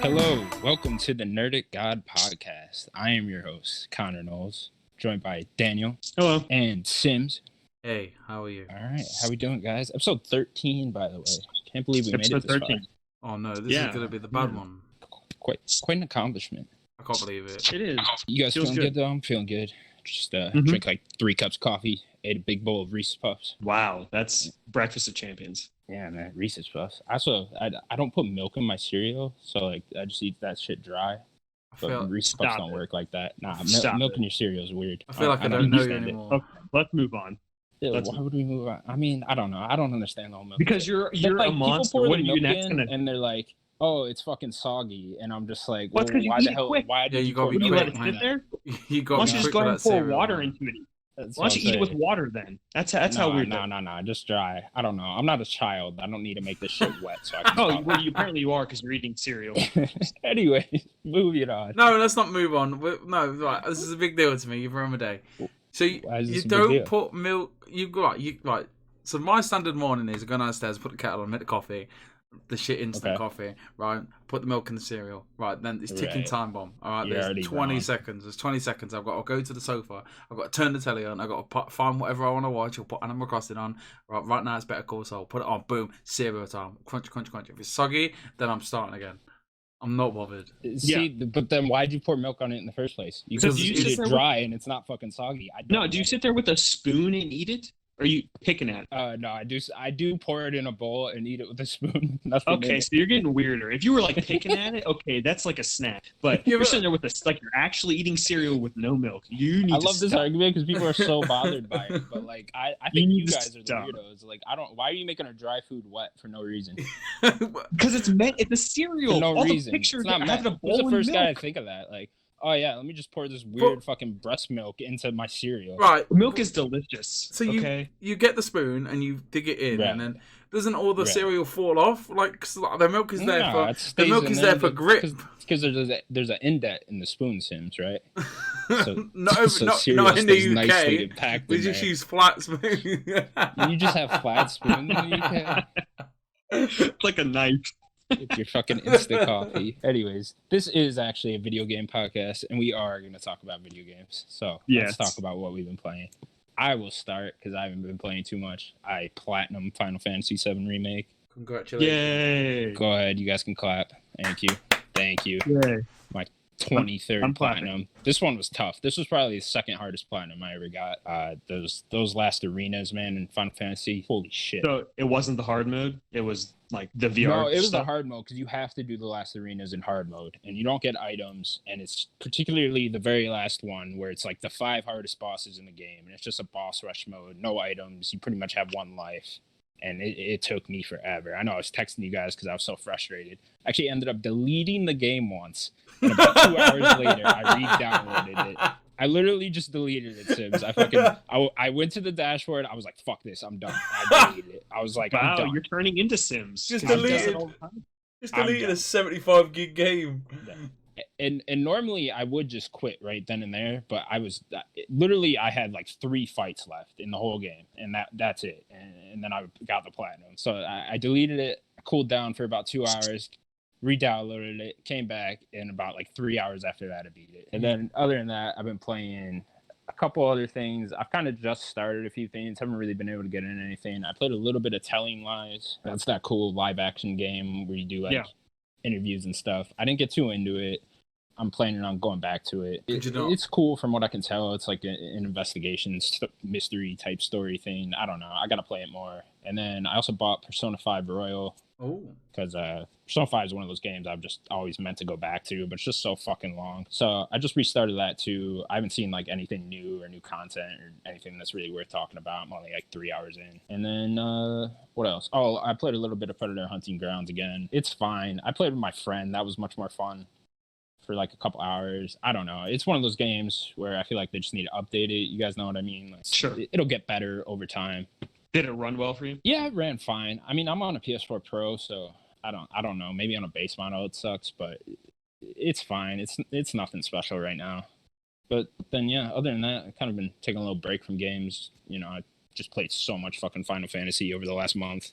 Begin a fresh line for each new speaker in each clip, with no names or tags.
Hello, welcome to the Nerdic God podcast. I am your host, Connor Knowles, joined by Daniel.
Hello.
And Sims.
Hey, how are you?
All right, how we doing, guys? Episode 13, by the way. Can't believe we made it this 13.
Far. Oh no, this is gonna be the bad one.
Quite an accomplishment.
I can't believe it.
It is.
You guys feeling good though? I'm feeling good. Just drink like 3 cups of coffee, ate a big bowl of Reese's Puffs.
Wow, that's breakfast of champions.
Yeah, man, Reese's Puffs. Also, I don't put milk in my cereal, so like I just eat that shit dry. But Reese's Puffs don't work like that. Nah, milk in your cereal is weird.
I feel like I don't know you anymore.
Okay, let's move on.
Why would we move on? I mean, I don't know. I don't understand the whole milk.
Because you're like, a monster. What are you next gonna?
And they're like, oh, it's fucking soggy, and I'm just like,
well,
well, why the hell?
Quick.
Why did
you gotta be
quick?
quick?
Let it sit there.
You got.
Why don't you just go ahead and pour water into it? Why don't you eat it with
saying.
Water then? That's how weird.
No, just dry. I don't know. I'm not a child. I don't need to make this shit wet. So I can
oh, well, apparently you are because you're eating cereal.
Anyway, moving on.
No, let's not move on. No, right. This is a big deal to me. You've ruined my day. So you don't put milk. You've got like. So my standard morning is I go downstairs, put the kettle on, make the coffee. The shit instant coffee, right? Put the milk in the cereal, right? Then it's ticking time bomb. All right, there's 20 seconds. There's 20 seconds. I've got to go to the sofa. I've got to turn the telly on. I've got to find whatever I want to watch. I'll put Animal Crossing on. Right now it's Better Call Saul. Put it on. Boom. Cereal time. Crunch, crunch, crunch. If it's soggy, then I'm starting again. I'm not bothered.
See, but then why'd you pour milk on it in the first place? You could eat it dry and it's not fucking soggy.
Do you sit there with a spoon and eat it? Or are you picking at it?
No, I do pour it in a bowl and eat it with a spoon.
Okay, so you're getting weirder. If you were like picking at it, okay, that's like a snack. But you're sitting there with like you're actually eating cereal with no milk. You need. I
love this argument because people are so bothered by it. But like, I think you guys are the weirdos. Like, I don't. Why are you making a dry food wet for no reason?
Because it's a cereal.
For no
All
reason.
The pictures
it's not
having a bowl
Who's the first
milk?
guy to think of that? Like, oh yeah, let me just pour this weird fucking breast milk into my cereal.
Right,
milk is delicious.
So you get the spoon and you dig it in, and then doesn't all the cereal fall off? Like, cause the milk is there for grip.
Because there's an indent in the spoon, Sims, right?
So, not in the UK. We just use flat spoon.
You just have flat spoon in the UK.
It's like a knife.
It's your fucking instant coffee. Anyways, this is actually a video game podcast, and we are going to talk about video games. So let's talk about what we've been playing. I will start because I haven't been playing too much. I platinum Final Fantasy VII Remake.
Congratulations.
Yay.
Go ahead. You guys can clap. Thank you.
Yay.
My 23rd platinum. This one was tough. This was probably the second hardest platinum I ever got. Those last arenas, man, in Final Fantasy. Holy shit.
So it wasn't the hard mode? It was like the VR
No, it was
stuff?
the hard mode because you have to do the last arenas in hard mode and you don't get items, and it's particularly the very last one where it's like the 5 hardest bosses in the game and it's just a boss rush mode, no items, you pretty much have 1 life. And it took me forever. I know I was texting you guys because I was so frustrated. I actually ended up deleting the game once. And about 2 hours later, I re-downloaded it. I literally just deleted it, Sims. I went to the dashboard. I was like, fuck this. I'm done. I deleted it. I was like,
wow,
I'm done.
You're turning into Sims.
Just deleted a 75 gig game.
And normally I would just quit right then and there, but I had like 3 fights left in the whole game, and that's it. And then I got the platinum. So I deleted it, cooled down for about 2 hours, re-downloaded it, came back, and about like 3 hours after that I beat it. And then other than that, I've been playing a couple other things. I've kind of just started a few things, haven't really been able to get in anything. I played a little bit of Telling Lies. That's that cool live action game where you do interviews and stuff. I didn't get too into it. I'm planning on going back to it. It's cool from what I can tell. It's like an investigation mystery type story thing. I don't know. I got to play it more. And then I also bought Persona 5 Royal.
Oh.
Because Persona 5 is one of those games I've just always meant to go back to, but it's just so fucking long. So I just restarted that too. I haven't seen like anything new or new content or anything that's really worth talking about. I'm only like 3 hours in. And then what else? Oh, I played a little bit of Predator Hunting Grounds again. It's fine. I played with my friend. That was much more fun. For like a couple hours. I don't know. It's one of those games where I feel like they just need to update it. You guys know what I mean? Like,
sure.
It'll get better over time.
Did it run well for you?
Yeah, it ran fine. I mean, I'm on a PS4 Pro, so I don't know. Maybe on a base model it sucks, but it's fine. It's nothing special right now. But then yeah, other than that, I've kind of been taking a little break from games. You know, I just played so much fucking Final Fantasy over the last month.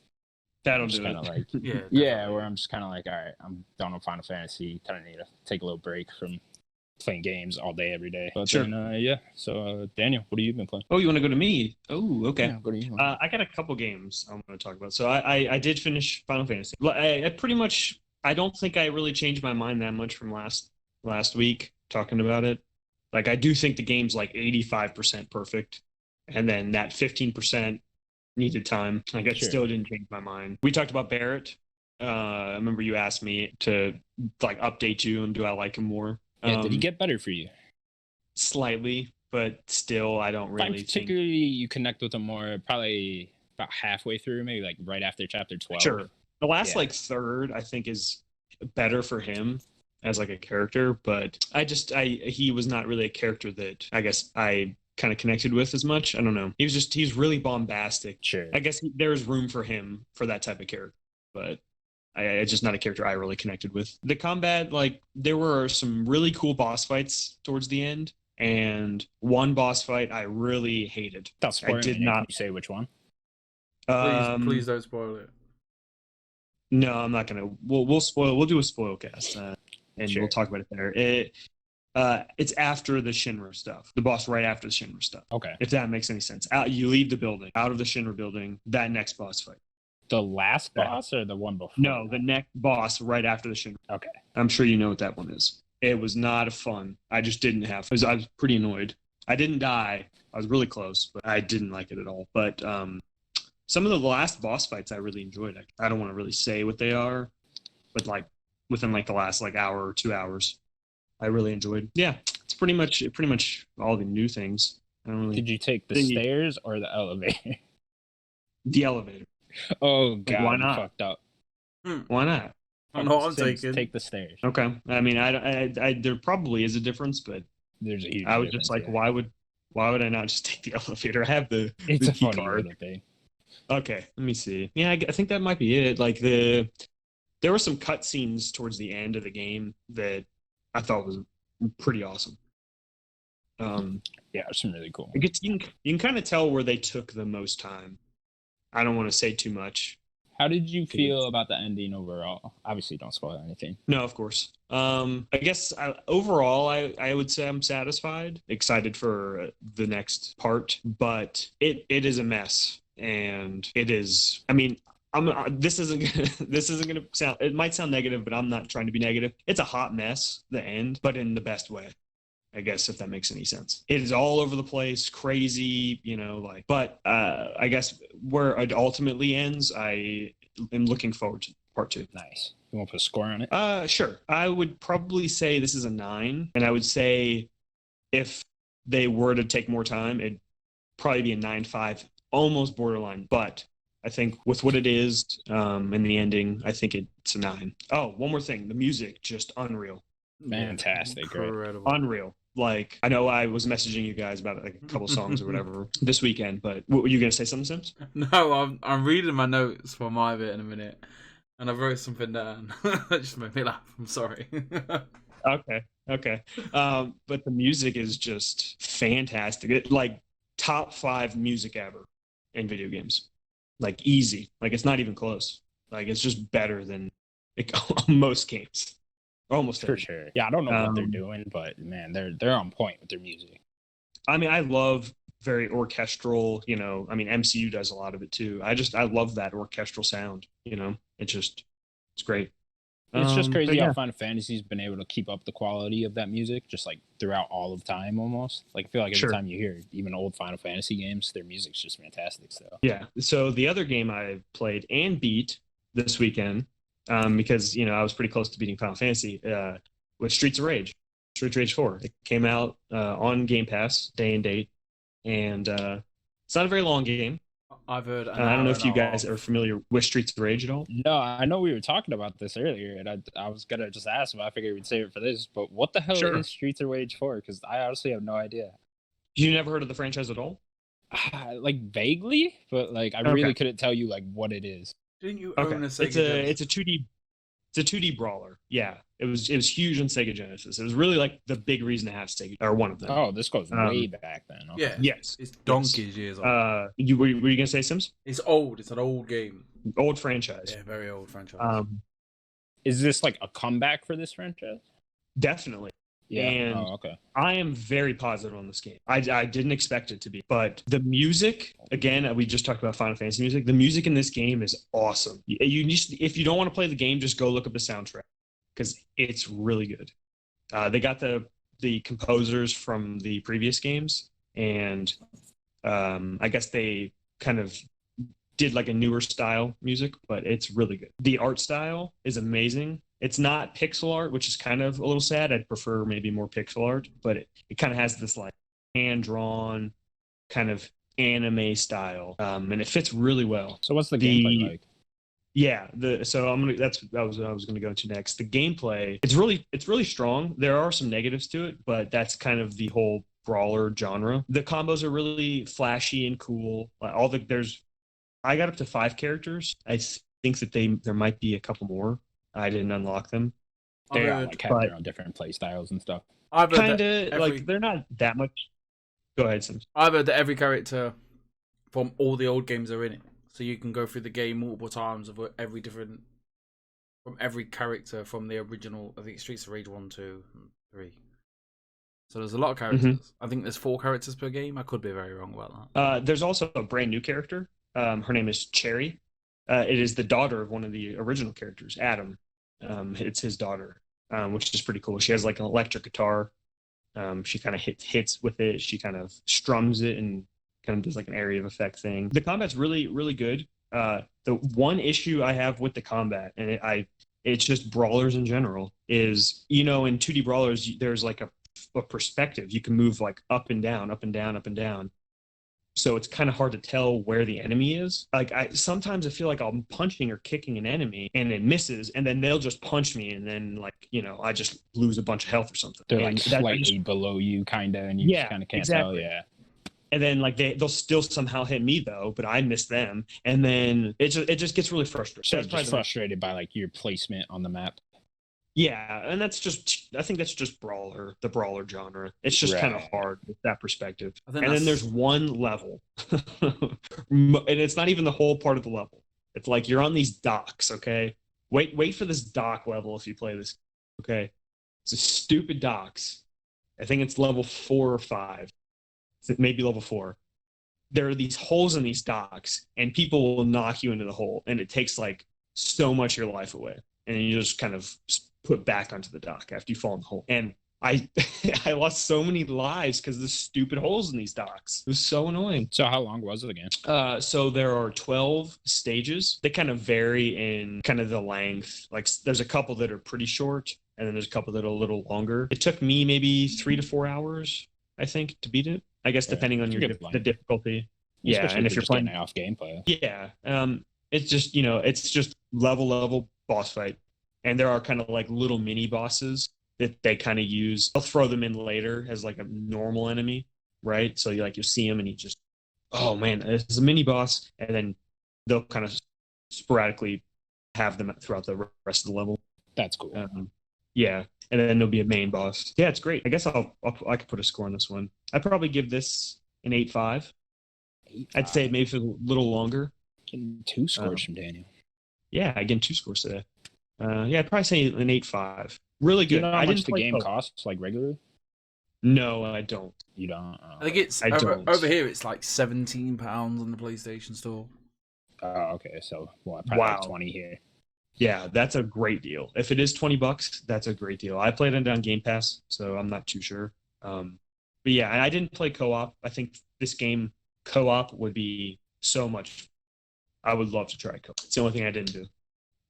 That'll do
kind of
it.
like yeah, where I'm just kind of like, all right, I'm done with Final Fantasy. Kind of need to take a little break from playing games all day, every day. But
sure.
Then, yeah. So, Daniel, what have you been playing?
Oh, you want to go to me? Oh, okay.
Yeah, go to you.
I got a couple games I'm going to talk about. So I did finish Final Fantasy. I pretty much, I don't think I really changed my mind that much from last week talking about it. Like, I do think the game's like 85% perfect. And then that 15% needed time. Like, I still didn't change my mind. We talked about Barrett. I remember you asked me to like update you and do I like him more.
Yeah, did he get better for you?
Slightly, but still, I don't really
particularly you connect with him more probably about halfway through, maybe like right after chapter 12.
Sure. The last like third, I think, is better for him as like a character, but he was not really a character that I guess I kind of connected with as much. I don't know. He's really bombastic.
Sure.
I guess there's room for him for that type of character, but it's just not a character I really connected with. The combat, like, there were some really cool boss fights towards the end, and one boss fight I really hated.
I did not. Can you say which one?
Please don't spoil it.
No, I'm not gonna. We'll spoil. We'll do a spoil cast, and we'll talk about it there. It's after the Shinra stuff. The boss right after the Shinra stuff.
Okay.
If that makes any sense. You leave the building, out of the Shinra building. That next boss fight.
The last boss or the one before?
No, the next boss right after the Shinra.
Okay.
I'm sure you know what that one is. It was not fun. I just didn't have. I was pretty annoyed. I didn't die. I was really close, but I didn't like it at all. But some of the last boss fights I really enjoyed. I don't want to really say what they are, but like within like the last like hour or 2 hours, I really enjoyed. Yeah, it's pretty much all the new things. I don't really.
Did you take the stairs or the elevator?
The elevator.
Oh God!
Why not?
Fucked up.
Why not?
I know I'm taking.
Take the stairs.
Okay. I mean, I there probably is a difference, but
there's a huge.
I was just like, why would I not just take the elevator? I have the.
It's
the
a
key
funny
card.
little thing.
Okay, let me see. Yeah, I think that might be it. Like there were some cutscenes towards the end of the game that I thought was pretty awesome.
Yeah, some really cool.
You can kind of tell where they took the most time. I don't want to say too much.
How did you feel about the ending overall? Obviously, don't spoil anything.
No, of course. I guess overall, I would say I'm satisfied, excited for the next part, but it is a mess, and it is. I mean, this isn't gonna sound. It might sound negative, but I'm not trying to be negative. It's a hot mess, the end, but in the best way. I guess, if that makes any sense. It is all over the place, crazy, but I guess where it ultimately ends, I am looking forward to part 2.
Nice. You want to put a score on it?
Sure. I would probably say this is a 9, and I would say if they were to take more time, it'd probably be a 9.5, almost borderline, but I think with what it is and the ending, I think it's a 9. Oh, one more thing. The music, just unreal.
Fantastic.
Incredible.
Right? Unreal. Like, I know I was messaging you guys about like a couple songs or whatever this weekend, but were you going to say something, Sims?
No, I'm reading my notes for my bit in a minute, and I wrote something down. That just made me laugh. I'm sorry.
Okay. But the music is just fantastic. Like, top 5 music ever in video games. Like, easy. Like, it's not even close. Like, it's just better than most games. Almost
for sure. Yeah, I don't know what they're doing, but man, they're on point with their music.
I mean, I love very orchestral. I mean, MCU does a lot of it too. I love that orchestral sound. It's great.
It's just crazy how Final Fantasy's been able to keep up the quality of that music, just like throughout all of time, almost. Like, I feel like every time you hear even old Final Fantasy games, their music's just fantastic. So
yeah. So the other game I played and beat this weekend. Because I was pretty close to beating Final Fantasy with Streets of Rage 4. It came out on Game Pass, day and date, and it's not a very long game.
I've heard.
I don't know if you guys are familiar with Streets of Rage at all.
No, I know we were talking about this earlier, and I was gonna just ask, but I figured we'd save it for this. But what the hell is Streets of Rage 4? Because I honestly have no idea.
You never heard of the franchise at all?
Like vaguely, but like I really couldn't tell you like what it is.
Didn't you own a Sega?
It's a 2D brawler. Yeah. It was huge on Sega Genesis. It was really like the big reason to have Sega, or one of them.
Oh, this goes way back then. Okay.
Yeah.
Yes.
It's donkeys years old.
Were you gonna say Sims?
It's old. It's an old game.
Old franchise.
Yeah, very old franchise.
Is this like a comeback for this franchise?
Definitely.
Yeah.
And
okay.
I am very positive on this game. I didn't expect it to be, but the music, again, we just talked about Final Fantasy music. The music in this game is awesome. If you don't want to play the game, just go look up the soundtrack because it's really good. They got the composers from the previous games, and I guess they kind of did like a newer style music, but it's really good. The art style is amazing. It's not pixel art, which is kind of a little sad. I'd prefer maybe more pixel art, but it kind of has this like hand-drawn kind of anime style, and it fits really well.
So what's the gameplay like?
Yeah, so that was what I was gonna go to next. The gameplay, it's really strong. There are some negatives to it, but that's kind of the whole brawler genre. The combos are really flashy and cool. I got up to 5 characters. I think that there might be a couple more. I didn't unlock them.
They all like have their own different play styles and stuff.
Kind of like they're not that much. Go ahead, Sims.
I've heard that every character from all the old games are in it, so you can go through the game multiple times of every character from the original. I think Streets of Rage 1, 2, and 3. So there's a lot of characters. Mm-hmm. I think there's 4 characters per game. I could be very wrong about
that. There's also a brand new character. Her name is Cherry. It is the daughter of one of the original characters, Adam. It's his daughter, which is pretty cool. She has like an electric guitar. She kind of hits with it. She kind of strums it and kind of does like an area of effect thing. The combat's really, really good. The one issue I have with the combat, and it's just brawlers in general, is, in 2D brawlers, there's like a perspective. You can move like up and down, up and down, up and down. So it's kind of hard to tell where the enemy is. Like sometimes I feel like I'm punching or kicking an enemy and it misses, and then they'll just punch me, and then I just lose a bunch of health or something.
They're like slightly below you, kind of, and you just kind of can't tell. Yeah.
And then like they'll still somehow hit me though, but I miss them, and then it just gets really frustrating.
So just frustrated by like your placement on the map.
Yeah, and I think that's just the brawler genre. It's just kind of hard with that perspective. And then there's one level, and it's not even the whole part of the level. It's like you're on these docks, okay? Wait for this dock level if you play this, okay? It's a stupid docks. I think it's level 4 or 5. Maybe level 4. There are these holes in these docks, and people will knock you into the hole, and it takes like so much of your life away, and you just kind of put back onto the dock after you fall in the hole. And I lost so many lives because of the stupid holes in these docks. It was so annoying.
So how long was it again?
So there are 12 stages. They kind of vary in kind of the length. Like there's a couple that are pretty short, and then there's a couple that are a little longer. It took me maybe 3 to 4 hours, I think, to beat it. I guess depending on the difficulty.
Especially
and if you're playing
off gameplay.
Yeah. It's just it's just level boss fight. And there are kind of like little mini bosses that they kind of use. They'll throw them in later as like a normal enemy, right? So you see him and he just, oh man, this is a mini boss, and then they'll kind of sporadically have them throughout the rest of the level.
That's cool.
Yeah, and then there'll be a main boss. Yeah, it's great. I guess I could put a score on this one. I'd probably give this an 8.5. I'd say maybe for a little longer.
Getting 2 scores from Daniel.
Yeah, I get 2 scores today. I'd probably say an 8.5. Really good.
Do you know how much the game costs, like regularly?
No, I don't.
You don't?
I think it's over here. It's like £17 on the PlayStation Store.
Okay. So probably like 20 here.
Yeah, that's a great deal. If it is $20, that's a great deal. I played it on Game Pass, so I'm not too sure. But yeah, and I didn't play co-op. I think this game co-op would be so much. I would love to try co-op. It's the only thing I didn't do.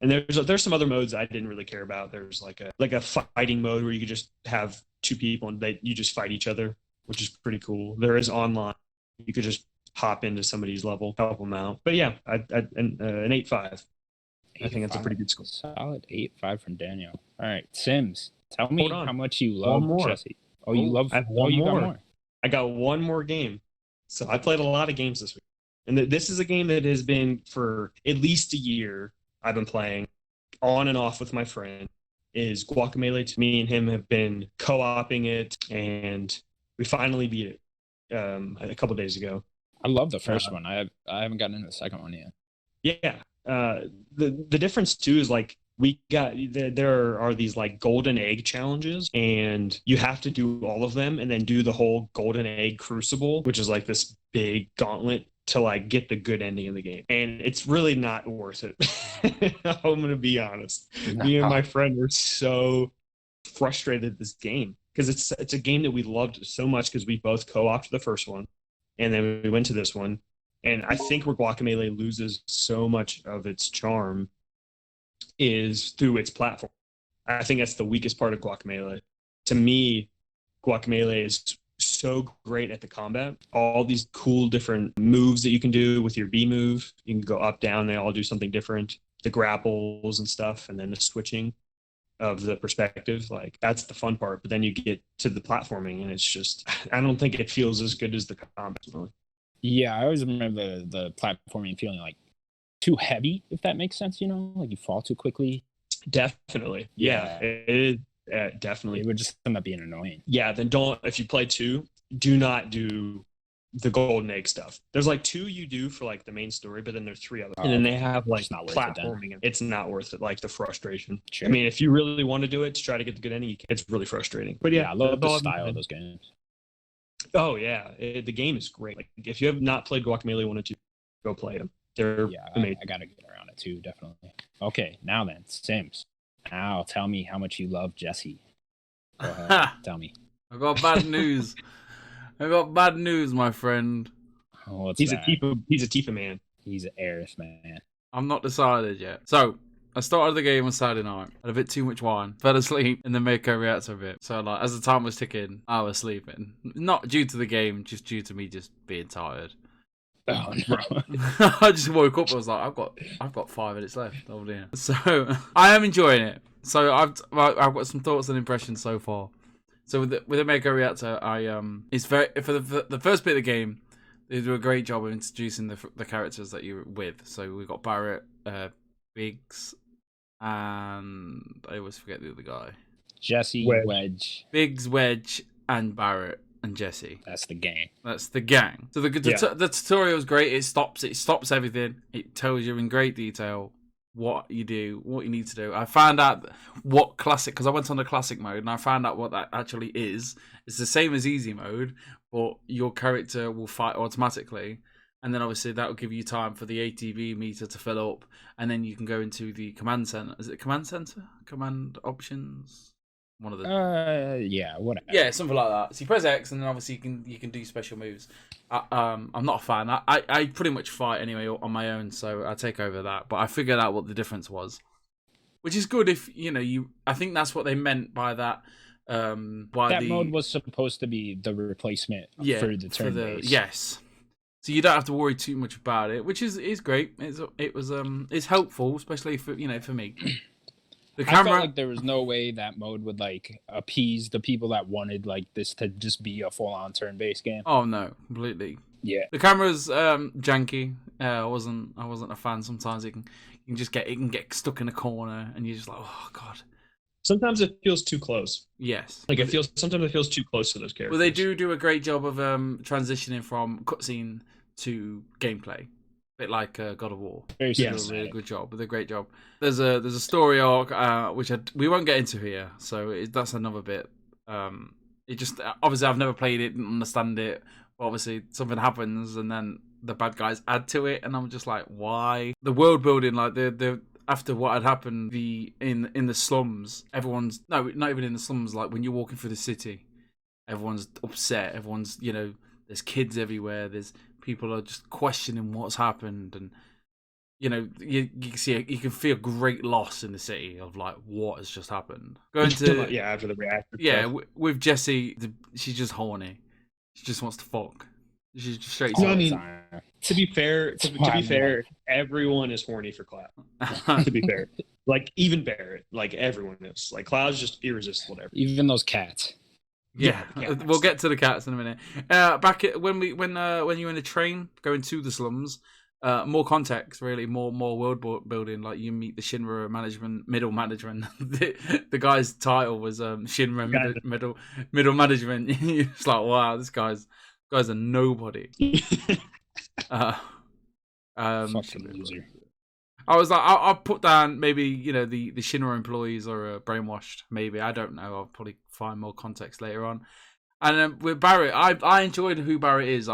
And there's some other modes I didn't really care about. There's like a fighting mode where you could just have 2 people and you just fight each other, which is pretty cool. There is online. You could just hop into somebody's level, help them out. But yeah, an 8.5. I think that's a pretty good score.
Solid 8.5 from Daniel. All right, Sims, tell me how much you love Jesse. Oh, you love.
I have one more. I got one more game. So I played a lot of games this week, and this is a game that has been for at least a year. I've been playing on and off with my friend. is Guacamelee. Me and him have been co-oping it, and we finally beat it a couple days ago.
I love the first one. I haven't gotten into the second one yet.
Yeah. The difference too is like there are these like golden egg challenges, and you have to do all of them and then do the whole golden egg crucible, which is like this big gauntlet to like get the good ending of the game. And it's really not worth it. I'm gonna be honest. Me and my friend were so frustrated at this game because it's a game that we loved so much because we both co-opted the first one, and then we went to this one. And I think where Guacamelee loses so much of its charm is through its platform. I think that's the weakest part of Guacamelee. To me, Guacamelee is so great at the combat. All these cool different moves that you can do with your B move. You can go up, down, they all do something different. The grapples and stuff, and then the switching of the perspective. Like, that's the fun part. But then you get to the platforming, and it's just, I don't think it feels as good as the combat. Really.
Yeah, I always remember the platforming feeling like too heavy, if that makes sense, like you fall too quickly.
Definitely. Yeah. It is definitely.
It would just end up being annoying.
Yeah, then if you play 2, do not do the golden egg stuff. There's like 2 you do for like the main story, but then there's 3 others. And then they have like platforming. It's not worth it, like the frustration. Sure. I mean, if you really want to do it to try to get the good ending, it's really frustrating. But yeah,
I love the style of those games.
Oh yeah, the game is great. Like, if you have not played Guacamelee 1 and 2, go play them. They're amazing.
I gotta get around it too, definitely. Okay, now then, Sims. Now tell me how much you love Jesse. Go ahead, tell me.
I got bad news. My friend.
Oh,
he's a Tifa man.
He's an Aerith man.
I'm not decided yet. So I started the game on Saturday night. Had a bit too much wine. Fell asleep in the Mako reactor a bit. So like, as the time was ticking, I was sleeping. Not due to the game, just due to me just being tired.
Oh no!
I just woke up. I was like, I've got 5 minutes left. Oh dear. So I am enjoying it. So I've got some thoughts and impressions so far. So with the Mako reactor, it's very for the first bit of the game. They do a great job of introducing the characters that you're with. So we've got Barrett, Biggs, and I always forget the other guy.
Jesse, Wedge.
Biggs, Wedge, and Barrett. And Jesse.
That's the gang.
That's the gang. So the tutorial is great. It stops everything. It tells you in great detail what you do, what you need to do. I found out what classic, because I went on the classic mode and I found out what that actually is. It's the same as easy mode, but your character will fight automatically. And then obviously that will give you time for the ATV meter to fill up. And then you can go into the command center. Is it command center? Command options? One of the
yeah, whatever.
Yeah, something like that. So you press X, and then obviously you can do special moves. I'm not a fan. I pretty much fight anyway on my own, so I take over that. But I figured out what the difference was, which is good if you. I think that's what they meant by that.
Mode was supposed to be the replacement for the turn-based.
Yes. So you don't have to worry too much about it, which is great. It's helpful, especially for me.
I felt like there was no way that mode would like appease the people that wanted like this to just be a full-on turn-based game.
Oh no, completely.
Yeah.
The camera's janky. I wasn't a fan. Sometimes it can get stuck in a corner, and you're just like, oh god.
Sometimes it feels too close.
Yes.
Like sometimes it feels too close to those characters.
Well, they do a great job of transitioning from cutscene to gameplay. Bit like God of War.
Very
really good job. With a great job. There's a story arc which we won't get into here, so that's another bit. It just obviously I've never played it, didn't understand it. But obviously something happens, and then the bad guys add to it, and I'm just like, why? The world building, like the after what had happened, in the slums, everyone's not even in the slums. Like when you're walking through the city, everyone's upset. Everyone's there's kids everywhere. There's people are just questioning what's happened, and you can feel great loss in the city of like what has just happened.
After the reactor.
With Jessie, she's just horny. She just wants to fuck. She's just straight.
To be fair, everyone is horny for Cloud. To be fair, like even Barrett, like everyone is. Like Cloud's just irresistible.
Even those cats.
Yeah, we'll get to the cats in a minute. Back when you were in a train going to the slums, more context, really, more world building. Like you meet the Shinra middle management. the guy's title was Shinra middle management. It's like, wow, this guy's a nobody.
Fucking loser.
I was like, I'll put down maybe the Shinra employees are brainwashed. Maybe, I don't know. I'll probably find more context later on. And with Barrett, I enjoyed who Barrett is.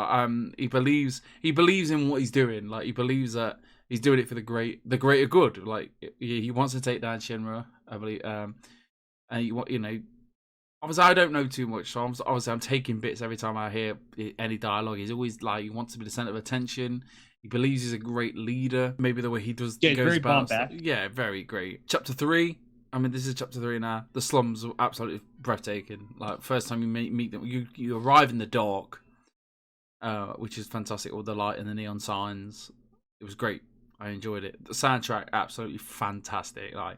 He believes in what he's doing. Like he believes that he's doing it for the greater good. Like he wants to take down Shinra. I believe. And obviously I don't know too much, so I'm taking bits every time I hear any dialogue. He's always like he wants to be the center of attention. He believes he's a great leader. Maybe the way he does.
Yeah,
goes
very
about
bombastic.
Yeah, very great. Chapter 3. I mean, this is chapter 3 now. The slums are absolutely breathtaking. Like, first time you meet them, you arrive in the dark, which is fantastic. All the light and the neon signs. It was great. I enjoyed it. The soundtrack, absolutely fantastic. Like,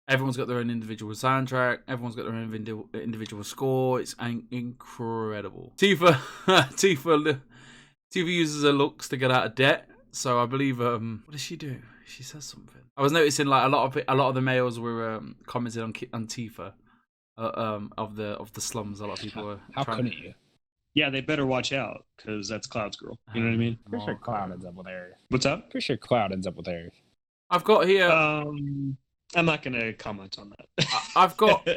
everyone's got their own individual soundtrack. Everyone's got their own individual score. It's incredible. Tifa uses her looks to get out of debt. So I believe, what does she do? She says something. I was noticing like a lot of the males were commenting on Tifa, of the slums. A lot of people were.
How couldn't you?
Yeah, they better watch out because that's Cloud's girl. You know what I mean?
Pretty sure Cloud ends up with Aerith.
What's up?
Pretty sure Cloud ends up with Aerith.
I've got here.
I'm not gonna comment on that.
I've got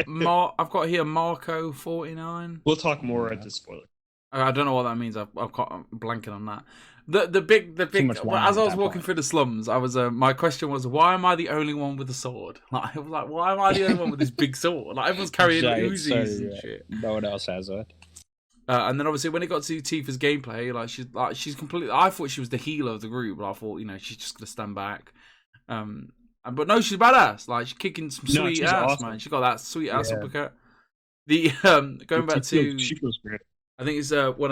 here Marco 49.
We'll talk more at the spoiler.
I don't know what that means. I'm blanking on that. The big. As I was walking through the slums, I was my question was, why am I the only one with a sword? Like I was like, why am I the only one with this big sword? Like everyone's carrying Uzis and shit.
No one else has that.
And then obviously when it got to Tifa's gameplay, she's completely. I thought she was the healer of the group, but I thought she's just gonna stand back. But no, she's badass. Like she's kicking some sweet ass, awesome. Man. She got that sweet ass uppercut. The going back to,
she feels great.
I think it's one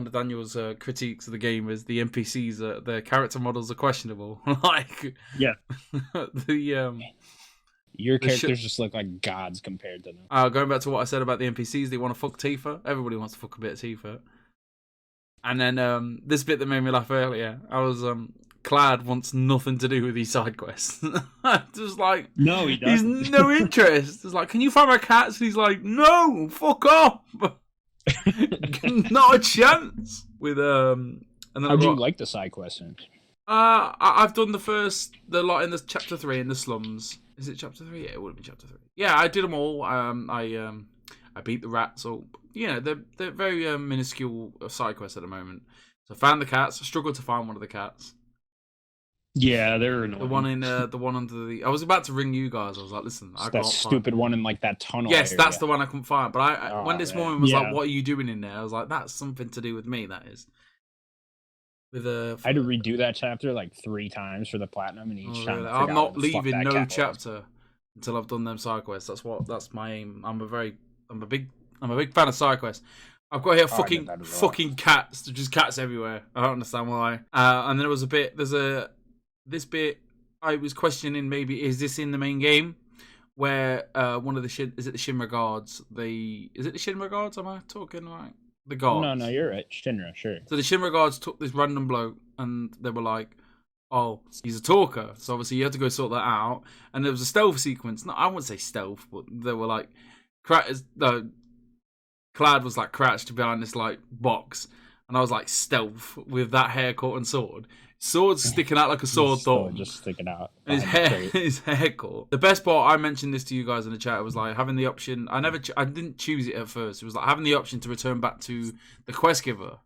of Daniel's critiques of the game is the NPCs, the character models are questionable. Like,
yeah,
your characters just look like gods compared to them.
Going back to what I said about the NPCs, they want to fuck Tifa. Everybody wants to fuck a bit of Tifa. And then this bit that made me laugh earlier, I was Clad wants nothing to do with these side quests. Just like,
no, he doesn't.
He's no interest. It's like, can you find my cats? And he's like, no, fuck off. Not a chance. With and then
how do you like the side questions?
I've done the lot in the chapter 3 in the slums. Is it chapter 3? Yeah, it would have been chapter 3. Yeah, I did them all. I beat the rats. Or they're very minuscule side quests at the moment. So I found the cats. I struggled to find one of the cats.
Yeah, they're annoying.
The one under the. I was about to ring you guys. I was like, listen, I
that stupid one in like that tunnel.
Yes,
area.
That's the one I couldn't find. But when this woman was like, "What are you doing in there?" I was like, "That's something to do with me." That is. With I
had to redo that chapter like 3 times for the platinum, and each time
I'm not leaving no chapter until I've done them side quests. That's my aim. I'm a big fan of side quests. I've got here fucking cats. There's just cats everywhere. I don't understand why. And there was this bit I was questioning, maybe is this in the main game where one of the is it the Shinra guards? Is it the Shinra guards? Am I talking right? The guards.
No, you're right. Shinra, sure.
So the Shinra guards took this random bloke and they were like, "Oh, he's a talker." So obviously you had to go sort that out. And there was a stealth sequence. No, I wouldn't say stealth, but they were like, Clad was like crouched behind this like box, and I was like stealth with that haircut and sword. Sword's sticking out like a sword thorn.
Just sticking out.
And his haircut. The best part, I mentioned this to you guys in the chat, was like having the option. I didn't choose it at first. It was like having the option to return back to the quest giver.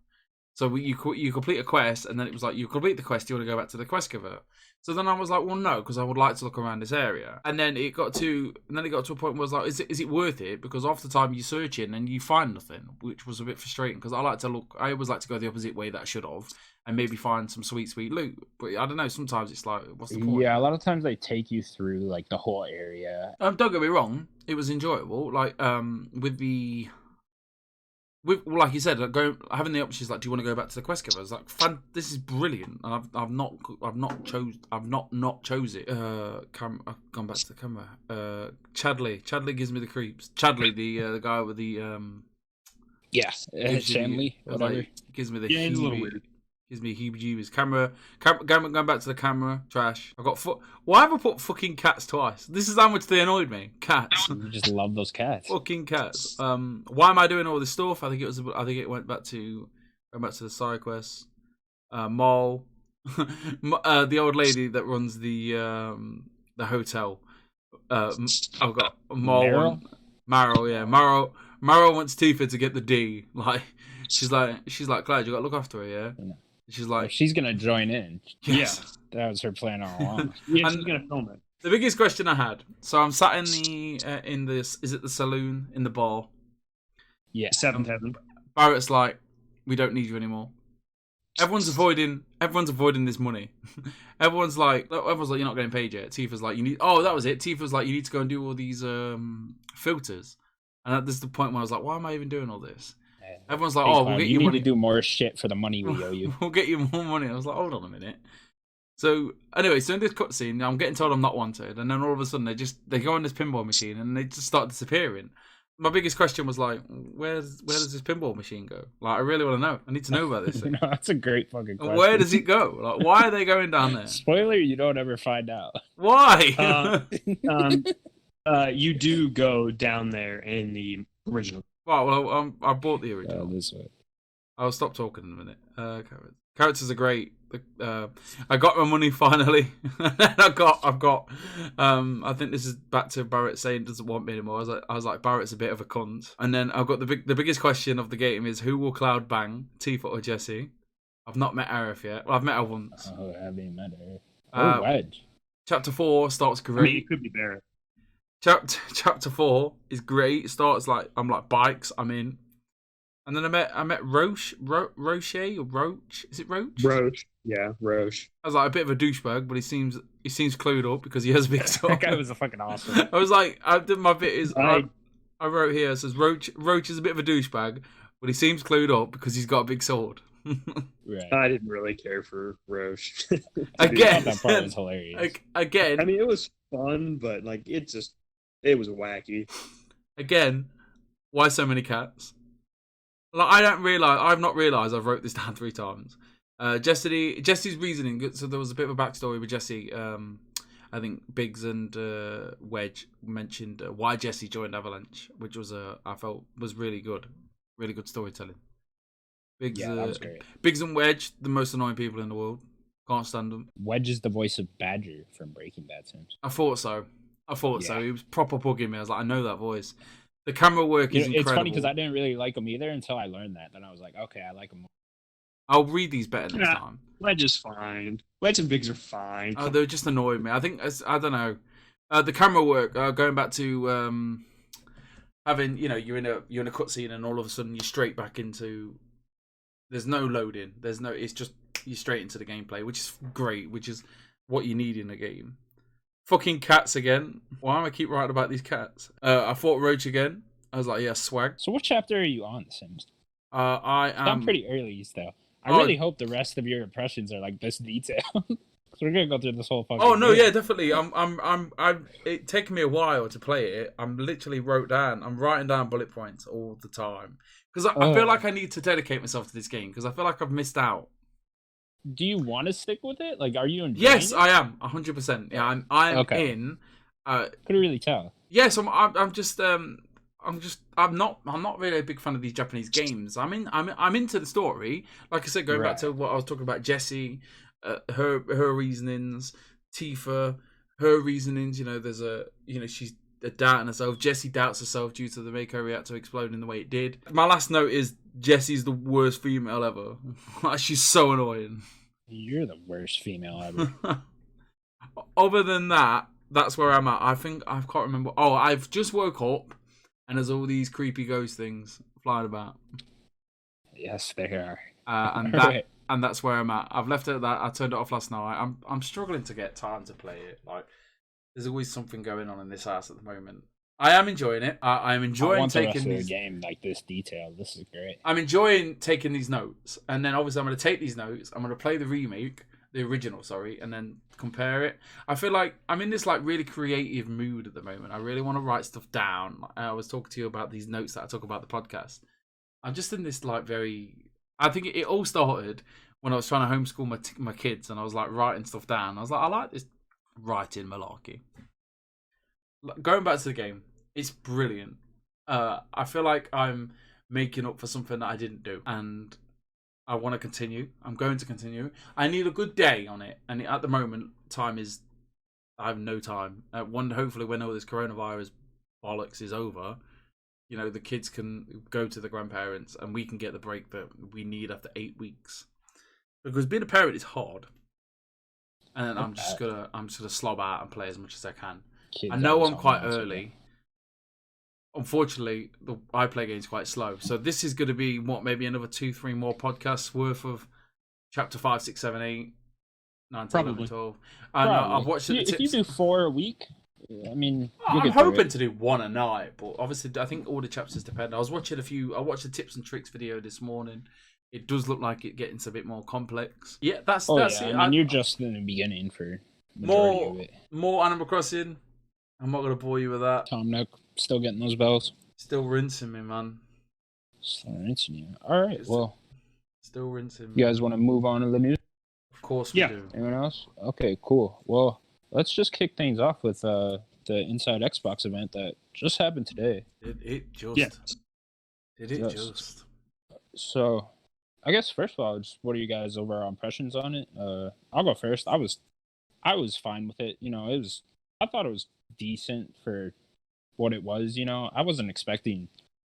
So you complete a quest, and then it was like you complete the quest. You want to go back to the quest giver. So then I was like, well, no, because I would like to look around this area. And then it got to a point where I was like, is it worth it? Because half the time you're searching and you find nothing, which was a bit frustrating. Because I always like to go the opposite way that I should have, and maybe find some sweet loot. But I don't know. Sometimes it's like, what's the point?
Yeah, a lot of times they take you through like the whole area.
Don't get me wrong, it was enjoyable. Like like you said, having the options like, do you want to go back to the quest giver? I was like, this is brilliant. And I've not chose it. I've gone back to the camera. Chadley gives me the creeps. Chadley, the guy with the
Shanley, whatever.
Like, gives me the
he's a little weird.
Gives me heebie-jeebies. Camera, going back to the camera. Trash. I got Why have I put fucking cats twice? This is how much they annoyed me. Cats.
You just love those cats.
Fucking cats. Why am I doing all this stuff? I think it went back to the side quests. Mole. The old lady that runs the hotel. I've got Mole. Marrow, yeah. Marrow wants Tifa to get the D. Like she's like, Clyde, you gotta look after her, yeah? She's like,
she's gonna join in.
Yes.
Yeah, that was her plan all along.
Yeah, she's gonna film it.
The biggest question I had. So I'm sat in this. Is it the saloon in the bar?
Yeah.
Seventh Heaven.
Barrett's like, we don't need you anymore. Everyone's avoiding this money. Everyone's like, you're not getting paid yet. Tifa's like, you need. Oh, that was it. Tifa's like, you need to go and do all these filters. And this is the point where I was like, why am I even doing all this? Everyone's like, oh, we'll get you money.
To do more shit for the money we owe you.
We'll get you more money. I was like, hold on a minute. So anyway, in this cutscene, I'm getting told I'm not wanted, and then all of a sudden they go on this pinball machine and they just start disappearing. My biggest question was like, where does this pinball machine go? Like, I really want to know. I need to know about this thing.
No, that's a great fucking question.
Where does it go? Like, why are they going down there?
Spoiler: you don't ever find out.
Why?
You do go down there in the original.
Well, I bought the original.
This way.
I'll stop talking in a minute. Characters are great. I got my money finally. I've got. I think this is back to Barrett saying doesn't want me anymore. I was like Barrett's a bit of a cunt. And then I've got the biggest question of the game is who will Cloud bang, Tifa or Jessie? I've not met Aerith yet. Well, I've met her once.
Oh, I haven't met her. Wedge.
Chapter 4 starts great.
I mean, it could be Barrett.
Chapter 4 is great. It starts like I'm like bikes. I'm in. And then I met Roche or Roach? Is it Roach?
Roche. Yeah, Roche.
I was like a bit of a douchebag, but he seems clued up because he has a big sword.
That guy was a fucking awesome.
I was like, I did my bit is I wrote here it says Roach is a bit of a douchebag, but he seems clued up because he's got a big sword.
Right.
I didn't really care for Roche.
Again,
that part was hilarious.
Again,
I mean, it was fun, but like it was wacky.
Again, why so many cats? Like I've not realised I've wrote this down 3 times. Jesse's reasoning. So there was a bit of a backstory with Jesse. I think Biggs and Wedge mentioned why Jesse joined Avalanche, which was I felt was really good storytelling. Biggs,
that was great.
Biggs and Wedge, the most annoying people in the world. Can't stand them.
Wedge is the voice of Badger from Breaking Bad. Sims.
I thought so. He was proper bugging me. I was like, I know that voice. The camera work is incredible.
It's funny because I didn't really like him either until I learned that. Then I was like, okay, I like him more.
I'll read these better next time.
Wedge is fine. Wedge and Biggs are fine.
Oh, they just annoyed me. I think I don't know. The camera work. Going back to having you're in a cutscene and all of a sudden you're straight back into. There's no loading. It's just you're straight into the gameplay, which is great. Which is what you need in a game. Fucking cats again. Why am I keep writing about these cats? I fought Roach again. I was like, yeah, swag.
So what chapter are you on, The Sims?
I am.
I'm pretty early still. I really hope the rest of your impressions are like this detailed. Because we're gonna go through this whole fucking.
Oh no, yeah, definitely. It taken me a while to play it. I'm writing down bullet points all the time because I feel like I need to dedicate myself to this game because I feel like I've missed out.
Do you want to stick with it? Like, are you enjoying
Yes,
it?
I am 100%. Yeah, I'm
okay.
in.
Couldn't really tell.
Yes, I'm not really a big fan of these Japanese games. I'm into the story. Like I said, going back to what I was talking about, Jessie, her reasonings, Tifa, her reasonings. There's she's doubting herself. Jessie doubts herself due to the Mako reactor exploding the way it did. My last note is Jessie's the worst female ever. She's so annoying.
You're the worst female ever.
Other than that, that's where I'm at. I think I can't remember. Oh, I've just woke up and there's all these creepy ghost things flying about.
Yes, they are.
And that's where I'm at. I've left it at that. I turned it off last night. I'm struggling to get time to play it. Like, there's always something going on in this house at the moment. I am enjoying it. I'm enjoying taking
the game like this detail. This is great.
I'm enjoying taking these notes, and then obviously I'm going to take these notes. I'm going to play the original, and then compare it. I feel like I'm in this like really creative mood at the moment. I really want to write stuff down. I was talking to you about these notes that I talk about the podcast. I'm just in this like very. I think it all started when I was trying to homeschool my kids, and I was like writing stuff down. I was like, I like this writing malarkey. Going back to the game, it's brilliant. I feel like I'm making up for something that I didn't do, and I want to continue. I'm going to continue. I need a good day on it, and at the moment, I have no time. Hopefully, when all this coronavirus bollocks is over, the kids can go to the grandparents, and we can get the break that we need after 8 weeks. Because being a parent is hard, and I'm just gonna slob out and play as much as I can. I know I'm quite early. Unfortunately, the iPlay game is quite slow. So this is going to be maybe another 2-3 more podcasts worth of chapter 5, 6, 7, 8, 9, 10, 11, 12. And I've watched it.
If you do 4 a week, I mean,
I'm hoping to do 1 a night, but obviously, I think all the chapters depend. I watched the tips and tricks video this morning. It does look like it getting a bit more complex. Yeah, that's it.
I mean, you're just in the beginning for majority of it.
More Animal Crossing. I'm not going to bore you with that.
Tom Nook still getting those bells.
Still rinsing me, man.
Still rinsing you. All right,
Still rinsing me.
You guys want to move on to the news?
Of course we do.
Anyone else? Okay, cool. Well, let's just kick things off with the Inside Xbox event that just happened today.
Did it just?
So, I guess first of all, just what are you guys' overall impressions on it? I'll go first. I was fine with it. I thought it was decent for what it was. I wasn't expecting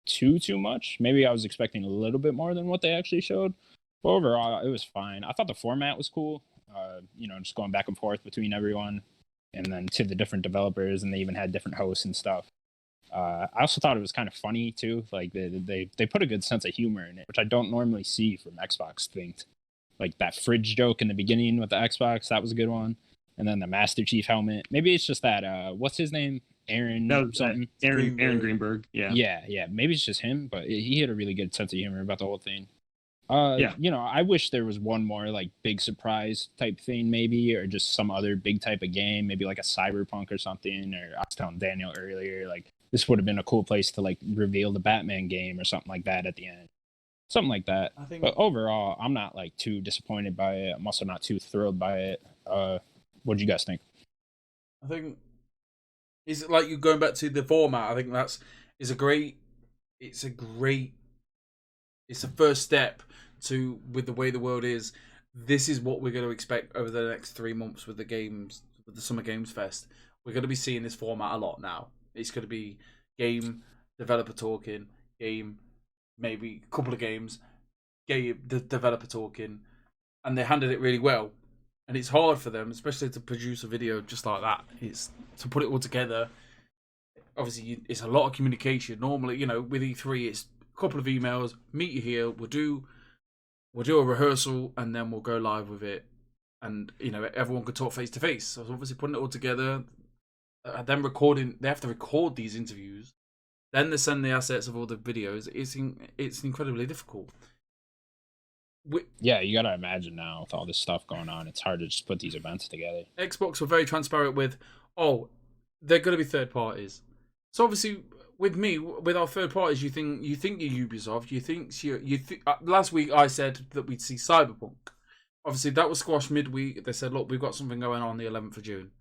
too much. Maybe I was expecting a little bit more than what they actually showed. But overall, it was fine. I thought the format was cool. Just going back and forth between everyone, and then to the different developers, and they even had different hosts and stuff. I also thought it was kind of funny too. Like they put a good sense of humor in it, which I don't normally see from Xbox things. Like that fridge joke in the beginning with the Xbox, that was a good one. And then the Master Chief helmet. Maybe it's just that. What's his name? Aaron something.
Aaron Greenberg. Yeah.
Yeah. Maybe it's just him, but he had a really good sense of humor about the whole thing. I wish there was one more like big surprise type thing, maybe, or just some other big type of game, maybe like a Cyberpunk or something. Or I was telling Daniel earlier, like this would have been a cool place to like reveal the Batman game or something like that at the end. Something like that. But overall, I'm not like too disappointed by it. I'm also not too thrilled by it. What do you guys think?
I think is it like you going back to the format. I think it's a first step to, with the way the world is. This is what we're going to expect over the next 3 months with the games, with the Summer Games Fest. We're going to be seeing this format a lot now. It's going to be game developer talking, game, maybe a couple of games, game the developer talking, and they handled it really well. And it's hard for them, especially to produce a video just like that. It's to put it all together. Obviously, it's a lot of communication. Normally, with E3, it's a couple of emails. Meet you here. We'll do a rehearsal, and then we'll go live with it. And everyone could talk face to face. So obviously, putting it all together, then recording. They have to record these interviews. Then they send the assets of all the videos. It's incredibly difficult.
Yeah, you gotta imagine now with all this stuff going on, it's hard to just put these events together.
Xbox were very transparent with, they're gonna be third parties. So obviously, with our third parties, you think you're Ubisoft. Last week I said that we'd see Cyberpunk. Obviously, that was squashed midweek. They said, look, we've got something going on the 11th of June.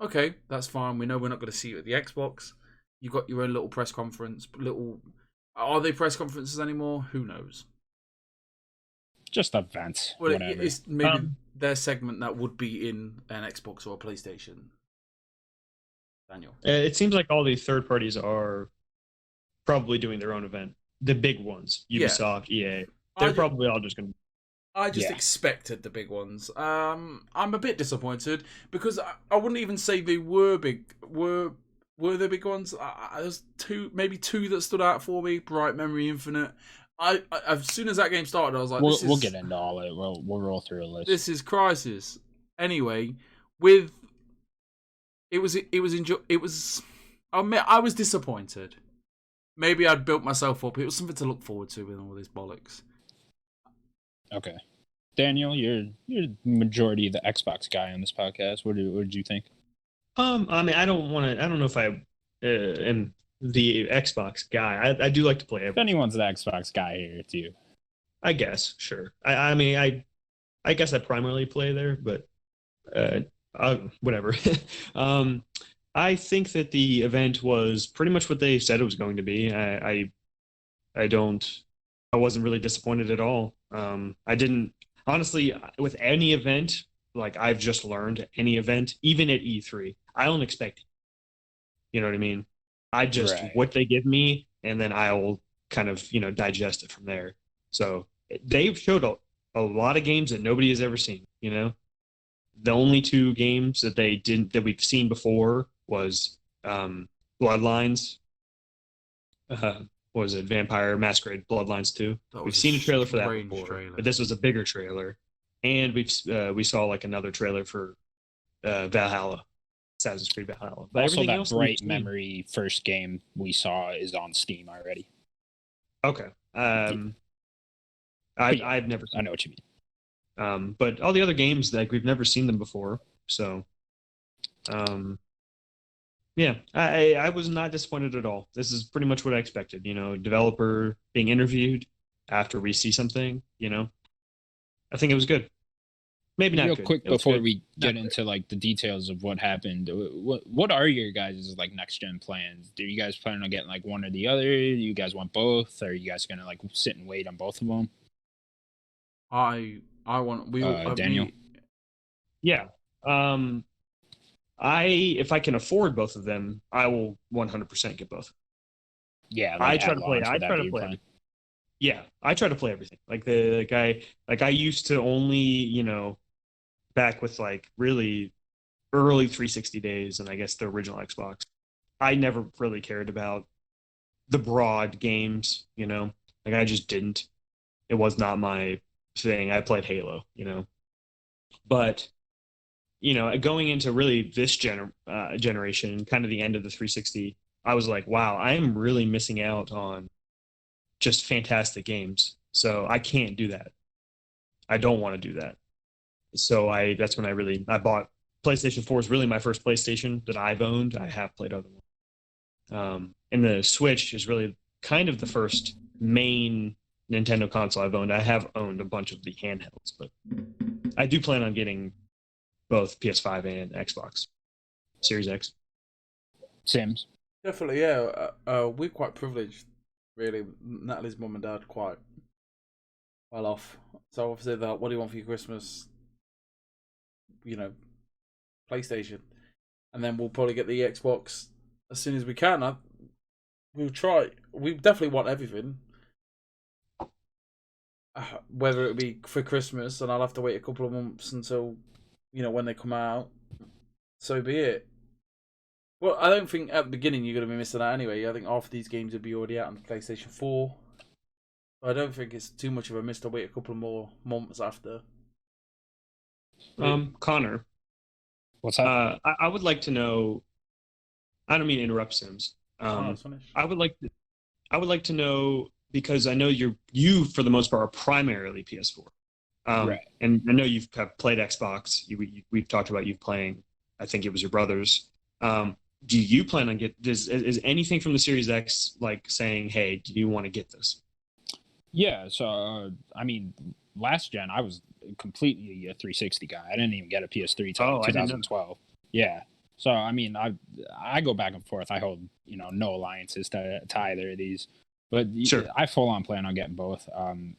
Okay, that's fine. We know we're not going to see it at the Xbox. You got your own little press conference. Are they press conferences anymore? Who knows?
Just events.
Well, it's maybe their segment that would be in an Xbox or a PlayStation. Daniel.
It seems like all the third parties are probably doing their own event. The big ones, Ubisoft, EA. They're probably all just going to...
I just expected the big ones. I'm a bit disappointed because I wouldn't even say they were big. Were they big ones? There's maybe two that stood out for me. Bright Memory Infinite. I as soon as that game started, I was like,
we'll get into all of it. We'll roll through a list.
This is Crysis. Anyway, I was disappointed. Maybe I'd built myself up. It was something to look forward to with all this bollocks.
Okay, Daniel, you're the majority of the Xbox guy on this podcast. What did you think?
I mean, I don't know if I am the Xbox guy. I do like to play.
If anyone's the Xbox guy here, it's you.
I guess, sure. I mean, I guess I primarily play there, but whatever. I think that the event was pretty much what they said it was going to be. I wasn't really disappointed at all. I didn't honestly with any event, like I've just learned any event, even at E3, I don't expect, you know what I mean? I just what they give me, and then I'll kind of, digest it from there. So they've showed a lot of games that nobody has ever seen, The only two games that we've seen before was Bloodlines. What was it? Vampire Masquerade Bloodlines 2. We've seen a trailer for that before, but this was a bigger trailer. And we saw like another trailer for Valhalla, Assassin's Creed Valhalla. But
also, that Bright Memory first game we saw is on Steam already.
Okay. I've never seen
I know what you mean.
But all the other games, like we've never seen them before. So, yeah, I was not disappointed at all. This is pretty much what I expected. Developer being interviewed after we see something. I think it was good. Maybe not
real
good.
Quick before we get into like the details of what happened. What are your guys' like next gen plans? Do you guys plan on getting like one or the other? Do you guys want both? Or are you guys gonna like sit and wait on both of them?
I want
Daniel.
Yeah. If I can afford both of them, I will 100% get both.
Yeah,
I try to play. Yeah, I try to play everything. I used to only, back with like really early 360 days, and I guess the original Xbox, I never really cared about the broad games. I just didn't. It was not my thing. I played Halo, but going into really this generation, kind of the end of the 360, I was like, wow, I am really missing out on just fantastic games. So I can't do that. I don't want to do that. So that's when I bought PlayStation 4 is really my first PlayStation that I've owned. I have played other ones. And the Switch is really kind of the first main Nintendo console I've owned. I have owned a bunch of the handhelds, but I do plan on getting both PS5 and Xbox Series X.
Sims.
Definitely, yeah. We're quite privileged, really. Natalie's mum and dad quite well off. So obviously, what do you want for your Christmas? PlayStation, and then we'll probably get the Xbox as soon as we can. We'll try. We definitely want everything. Whether it be for Christmas, and I'll have to wait a couple of months until when they come out, so be it. Well, I don't think at the beginning you're going to be missing out anyway. I think half of these games will be already out on the PlayStation 4. I don't think it's too much of a miss to wait a couple more months after.
Connor.
What's that?
I would like to know. I don't mean to interrupt, Sims. I would like to know, because I know you for the most part are primarily PS4.
Right.
And I know you've played Xbox. We've talked about you playing. I think it was your brother's. Do you plan on is anything from the Series X like saying, hey, do you want to get this?
Yeah. So I mean, last gen I was completely a 360 guy. I didn't even get a PS3 until 2012. Yeah. So I mean, I go back and forth. I hold no alliances to either of these. But
sure.
I full on plan on getting both.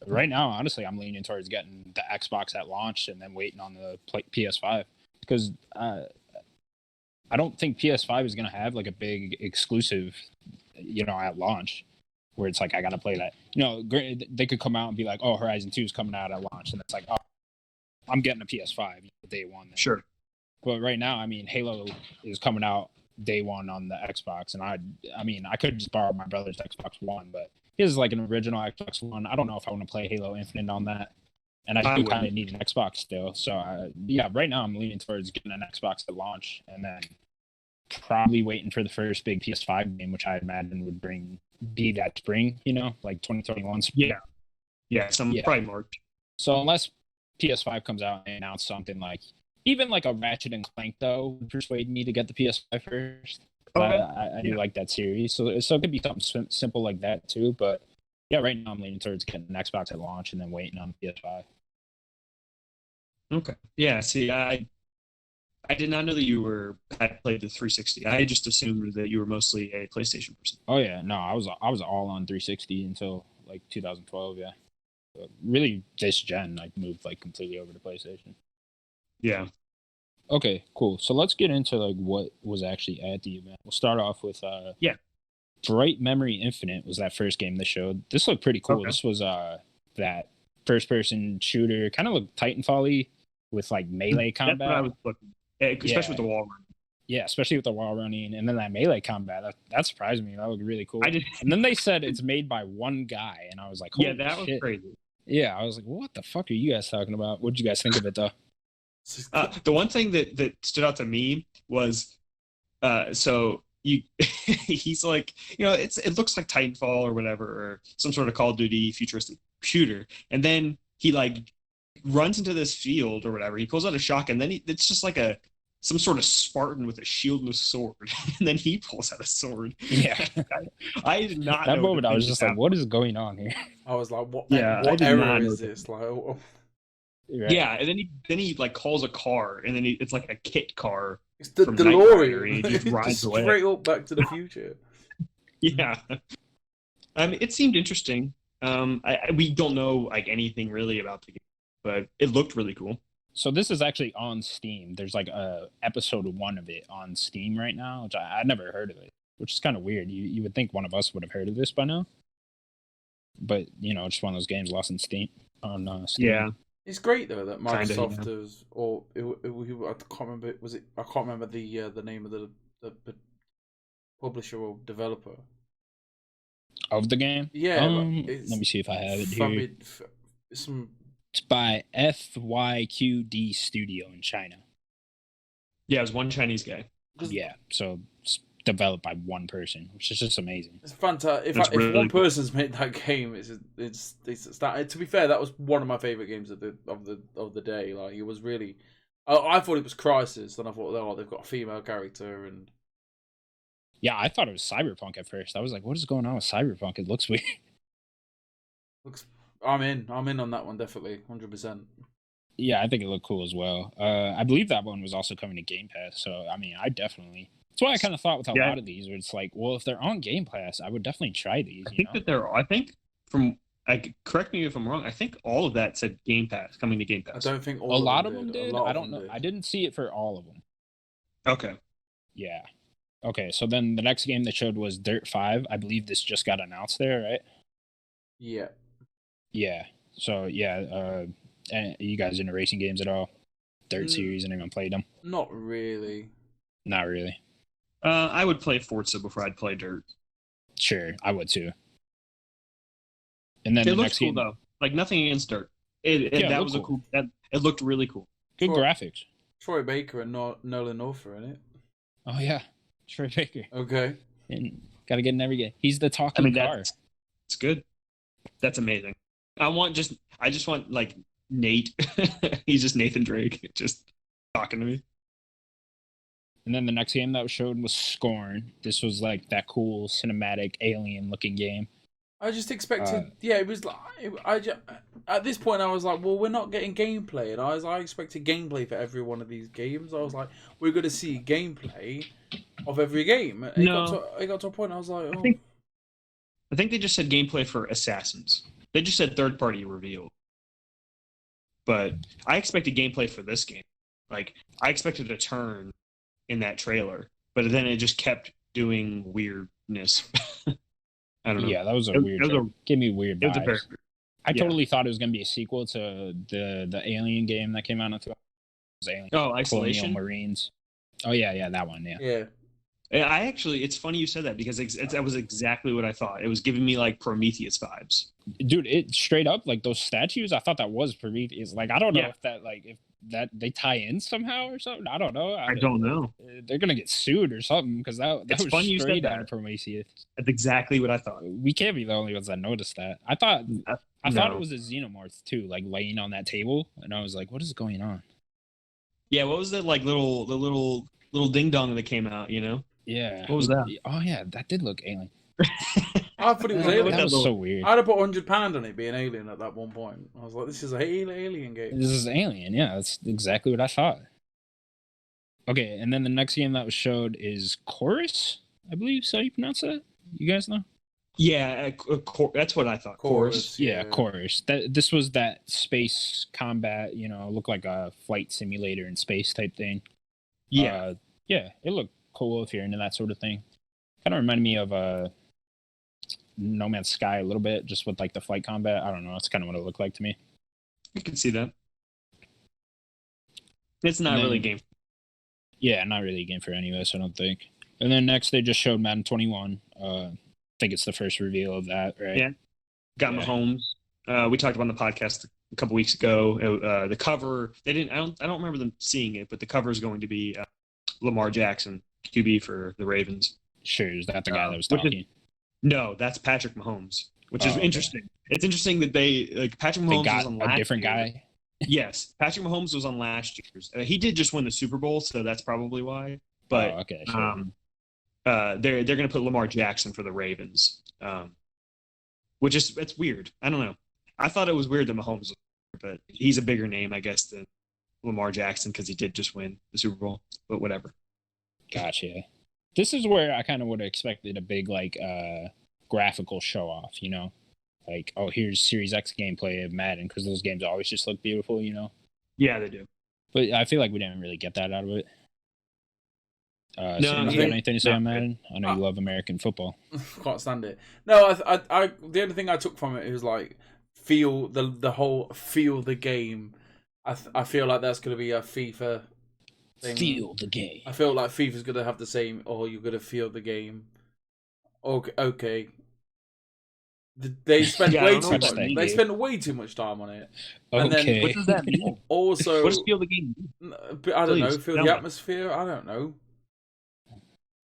Right now, honestly, I'm leaning towards getting the Xbox at launch and then waiting on the PS5, because I don't think PS5 is going to have like a big exclusive, at launch, where it's like I got to play that. They could come out and be like, "Oh, Horizon 2 is coming out at launch," and it's like, "Oh, I'm getting a PS5 day one." Then.
Sure.
But right now, I mean, Halo is coming out day one on the Xbox, and I mean, I could just borrow my brother's Xbox One, but his is like an original Xbox One. I don't know if I want to play Halo Infinite on that, and I do kind of need an Xbox still. So yeah, right now I'm leaning towards getting an Xbox at launch, and then probably waiting for the first big PS5 game, which I imagine would be that spring, like 2021 spring.
Probably March.
So unless PS5 comes out and announce something like, even like a Ratchet and Clank, though, would persuade me to get the PS5 first. I do like that series, so it could be something simple like that too. But yeah, right now I'm leaning towards getting an Xbox at launch and then waiting on the PS5.
Okay. Yeah. See, I did not know that you had played the 360. I just assumed that you were mostly a PlayStation person.
Oh yeah, no, I was all on 360 until like 2012. Yeah, but really this gen I moved like completely over to PlayStation.
Yeah.
Okay, cool. So let's get into like what was actually at the event. We'll start off with
Yeah.
Bright Memory Infinite was that first game they showed. This looked pretty cool.
Okay.
This was that first person shooter, kind of looked Titanfall-y with like melee combat.
That's what I was looking, especially with the wall run.
Yeah, especially with the wall running and then that melee combat. That surprised me. That looked really cool.
And
then they said it's made by one guy, and I was like, holy
that
shit.
was crazy.
Yeah, I was like, what the fuck are you guys talking about? What did you guys think of it though?
The one thing that stood out to me was, so he's like, it looks like Titanfall or whatever, or some sort of Call of Duty futuristic shooter, and then he like runs into this field or whatever. He pulls out a shotgun, then it's just like some sort of Spartan with a shieldless sword, and then he pulls out a sword.
Yeah,
I did not.
That moment, I was just like, "What is going on here?"
I was like, "What?
Yeah,
what error is this?" Like,
Right.
Yeah, and then he like calls a car, and then it's like a kit car.
It's the DeLorean.
And he just rides away.
Straight up Back to the Future.
Yeah, I mean, it seemed interesting. We don't know like anything really about the game, but it looked really cool.
So this is actually on Steam. There's like a episode 1 of it on Steam right now, which I'd never heard of it, which is kind of weird. You would think one of us would have heard of this by now, but just one of those games lost in Steam on Steam.
Yeah.
It's great though that Microsoft has, or I can't remember. I can't remember the name of the publisher or developer
of the game.
Yeah,
let me see if I have it here. It's by FYQD Studio in China.
Yeah, it was one Chinese guy.
Yeah, so it's developed by one person, which is just amazing.
It's fantastic. If one person's made that game, it's that. To be fair, that was one of my favorite games of the day. Like, it was really. I thought it was Crysis, and I thought, oh, they've got a female character, and
yeah, I thought it was Cyberpunk at first. I was like, what is going on with Cyberpunk? It looks weird.
I'm in on that one, definitely, 100%.
Yeah, I think it looked cool as well. I believe that one was also coming to Game Pass, so I mean, that's why I kind of thought with a lot of these, where it's like, well, if they're on Game Pass, I would definitely try these.
Correct me if I'm wrong, I think all of that said Game Pass, coming to Game Pass.
I don't think
a lot of them did. I don't know. I didn't see it for all of them.
Okay.
Yeah. Okay, so then the next game they showed was Dirt 5. I believe this just got announced there, right?
Yeah.
Yeah. So, yeah, you guys into racing games at all? Dirt series, anyone played them?
Not really.
Not really.
I would play Forza before I'd play Dirt.
Sure, I would too. And then
it looks cool though. Like, nothing against Dirt. That was cool. It looked really cool.
Good graphics.
Troy Baker and Nolan North are in it.
Oh yeah, Troy Baker.
Okay.
And gotta get in every game. He's the talking car.
It's good. That's amazing. I just want like Nate. He's just Nathan Drake, just talking to me.
And then the next game that was showed was Scorn. This was like that cool cinematic alien-looking game.
I just expected, it was like, at this point I was like, well, we're not getting gameplay, and I expected gameplay for every one of these games. I was like, we're going to see gameplay of every game. It got to a point I was like, oh.
I think they just said gameplay for Assassins. They just said third-party reveal. But I expected gameplay for this game. Like, I expected a turn in that trailer, but then it just kept doing weirdness. I don't know.
Yeah, that was weird. Give me weird vibes. I totally thought it was going to be a sequel to the Alien game that came out in 2000.
Isolation?
Marines. Oh, yeah, that one, yeah.
Yeah.
It's funny you said that, because that was exactly what I thought. It was giving me like Prometheus vibes.
Dude, it straight up, like those statues, I thought that was Prometheus. Like, I don't know if that they tie in somehow or something. I don't know.
I don't know.
They're gonna get sued or something, because that was
funny
straight out of Prometheus.
That's exactly what I thought.
We can't be the only ones that noticed that. I thought it was a xenomorph too, like laying on that table, and I was like, what is going on?
Yeah, what was that like little ding dong that came out? You know?
Yeah.
What was that?
Oh yeah, that did look alien.
I thought it was Alien.
That was so weird.
I'd have put £100 on it being Alien at that one point. I was like, this is an Alien game.
This is Alien, yeah. That's exactly what I thought. Okay, and then the next game that was showed is Chorus, I believe. So you pronounce that? You guys know?
Yeah, that's what I thought. Chorus.
Yeah, Chorus. This was that space combat, looked like a flight simulator in space type thing.
Yeah.
Yeah, it looked cool if you're into that sort of thing. Kind of reminded me of No Man's Sky a little bit, just with like the flight combat. I don't know. That's kind of what it looked like to me.
I can see that. It's not really a game.
Yeah, not really a game for any of us, I don't think. And then next they just showed Madden 21. I think it's the first reveal of that, right?
Yeah. Got Mahomes. We talked about on the podcast a couple weeks ago. The cover, I don't remember them seeing it, but the cover is going to be Lamar Jackson, QB for the Ravens.
Sure, is that the guy that was talking?
No, that's Patrick Mahomes, which is interesting. Okay. It's interesting that Patrick Mahomes was on last
different
year.
Guy.
Yes, Patrick Mahomes was on last year's. He did just win the Super Bowl, so that's probably why. But
okay, sure.
They're going to put Lamar Jackson for the Ravens, which is it's weird. I don't know. I thought it was weird that Mahomes, but he's a bigger name, I guess, than Lamar Jackson because he did just win the Super Bowl. But whatever.
Gotcha. This is where I kind of would have expected a big graphical show off, Like, oh, here's Series X gameplay of Madden, because those games always just look beautiful,
Yeah, they do.
But I feel like we didn't really get that out of it.
No,
Sam, you got anything to say on Madden? I know you love American football.
Can't stand it. No, I the only thing I took from it is feel the game. I feel like that's going to be a FIFA thing.
Feel the game.
I feel like FIFA's going to have the same. Oh, you're going to feel the game. Okay. They spent way too much. They spent way too much time on it. And then,
what does that mean?
Also,
what does feel the game?
I don't know. Feel the atmosphere. I don't know.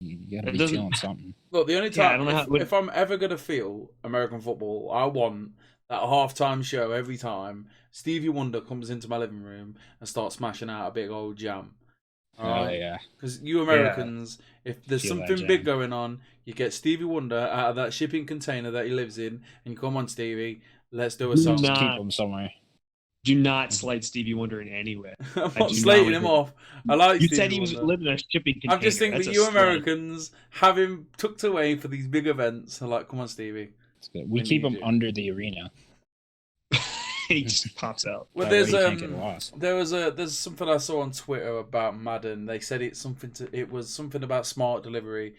You gotta be feeling something.
Look, the only time if I'm ever gonna feel American football, I want that halftime show every time Stevie Wonder comes into my living room and starts smashing out a big old jam.
Oh yeah.
Because you Americans, if there's something big going on, you get Stevie Wonder out of that shipping container that he lives in, and you come on, Stevie, let's do a song.
Keep him somewhere.
Do not slight Stevie Wonder in any way.
I'm not slating him off. I like
you
Stevie
said he was
Wonder.
living in a shipping container.
I'm just thinking that you Americans have him tucked away for these big events. I'm like, come on, Stevie.
We keep him under the arena.
He just pops out.
Well, there's something I saw on Twitter about Madden. They said it was something about smart delivery.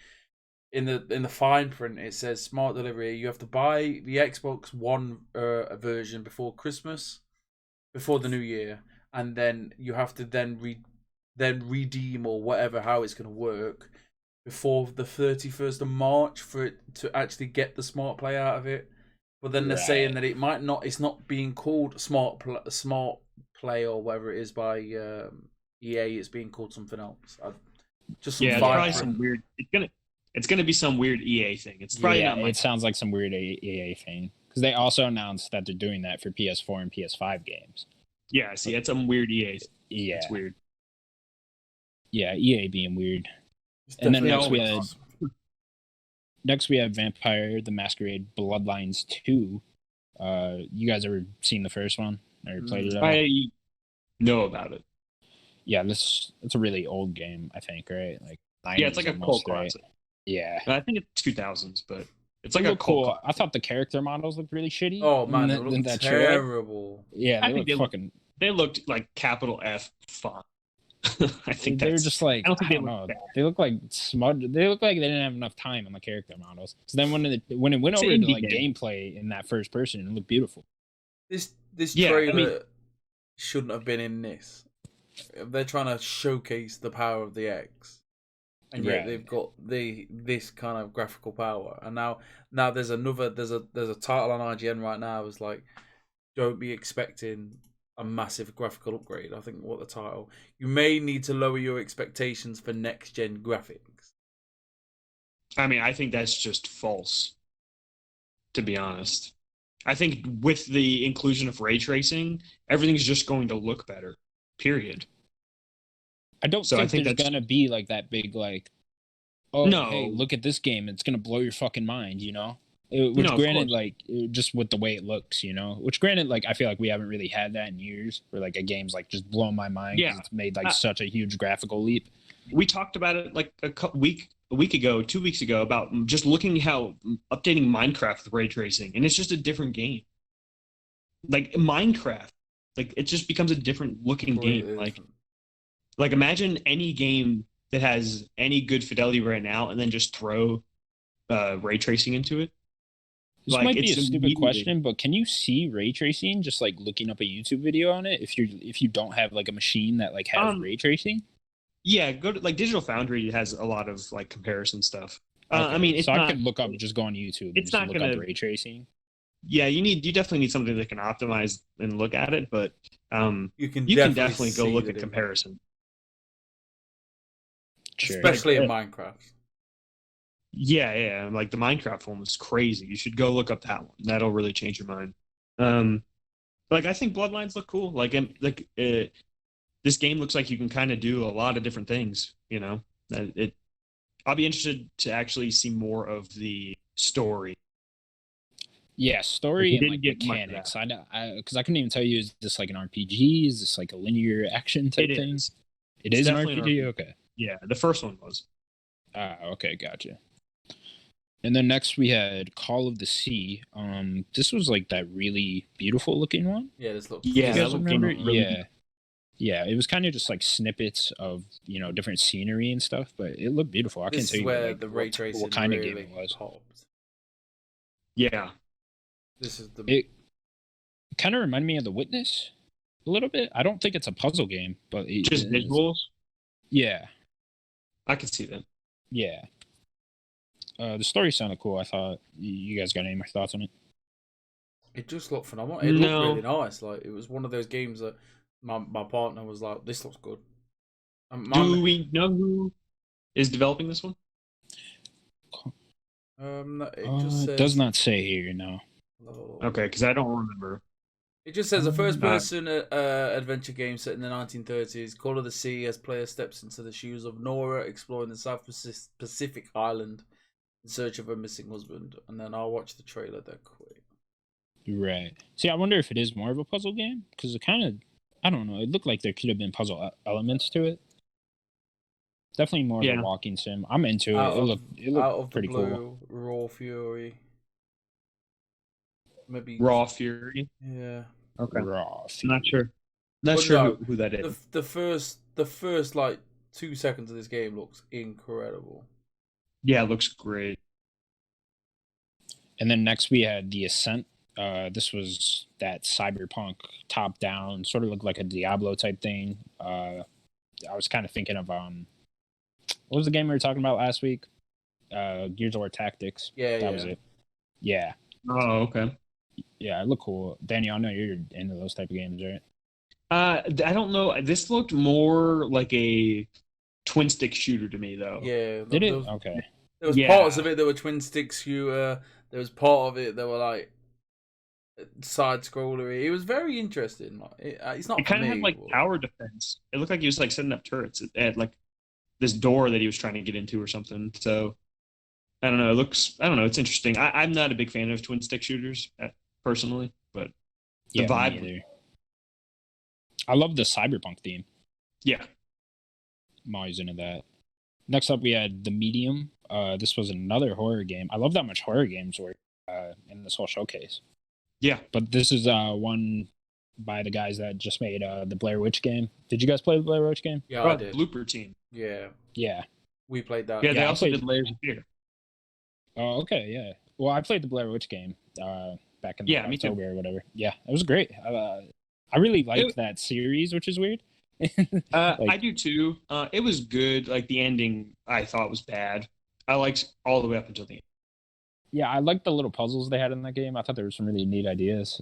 In the fine print, it says smart delivery. You have to buy the Xbox One version before Christmas, before the new year, and then you have to then redeem or whatever, how it's going to work before the 31st of March for it to actually get the smart play out of it. But then they're saying that it's not being called smart play or whatever it is by EA. It's being called something else.
It's probably some weird. It's gonna be some weird EA thing. It's probably not.
It sounds like some weird EA thing, because they also announced that they're doing that for PS4 and PS5 games.
Yeah, see, it's some weird EA.
Yeah,
it's weird.
Yeah, EA being weird. And then next we have Vampire the Masquerade Bloodlines 2. You guys ever seen the first one or played it?
I know about it.
Yeah, it's a really old game, I think, right? Like
it's like a cult classic.
Yeah,
I think it's 2000s, but it's like a
cool. I thought the character models looked really shitty.
Oh man, they looked terrible.
Yeah,
they looked like capital F font. I think
they were just like, I don't know. They look like smudged. They look like they didn't have enough time on the character models. So then when it went over to gameplay in that first person, it looked beautiful.
This trailer shouldn't have been in this. They're trying to showcase the power of the X, and yet they've got this kind of graphical power. And now there's a title on IGN right now. It's like, don't be expecting a massive graphical upgrade. I think what the title. You may need to lower your expectations for next gen graphics.
I mean, I think that's just false, to be honest. I think with the inclusion of ray tracing, everything's just going to look better. Period.
I don't think there's gonna be like that big hey, look at this game. It's gonna blow your fucking mind, Which
No, of
granted,
course.
like just with the way it looks, which granted, like I feel like we haven't really had that in years, where like a game's like just blown my mind because
Yeah.
it's made like such a huge graphical leap.
We talked about it like a week ago, 2 weeks ago, about just looking how updating Minecraft with ray tracing, and it's just a different game. Like Minecraft, like it just becomes a different looking game. Like imagine any game that has any good fidelity right now, and then just throw ray tracing into it.
This might be a stupid question, but can you see ray tracing just like looking up a YouTube video on it if you don't have like a machine that like has ray tracing?
Yeah, go to like Digital Foundry has a lot of like comparison stuff.
Okay.
I mean, it's
I could look up, just go on YouTube and
it's
just
not
look
gonna,
up ray tracing.
Yeah, you definitely need something that can optimize and look at it, but
you can
definitely go look at comparison.
Sure.
Especially in Minecraft.
Yeah, like the Minecraft one was crazy. You should go look up that one. That'll really change your mind. Like I think Bloodlines look cool. This game looks like you can kind of do a lot of different things. I'll be interested to actually see more of the story.
Yeah, story and like mechanics. I know, because I couldn't even tell you, is this like an RPG? Is this like a linear action type thing? It is an RPG? Okay.
Yeah, the first one was.
Okay, gotcha. And then next we had Call of the Sea. This was like that really beautiful looking one.
Yeah, this looks.
Yeah,
you guys remember? Yeah, it was kind of just like snippets of different scenery and stuff, but it looked beautiful. I can't tell you
where the ray tracing what kind really of game it was. Popped.
Yeah,
it kind of reminded me of The Witness a little bit. I don't think it's a puzzle game, but
just visuals.
Yeah,
I could see that.
Yeah. The story sounded cool. I thought. You guys got any more thoughts on it?
It just looked phenomenal. It looked really nice. Like it was one of those games that my partner was like, "This looks good."
Do we know who is developing this one?
It just says,
does not say here. No.
Okay, because I don't remember.
It just says a first-person adventure game set in the 1930s. Call of the Sea, as player steps into the shoes of Nora, exploring the South Pacific island in search of her missing husband. And then I'll watch the trailer that quick.
Right. See, I wonder if it is more of a puzzle game, because it kind of, I don't know, it looked like there could have been puzzle elements to it. Definitely more of a walking sim. I'm into it. It looked pretty cool.
Raw Fury. Maybe
Raw Fury.
Yeah.
Okay.
Raw Fury.
Not sure. Not sure who that is.
The first like 2 seconds of this game looks incredible.
Yeah, it looks great.
And then next we had The Ascent. This was that cyberpunk top down, sort of looked like a Diablo type thing. I was kind of thinking of what was the game we were talking about last week? Gears of War Tactics.
Yeah,
that was it. Yeah.
Oh, okay.
Yeah, it looked cool. Danny, I know you're into those type of games, right?
I don't know. This looked more like a twin stick shooter to me, though.
Yeah.
Did it? Okay.
There was parts of it that were twin stick shooter. There was part of it that were like side scrollery. It was very interesting. It's not. It
kind of had like tower defense. It looked like he was like setting up turrets at like this door that he was trying to get into or something. So I don't know. It looks. I don't know. It's interesting. I'm not a big fan of twin stick shooters personally, but the vibe.
I love the cyberpunk theme.
Yeah,
I'm always into that. Next up, we had The Medium. This was another horror game. I love that much horror games were in this whole showcase.
Yeah,
but this is one by the guys that just made the Blair Witch game. Did you guys play the Blair Witch game?
Yeah, I did.
Blooper Team.
Yeah, we played that.
Yeah, they also did Layers of Fear.
Oh, okay, yeah. Well, I played the Blair Witch game back in October or whatever. Yeah, it was great. I really liked that series, which is weird.
I do too. It was good. Like the ending, I thought was bad. I liked all the way up until the end.
Yeah, I liked the little puzzles they had in that game. I thought there were some really neat ideas.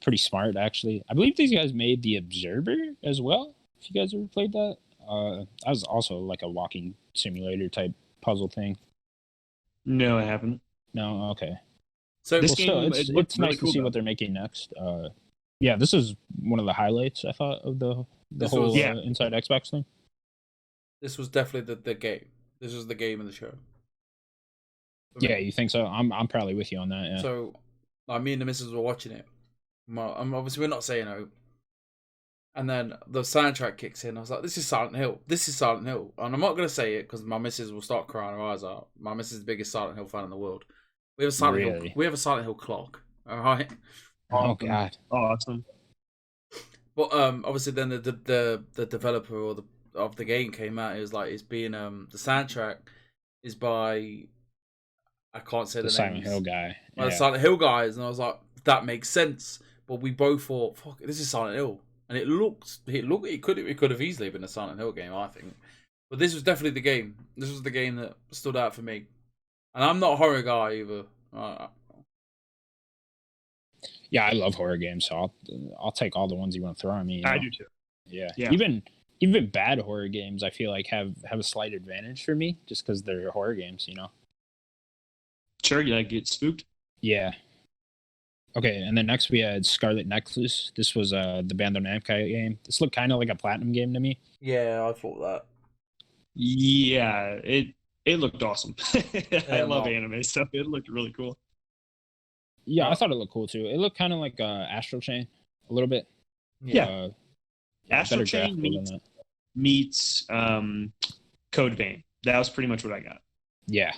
Pretty smart, actually. I believe these guys made The Observer as well. If you guys ever played that, that was also like a walking simulator type puzzle thing.
No, I haven't.
No, okay.
So this game,
it's nice to see what they're making next. Yeah, this is one of the highlights I thought of the whole Inside Xbox thing.
This was definitely the game. This was the game of the show.
Yeah, you think so? I'm probably with you on that. Yeah.
So, like, me and the missus were watching it. Obviously, we're not saying no. And then the soundtrack kicks in. I was like, "This is Silent Hill. This is Silent Hill." And I'm not gonna say it because my missus will start crying her eyes out. My missus is the biggest Silent Hill fan in the world. We have a Silent Hill. We have a Silent Hill clock. All right.
Oh God.
Awesome.
But obviously, then the developer of the game came out. It was like it's being the soundtrack is by, I can't say the
Silent Hill guy.
The Silent Hill guys, and I was like, that makes sense. But we both thought, fuck, this is Silent Hill, and it could have easily been a Silent Hill game, I think. But this was definitely the game. This was the game that stood out for me, and I'm not a horror guy either.
Yeah, I love horror games, so I'll take all the ones you want to throw at me. You know?
I do too.
Yeah. Even bad horror games, I feel like have a slight advantage for me just because they're horror games. You know.
Sure, you like get spooked.
Yeah. Okay, and then next we had Scarlet Necklace. This was the Bandai Namco game. This looked kind of like a Platinum game to me.
Yeah, I thought that.
Yeah, it looked awesome. I love anime stuff. It looked really cool.
Yeah, I thought it looked cool too. It looked kind of like Astral Chain a little bit.
Yeah. Astral Chain meets Code Vein. That was pretty much what I got.
Yeah.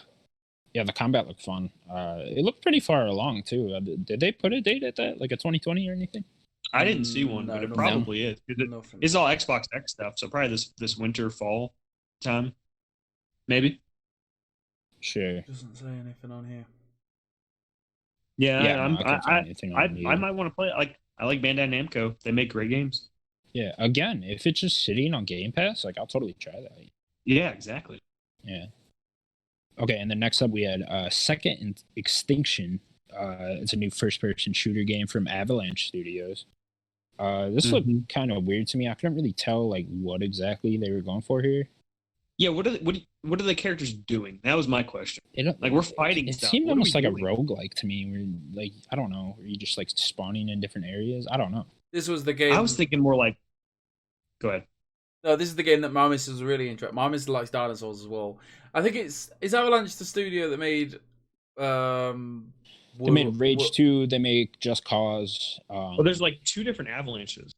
Yeah, the combat looked fun. It looked pretty far along too. Did they put a date at that, like a 2020 or anything?
I didn't see one, but it probably is. It's all Xbox X stuff, so probably this winter, fall time, maybe.
Sure. It doesn't say anything on here.
Yeah, I might want to play it. I like Bandai Namco. They make great games.
Yeah, again, if it's just sitting on Game Pass, like I'll totally try that.
Yeah, exactly.
Yeah. Okay, and then next up we had Second Extinction. It's a new first-person shooter game from Avalanche Studios. This looked kind of weird to me. I couldn't really tell like what exactly they were going for here.
Yeah, what are the characters doing? That was my question. We're fighting.
It seemed almost like a roguelike to me. Where like I don't know, are you just like spawning in different areas? I don't know.
This was the game.
I was thinking more like. Go ahead.
No, this is the game that my missus was really interested. My missus likes dinosaurs as well. I think is Avalanche the studio that made.
They made Rage 2. They make Just Cause.
Well, there's like two different Avalanches.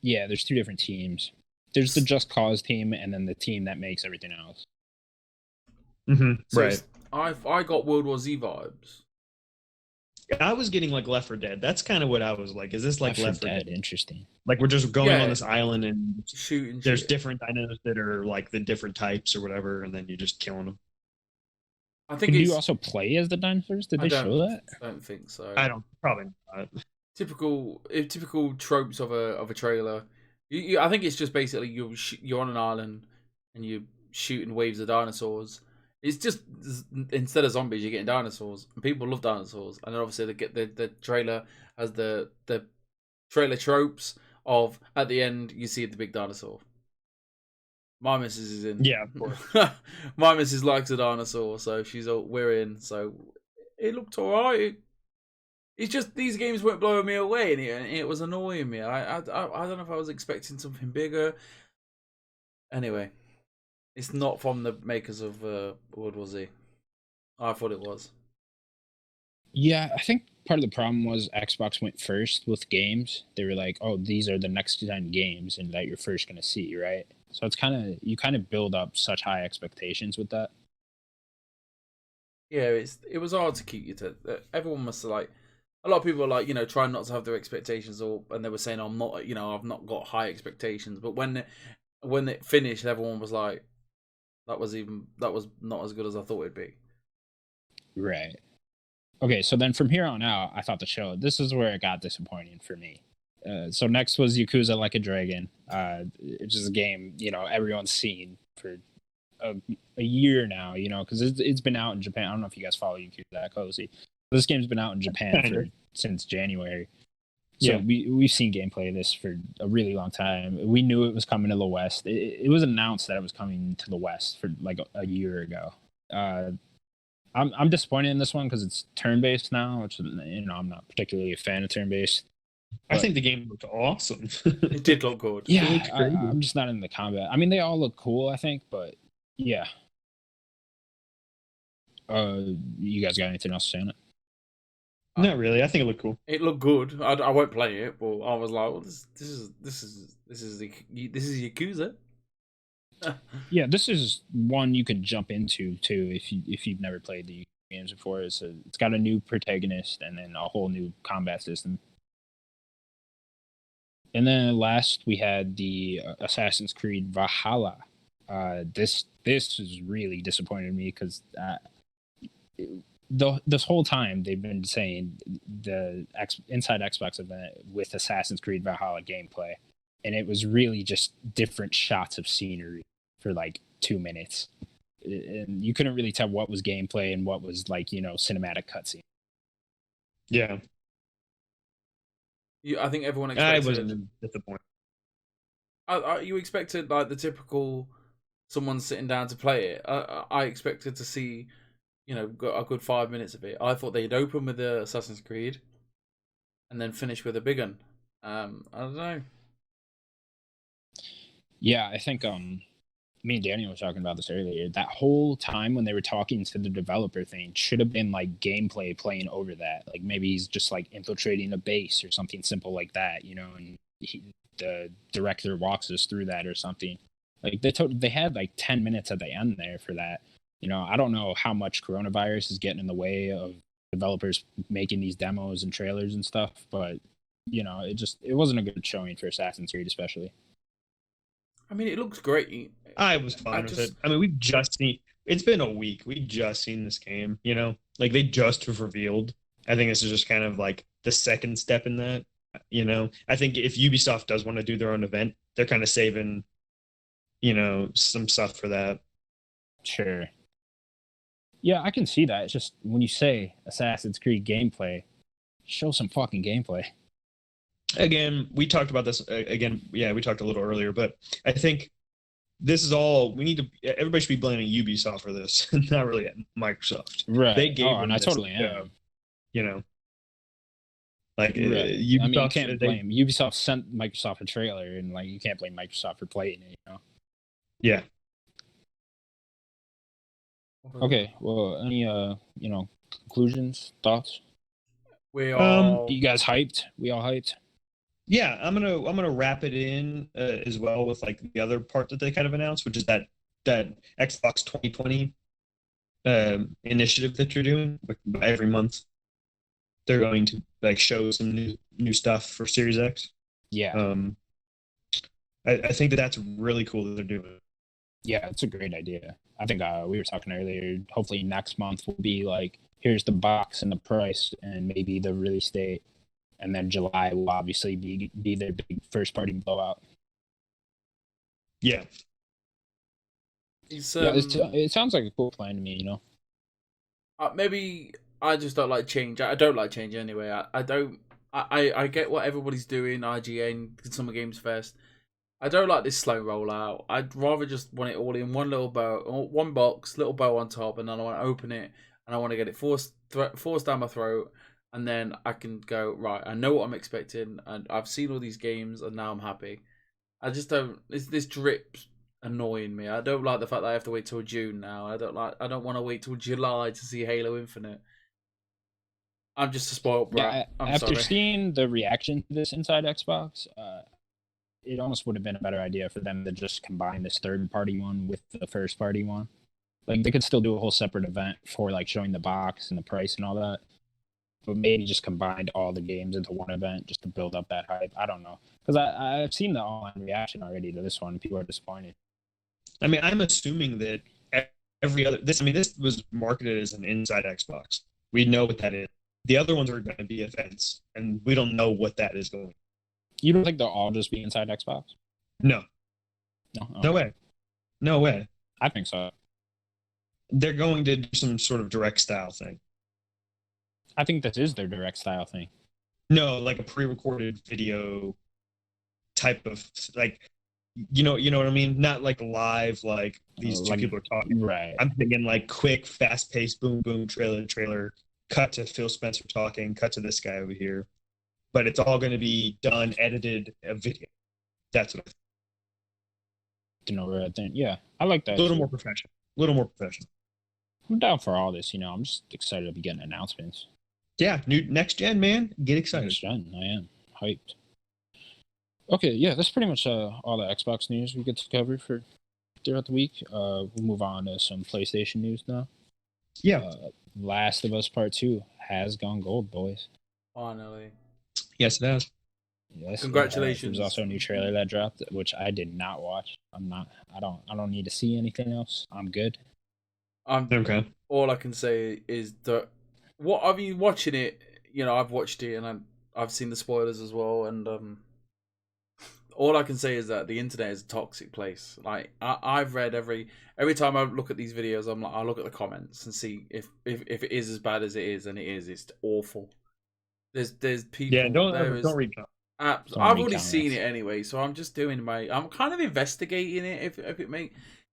Yeah, there's two different teams. There's the Just Cause team, and then the team that makes everything else.
So right. I got World War Z vibes.
I was getting like Left 4 Dead. That's kind of what I was like. Is this like
Left 4 Dead? Interesting.
Like we're just going on this island and
shooting.
There's different dinos that are like the different types or whatever, and then you're just killing them.
I think
you also play as the dinosaurs? Did they show that?
I don't think so.
Probably not. Typical
tropes of a trailer. I think it's just basically you're on an island and you're shooting waves of dinosaurs. It's just instead of zombies, you're getting dinosaurs, and people love dinosaurs. And then obviously the trailer has the trailer tropes of at the end you see the big dinosaur. My missus is in.
Yeah, of course.
My missus likes a dinosaur, so we're in. So it looked alright. It's just these games weren't blowing me away, and it was annoying me. I don't know if I was expecting something bigger. Anyway, it's not from the makers of World War Z. I thought it was.
Yeah, I think part of the problem was Xbox went first with games. They were like, "Oh, these are the next gen games, and that you're first going to see," right? So it's you kind of build up such high expectations with that.
Yeah, it was hard to keep you to. Everyone must like. A lot of people are like, trying not to have their expectations, and they were saying, "I'm not, I've not got high expectations." But when it finished, everyone was like, "That was not as good as I thought it'd be."
Right. Okay, so then from here on out, I thought this is where it got disappointing for me. So next was Yakuza Like a Dragon, which is a game everyone's seen for a year now, because it's been out in Japan. I don't know if you guys follow Yakuza that closely. This game's been out in Japan since January. So we've seen gameplay of this for a really long time. We knew it was coming to the West. It was announced that it was coming to the West for like a year ago. I'm disappointed in this one because it's turn-based now, which I'm not particularly a fan of turn-based.
I think the game looked awesome.
It did look good.
Yeah, I'm just not in the combat. I mean, they all look cool, I think, but yeah. You guys got anything else to say on it?
Not really. I think it looked cool.
It looked good. I won't play it, but I was like, well, this is Yakuza.
Yeah, this is one you could jump into too if you've never played the games before. It's got a new protagonist and then a whole new combat system. And then last we had the Assassin's Creed Valhalla. This has really disappointed me because this whole time they've been saying the Inside Xbox event with Assassin's Creed Valhalla gameplay, and it was really just different shots of scenery for like 2 minutes, and you couldn't really tell what was gameplay and what was like cinematic cutscene.
Yeah,
I think everyone expected.
I wasn't disappointed.
You expected like the typical someone sitting down to play it. I expected to see, a good 5 minutes of it. I thought they'd open with the Assassin's Creed, and then finish with a big one. I don't know.
Yeah, I think me and Daniel were talking about this earlier. That whole time when they were talking to the developer thing should have been like gameplay playing over that. Like maybe he's just like infiltrating a base or something simple like that, and the director walks us through that or something. Like they had like 10 minutes at the end there for that. I don't know how much coronavirus is getting in the way of developers making these demos and trailers and stuff, but it wasn't a good showing for Assassin's Creed, especially.
I mean, it looks great.
I was fine with it. I mean, we've just seen. It's been a week. We just seen this game. Like they just have revealed. I think this is just kind of like the second step in that. I think if Ubisoft does want to do their own event, they're kind of saving, some stuff for that.
Sure. Yeah, I can see that. It's just when you say Assassin's Creed gameplay, show some fucking gameplay.
Again, we talked about this we talked a little earlier, but I think this is all we need to. Everybody should be blaming Ubisoft for this, not really Microsoft.
Right.
They gave
and I totally am.
Like
right.
Ubisoft,
you can't blame Ubisoft sent Microsoft a trailer, and like you can't blame Microsoft for playing it.
Yeah.
Okay. Well, any conclusions, thoughts?
We all.
You guys hyped? We all hyped?
Yeah, I'm gonna wrap it in as well with like the other part that they kind of announced, which is that Xbox 2020 initiative that you're doing. Like, every month, they're going to like show some new stuff for Series X.
Yeah.
I think that's really cool that they're doing.
Yeah, it's a great idea. I think we were talking earlier. Hopefully next month will be like, here's the box and the price and maybe the release date. And then July will obviously be their big first party blowout.
Yeah.
It sounds like a cool plan to me,
Maybe I just don't like change. I don't like change anyway. I get what everybody's doing, IGN, Summer Games Fest. I don't like this slow rollout. I'd rather just want it all in one little bow, one box, little bow on top, and then I want to open it and I want to get it forced down my throat. And then I can go, right, I know what I'm expecting, and I've seen all these games, and now I'm happy. I just don't. This drip's annoying me. I don't like the fact that I have to wait till June now. I don't want to wait till July to see Halo Infinite. I'm just a spoiled brat.
Yeah, after seeing the reaction to this Inside Xbox, it almost would have been a better idea for them to just combine this third-party one with the first-party one. Like, they could still do a whole separate event for, like, showing the box and the price and all that. But maybe just combined all the games into one event just to build up that hype. I don't know. Because I've seen the online reaction already to this one. People are disappointed.
I mean, I'm assuming that this was marketed as an Inside Xbox. We know what that is. The other ones are going to be events, and we don't know what that is going.
You don't think they'll all just be Inside Xbox?
No. No way. No way.
I think so.
They're going to do some sort of direct style thing.
I think this is their direct style thing.
No, like a pre-recorded video type of, like, you know what I mean? Not like live, like these two people are talking.
Right.
I'm thinking like quick, fast-paced, boom, boom, trailer, cut to Phil Spencer talking, cut to this guy over here. But it's all going to be done, edited, a video. That's what I think.
To know where I think. Yeah, I like that.
A little more professional.
I'm down for all this. I'm just excited to be getting announcements.
Yeah, new next gen, man. Get excited.
Next gen, I am hyped. Okay, yeah, that's pretty much all the Xbox news we get to cover for throughout the week. We'll move on to some PlayStation news now.
Yeah.
Last of Us Part 2 has gone gold, boys.
Finally.
Yes, it has.
Yes,
congratulations.
There's also a new trailer that dropped, which I did not watch. I don't need to see anything else. I'm good.
Okay.
All I can say is that what I've been watching it. I've watched it and I've seen the spoilers as well. And all I can say is that the internet is a toxic place. Like I've read every time I look at these videos, I look at the comments and see if it is as bad as it is, and it is. It's awful. There's people.
Yeah, don't read comments.
I've already seen it anyway, so I'm just doing I'm kind of investigating it.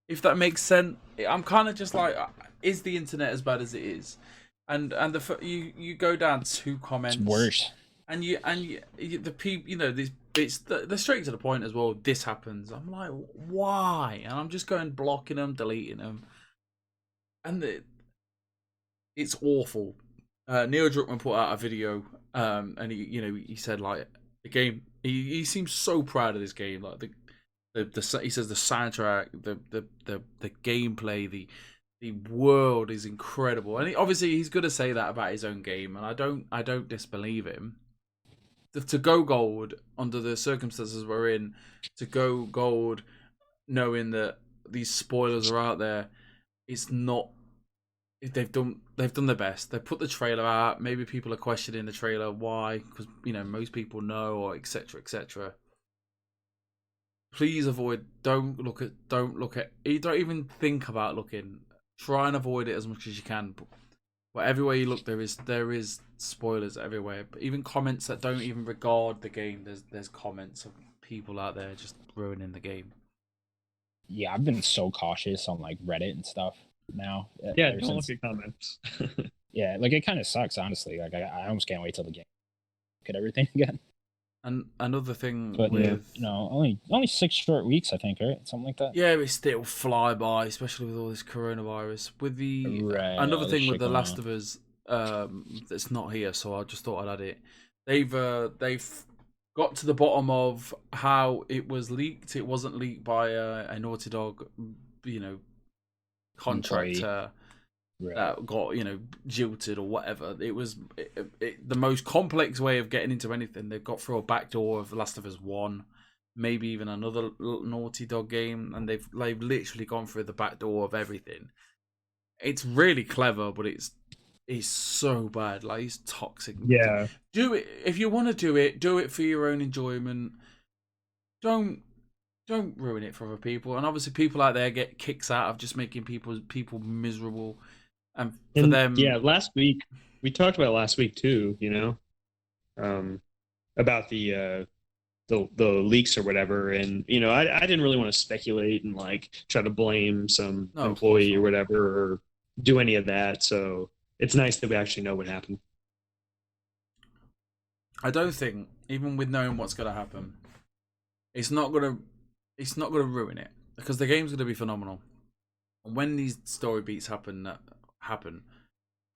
If that makes sense, I'm kind of just like, is the internet as bad as it is? And you go down 2 comments.
It's worse.
And the people, they're straight to the point as well. This happens. I'm like, why? And I'm just going blocking them, deleting them, and it's awful. Neil Druckmann put out a video, and he said like the game. He seems so proud of this game. Like he says the soundtrack, the gameplay, the world is incredible, and obviously he's going to say that about his own game, and I don't disbelieve him. To go gold under the circumstances we're in, to go gold knowing that these spoilers are out there, it's not. They've done their best. They put the trailer out. Maybe people are questioning the trailer. Why? Because most people know, or etc. etc. Please avoid. Don't look at. You don't even think about looking. Try and avoid it as much as you can. But everywhere you look, there is spoilers everywhere. But even comments that don't even regard the game, there's comments of people out there just ruining the game.
Yeah, I've been so cautious on like Reddit and stuff now.
Yeah, don't look at comments.
Yeah, like it kind of sucks, honestly. Like I almost can't wait till the game look at everything again.
And another thing,
but only 6 short weeks, I think, right? Something like that.
Yeah, but still fly by, especially with all this coronavirus. With the another thing with The Last of Us, that's not here, so I just thought I'd add it. They've got to the bottom of how it was leaked. It wasn't leaked by a Naughty Dog, contractor. Right. That got jilted or whatever. It was the most complex way of getting into anything. They got through a back door of Last of Us 1, maybe even another Naughty Dog game, and they've literally gone through the back door of everything. It's really clever, but it's so bad. Like, it's toxic.
Yeah.
Do it if you want to do it for your own enjoyment. Don't ruin it for other people. And obviously, people out there get kicks out of just making people miserable. And for them,
yeah. Last week we talked about last week too. About the leaks or whatever, and I didn't really want to speculate and like try to blame some employee or whatever or do any of that. So it's nice that we actually know what happened.
I don't think, even with knowing what's going to happen, it's not gonna ruin it, because the game's gonna be phenomenal. And when these story beats happen,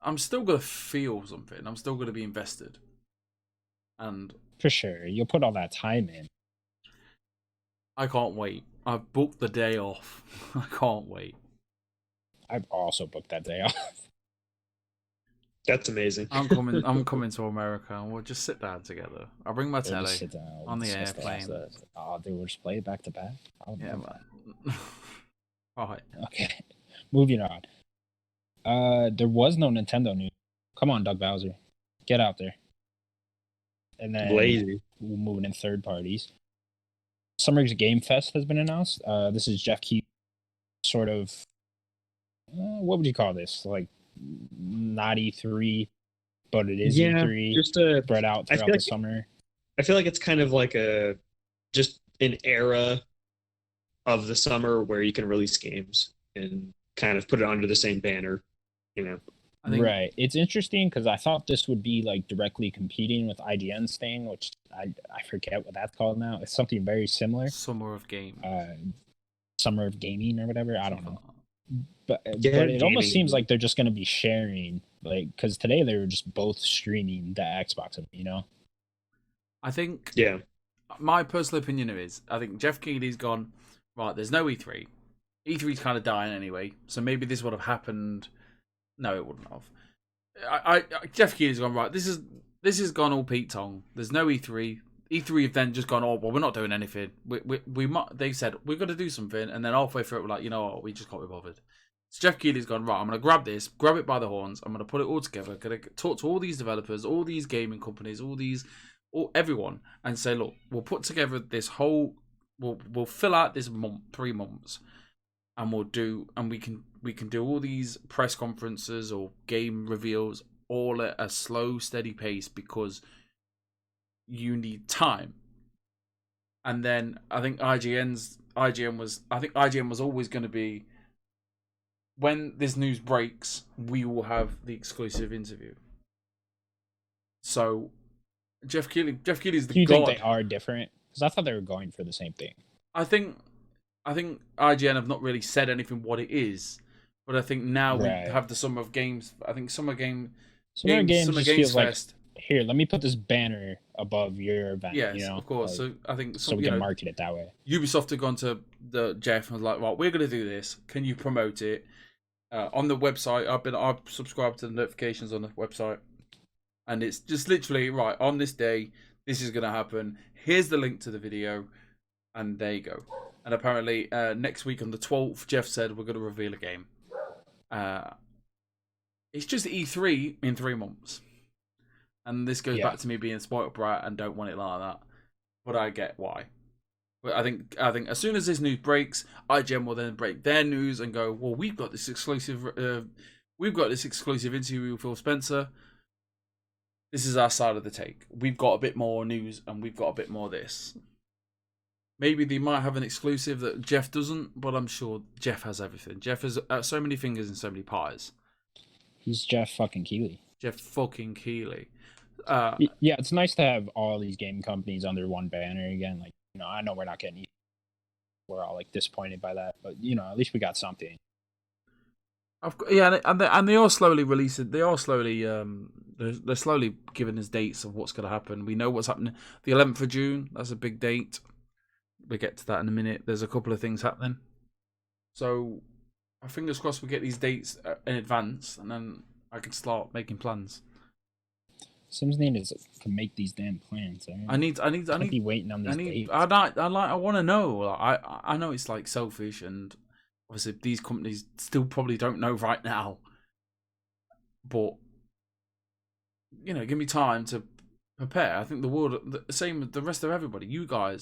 I'm still gonna feel something. I'm still gonna be invested. And
for sure, you'll put all that time in.
I can't wait. I've booked the day off. I can't wait.
I've also booked that day off. That's amazing.
I'm coming to America, and we'll just sit down together. I'll bring my telly on the airplane.
Dude, we'll just play it back to back.
Yeah, man. All right.
Okay. Moving on. There was no Nintendo news. Come on, Doug Bowser, get out there. And then
lazy.
We're moving in third parties. Summer's Game Fest has been announced. This is Jeff Keighley, sort of. What would you call this? Like, not E3, but it is E3.
Just
spread out throughout the summer.
I feel like it's kind of like just an era of the summer where you can release games and kind of put it under the same banner,
Right. It's interesting because I thought this would be like directly competing with IGN's thing, which I forget what that's called now. It's something very similar.
Summer of Game.
Summer of Gaming or whatever. I don't know. but it almost seems like they're just going to be sharing, like, because today they were just both streaming the Xbox, you know.
I think.
Yeah.
My personal opinion is, I think Jeff Keighley's gone, right, there's no E3. E3's kind of dying anyway, so maybe this would have happened. No, it wouldn't have. Jeff Keighley's gone, right, this is gone all Pete Tong. There's no E3. E3 have then just gone, oh, well, we're not doing anything. They said, we're going to do something, and then halfway through it, we're like, you know what, we just can't be bothered. So Jeff Keighley's gone, right, I'm going to grab it by the horns, I'm going to put it all together, going to talk to all these developers, all these gaming companies, everyone, and say, look, we'll put together this whole, we'll fill out this 3 months, and we can do all these press conferences or game reveals all at a slow, steady pace because you need time. And then I think IGN was always going to be, when this news breaks, we will have the exclusive interview. So Jeff Keighley's the god.
Do you think they are different? Because I thought they were going for the same thing.
I think IGN have not really said anything what it is, but I think now we have the Summer of Games. I think Summer Games
feels
Fest.
Like, here, let me put this banner above your event.
Yes,
you know?
of course.
Like,
so I think
so we can market it that way.
Ubisoft have gone to the Jeff and was like, right, we're going to do this. Can you promote it on the website? I've subscribed to the notifications on the website. And it's just literally, right, on this day, this is going to happen. Here's the link to the video. And there you go. And apparently, next week on the 12th, Jeff said we're going to reveal a game. It's just E3 in 3 months. And this goes back to me being spoiled brat and don't want it like that. But I get why. But I think as soon as this news breaks, IGN will then break their news and go, well, we've got this exclusive interview with Phil Spencer. This is our side of the take. We've got a bit more news and we've got a bit more of this. Maybe they might have an exclusive that Jeff doesn't, but I'm sure Jeff has everything. Jeff has so many fingers and so many pies.
He's Jeff fucking Keighley.
Jeff fucking Keighley.
Yeah, it's nice to have all these game companies under one banner again. Like, you know, I know we're not getting, we're all like disappointed by that, but you know, at least we got something.
And they are slowly releasing. They are slowly they're slowly giving us dates of what's going to happen. We know what's happening. The 11th of June. That's a big date. We'll get to that in a minute. There's a couple of things happening. So, fingers crossed we get these dates in advance, and then I can start making plans.
Sims can make these damn plans. Right?
I need
be waiting on these dates.
I want to know. I know it's like selfish, and obviously these companies still probably don't know right now. But you know, give me time to prepare. I think the world, the same with the rest of everybody. You've got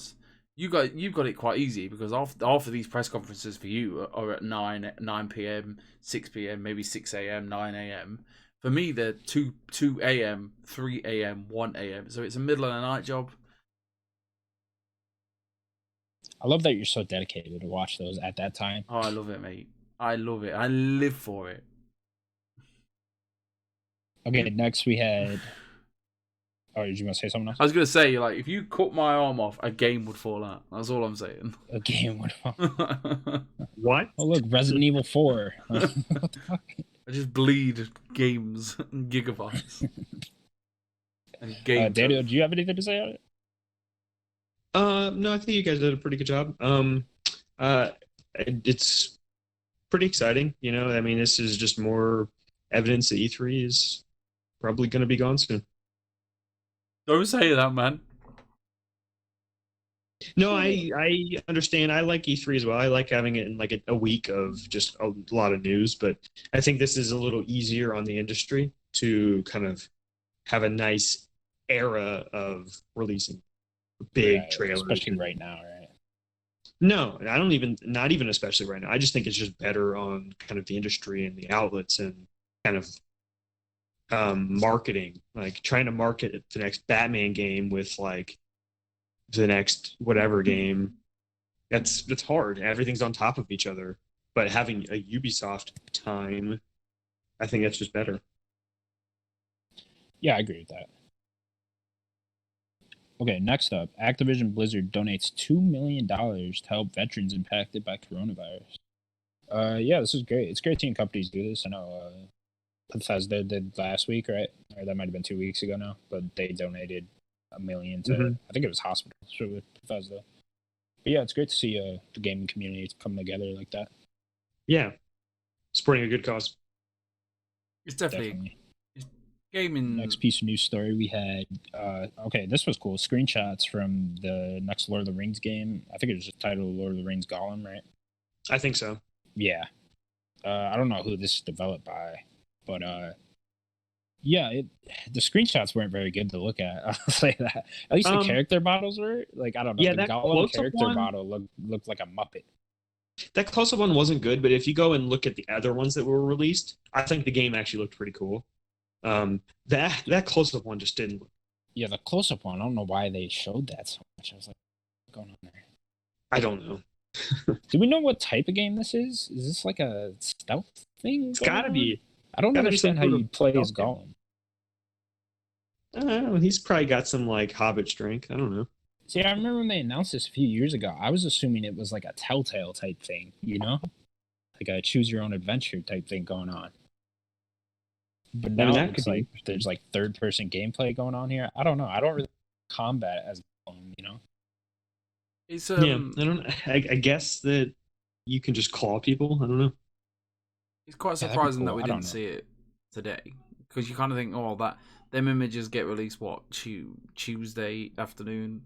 it quite easy because after these press conferences for you are at 9 p.m, 6 p.m, maybe 6 a.m, 9 a.m. For me, they're 2 a.m, 3 a.m, 1 a.m. So it's a middle of the night job.
I love that you're so dedicated to watch those at that time.
Oh, I love it, mate. I love it. I live for it.
Okay, next we had... Oh, did you want to say something else?
I was going to say, like, if you cut my arm off, a game would fall out. That's all I'm saying.
A game would fall
out. What?
Oh, look, Resident Evil 4. What the fuck?
I just bleed games and gigabytes. And games.
Daniel, do you have anything to say on it?
No, I think you guys did a pretty good job. It's pretty exciting, you know. I mean, this is just more evidence that E3 is probably going to be gone soon.
Don't say that, man.
No, I understand. I like E3 as well. I like having it in like a week of just a lot of news, but I think this is a little easier on the industry to kind of have a nice era of releasing big trailers.
Especially right now, right?
No, not even especially right now. I just think it's just better on kind of the industry and the outlets and kind of marketing, like trying to market the next Batman game with like the next whatever game. That's hard. Everything's on top of each other. But having a Ubisoft time, I think that's just better.
Yeah, I agree with that. Okay, next up, Activision Blizzard donates $2 million to help veterans impacted by coronavirus. Yeah, this is great. It's great seeing companies do this. I know Bethesda did last week, right? Or that might have been 2 weeks ago now, but they donated $1 million to, I think it was hospitals with Bethesda. But yeah, it's great to see the gaming community come together like that.
Yeah, supporting a good cause.
It's definitely. Gaming.
Next piece of news story we had. Okay, this was cool. Screenshots from the next Lord of the Rings game. I think it was just titled Lord of the Rings Gollum, right?
I think so.
Yeah. I don't know who this is developed by, but yeah, the screenshots weren't very good to look at. I'll say that. At least the character models were like, I don't know.
Yeah,
the Gollum character model looked like a Muppet.
That close-up one wasn't good, but if you go and look at the other ones that were released, I think the game actually looked pretty cool. That close-up one just didn't.
Yeah, the close-up one. I don't know why they showed that so much. I was like, what's going on there?
I don't know.
Do we know what type of game this is? Is this like a stealth thing?
It's gotta be.
I don't understand how you play as Gollum.
I don't know. He's probably got some like Hobbit strength. I don't know.
See, I remember when they announced this a few years ago. I was assuming it was like a Telltale type thing, you know, like a choose your own adventure type thing going on. But now it looks like there's like third-person gameplay going on here. I don't know. I don't really combat as Gollum, you know.
It's
yeah, I don't. I guess that you can just claw people. I don't know.
It's quite surprising that we didn't see it today, because you kind of think, oh, that them images get released Tuesday afternoon,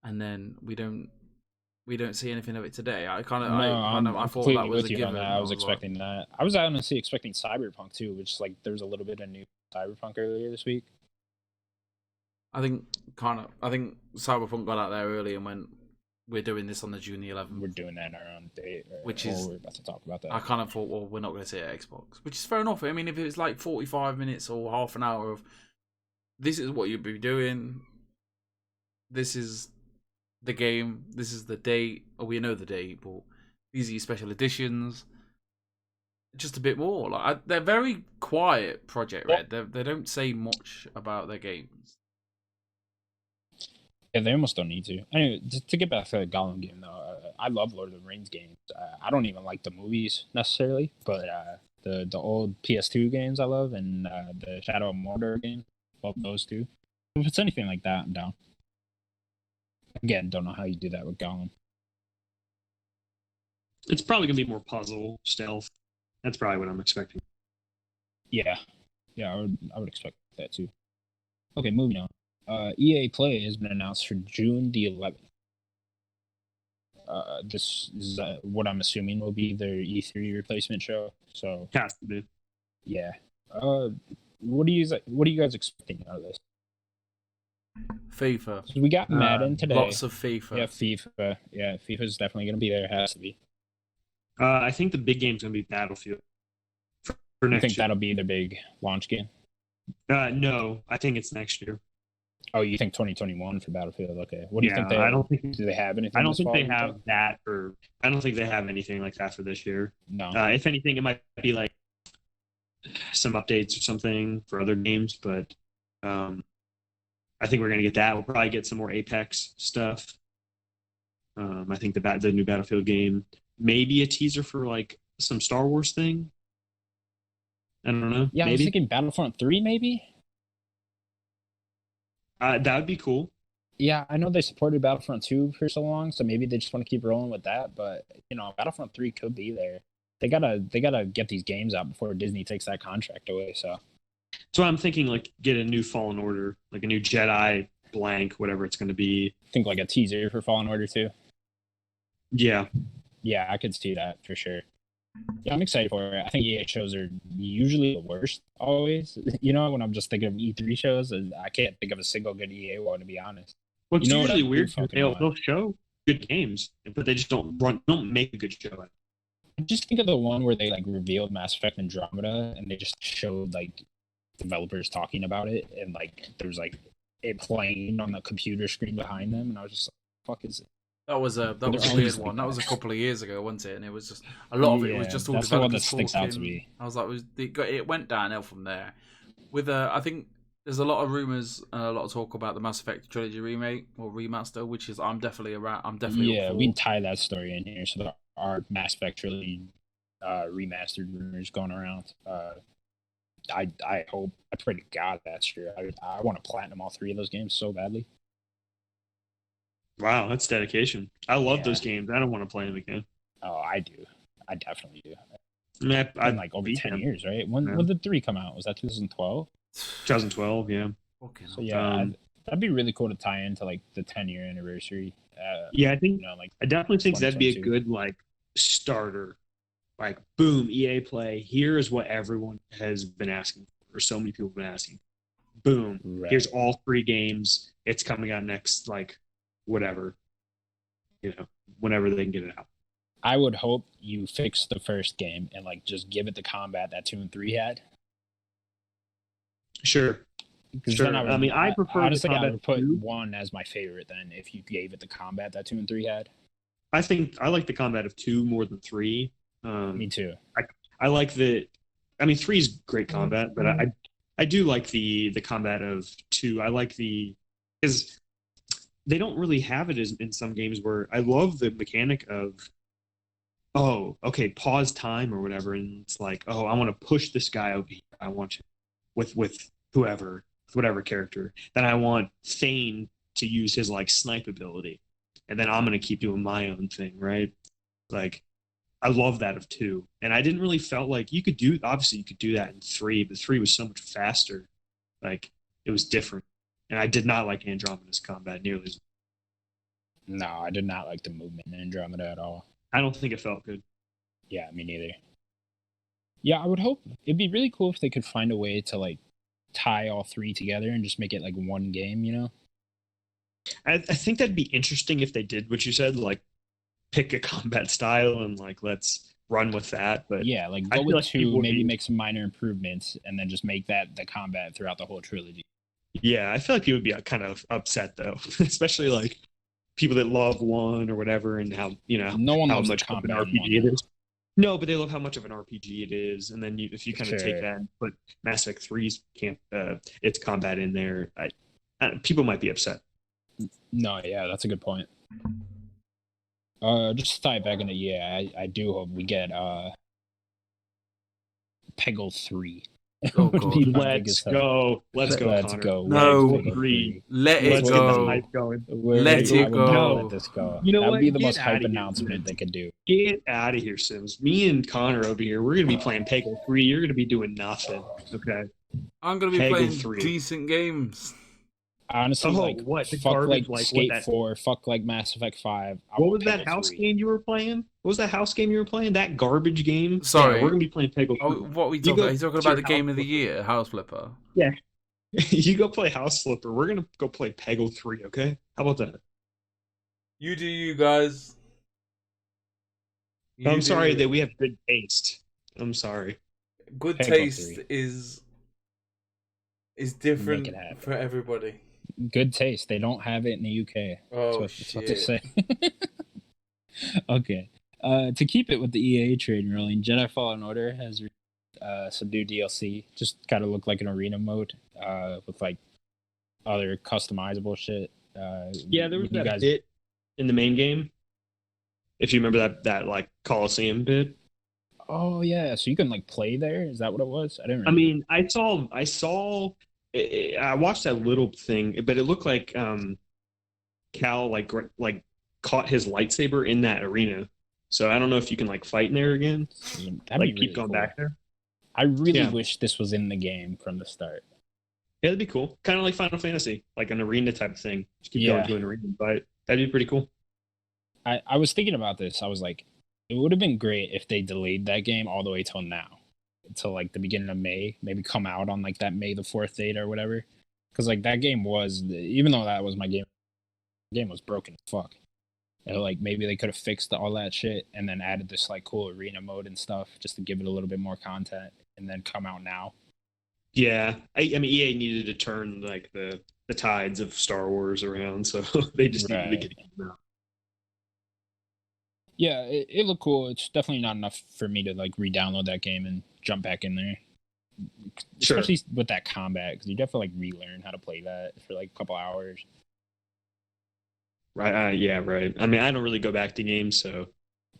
and then we don't see anything of it today. I thought that was a given.
I was expecting that. I was honestly expecting Cyberpunk too, which like there was a little bit of new Cyberpunk earlier this week.
I think Cyberpunk got out there early and went, we're doing this on the June the 11th.
We're doing that in our own date,
which is
we're about to talk about that.
I kind of thought, well, we're not going to see it at Xbox, which is fair enough. I mean, if it was like 45 minutes or half an hour of this is what you'd be doing, this is the game, this is the date, or we know the date, but these are your special editions. Just a bit more. Like they're very quiet, Project Red. They don't say much about their games.
Yeah, they almost don't need to. Anyway, to get back to the Gollum game, though, I love Lord of the Rings games. I don't even like the movies necessarily, but the old PS2 games I love, and the Shadow of Mordor game, love those two. If it's anything like that, I'm down. Again, don't know how you do that with Gollum.
It's probably going to be more puzzle, stealth. That's probably what I'm expecting.
Yeah, I would expect that too. Okay, moving on. EA Play has been announced for June the 11th. This is what I'm assuming will be their E3 replacement show. So
has to be.
Yeah. What are you guys expecting out of this?
FIFA.
So we got Madden today.
Lots of FIFA.
Yeah, FIFA. Yeah, FIFA's definitely going to be there. It has to be.
I think the big game's going to be Battlefield.
For next year. Think that'll be the big launch game?
No, I think it's next year.
Oh, you think 2021 for Battlefield? Okay. What do you think? Do they have anything?
I don't think they have that, or I don't think they have anything like that for this year.
No.
If anything, it might be like some updates or something for other games, but I think we're gonna get that. We'll probably get some more Apex stuff. I think the new Battlefield game, maybe a teaser for like some Star Wars thing. I don't know.
Yeah,
maybe.
I was thinking Battlefront 3, maybe.
That would be cool.
Yeah, I know they supported Battlefront 2 for so long, so maybe they just want to keep rolling with that. But Battlefront 3 could be there. They gotta get these games out before Disney takes that contract away. So
I'm thinking like get a new Fallen Order, like a new Jedi blank, whatever it's going to be.
Think like a teaser for Fallen Order 2.
Yeah,
I could see that for sure. Yeah, I'm excited for it. I think EA shows are usually the worst, always. When I'm just thinking of E3 shows, I can't think of a single good EA one, to be honest.
Well, it's usually weird. They'll show good games, but they just don't make a good show.
I just think of the one where they like revealed Mass Effect Andromeda, and they just showed like developers talking about it, and like there's like it playing on the computer screen behind them, and I was just like, "Fuck is it?"
That was a weird one. That was a couple of years ago, wasn't it? And it was just a lot of it was just all
that's the one that sticks out to me.
I was like, it went downhill from there. With I think there's a lot of rumors and a lot of talk about the Mass Effect trilogy remake or remaster, which is I'm definitely
yeah, we can tie that story in here. So there are Mass Effect trilogy remastered rumors going around. I hope, I pray to God that's true. I want to platinum all 3 of those games so badly.
Wow, that's dedication. I love those games. I don't want to play them again.
Oh, I do. I definitely do.
I mean,
been like over 10 years, right? When did 3 come out? Was that 2012?
2012, yeah.
Okay.
So yeah, that'd be really cool to tie into like the 10-year anniversary.
I think
like
I definitely think that'd be a good like starter. Like, boom, EA Play. Here is what everyone has been asking for, or so many people have been asking. Boom, here's all 3 games. It's coming out next, like, whatever, whenever they can get it out.
I would hope you fix the first game and like just give it the combat that 2 and 3 had.
Sure.
Then
I prefer
honestly,
the
I
combat
would put
2.
1 as my favorite. Then, if you gave it the combat that 2 and 3 had,
I think I like the combat of 2 more than 3.
Me too.
I like the. I mean, 3 is great combat, but I do like the combat of 2. I like because they don't really have it in some games where I love the mechanic of, oh, okay, pause time or whatever, and it's like, oh, I want to push this guy over here. I want to with whatever character. Then I want Thane to use his like snipe ability, and then I'm gonna keep doing my own thing, right? Like, I love that of 2, and I didn't really felt like you could do that in 3, but 3 was so much faster. Like, it was different, and I did not like Andromeda's combat nearly as.
No, I did not like the movement in Andromeda at all.
I don't think it felt good.
Yeah, me neither. Yeah, I would hope it'd be really cool if they could find a way to like tie all 3 together and just make it like one game.
I think that'd be interesting if they did what you said, like pick a combat style and like let's run with that. But
yeah, like go with 2, maybe make some minor improvements, and then just make that the combat throughout the whole trilogy.
Yeah, I feel like people would be kind of upset though, especially like people that love 1 or whatever, and how
no one
how
loves
much of an RPG it is. No, but they love how much of an RPG it is, and then if you kind of take that and put Mass Effect 3's its combat in there, people might be upset.
No, yeah, that's a good point. Just to tie it back into I do hope we get Peggle 3.
Oh, let's go, Connor.
No, let it go.
Let it go.
Let
this go.
You know
that would
what?
be the most
Get
hype
outta here,
announcement
Sims.
they could do.
Get out of here, Sims. Me and Connor over here, we're gonna be playing Peggle 3. You're gonna be doing nothing. Okay.
I'm gonna be
Peggle
playing
3.
decent games.
Honestly, fuck like Skate 4, fuck like Mass Effect 5.
What was that house game you were playing? What was that house game you were playing? That garbage game?
Sorry.
Yeah, we're gonna be playing Peggle 3.
Oh, what are we talking about? Are you talking about the game of the year, House Flipper?
Yeah. You go play House Flipper. We're gonna go play Peggle 3, okay? How about that?
You do you guys.
I'm sorry that we have good taste. I'm sorry.
Good taste is different for everybody.
Good taste. They don't have it in the UK.
Oh,
that's what they say. Okay. To keep it with the EA train rolling, Jedi Fallen Order has some new DLC. Just kind of look like an arena mode with like other customizable shit.
Yeah, there was that bit in the main game. If you remember that like Coliseum bit.
Oh yeah, so you can like play there. Is that what it was? I didn't remember.
I mean, I saw. I watched that little thing, but it looked like Cal like caught his lightsaber in that arena. So I don't know if you can like fight in there again.
That'd
keep
really
going
cool.
back there.
I really wish this was in the game from the start.
Yeah, that'd be cool. Kind of like Final Fantasy, like an arena type of thing. Just keep going to an arena, but that'd be pretty cool.
I was thinking about this. I was like, it would have been great if they delayed that game all the way till now. Until like the beginning of May, maybe come out on like that May the 4th date or whatever. Because like that game was, even though that was my game, the game was broken as fuck. And like maybe they could have fixed all that shit and then added this like cool arena mode and stuff just to give it a little bit more content and then come out now.
Yeah, I mean EA needed to turn like the tides of Star Wars around, so they just needed to get it out.
Yeah, it looked cool. It's definitely not enough for me to like re-download that game and jump back in there. Especially with that combat, because you definitely like relearn how to play that for like a couple hours.
Right. Yeah. Right. I mean, I don't really go back to games, so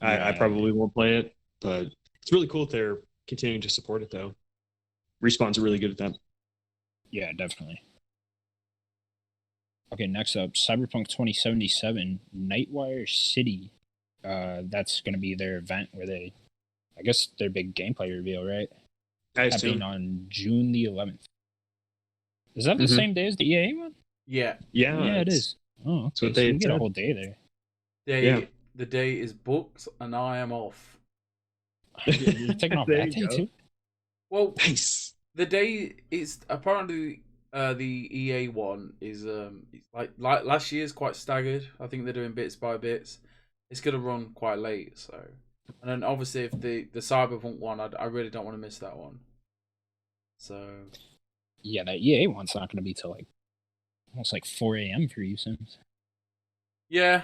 I probably won't play it. But It's really cool that they're continuing to support it, though. Respawn's really good at that.
Yeah, definitely. Okay, next up, Cyberpunk 2077, Nightwire City. That's going to be their event where they, I guess, their big gameplay reveal, right? Happening on June the 11th. Is that the same day as the EA one?
Yeah.
Yeah, it is. Oh, okay. So we get a whole day there.
Yeah. The day is booked, and I am off.
You're taking off that day too?
Well,
nice.
The day is apparently the EA one is like last year's quite staggered. I think they're doing bits by bits. It's gonna run quite late, so. And then obviously if the Cyberpunk one, I really don't want to miss that one. So.
Yeah, that EA one's not gonna be till like almost like 4 a.m. for you, Sims.
Yeah.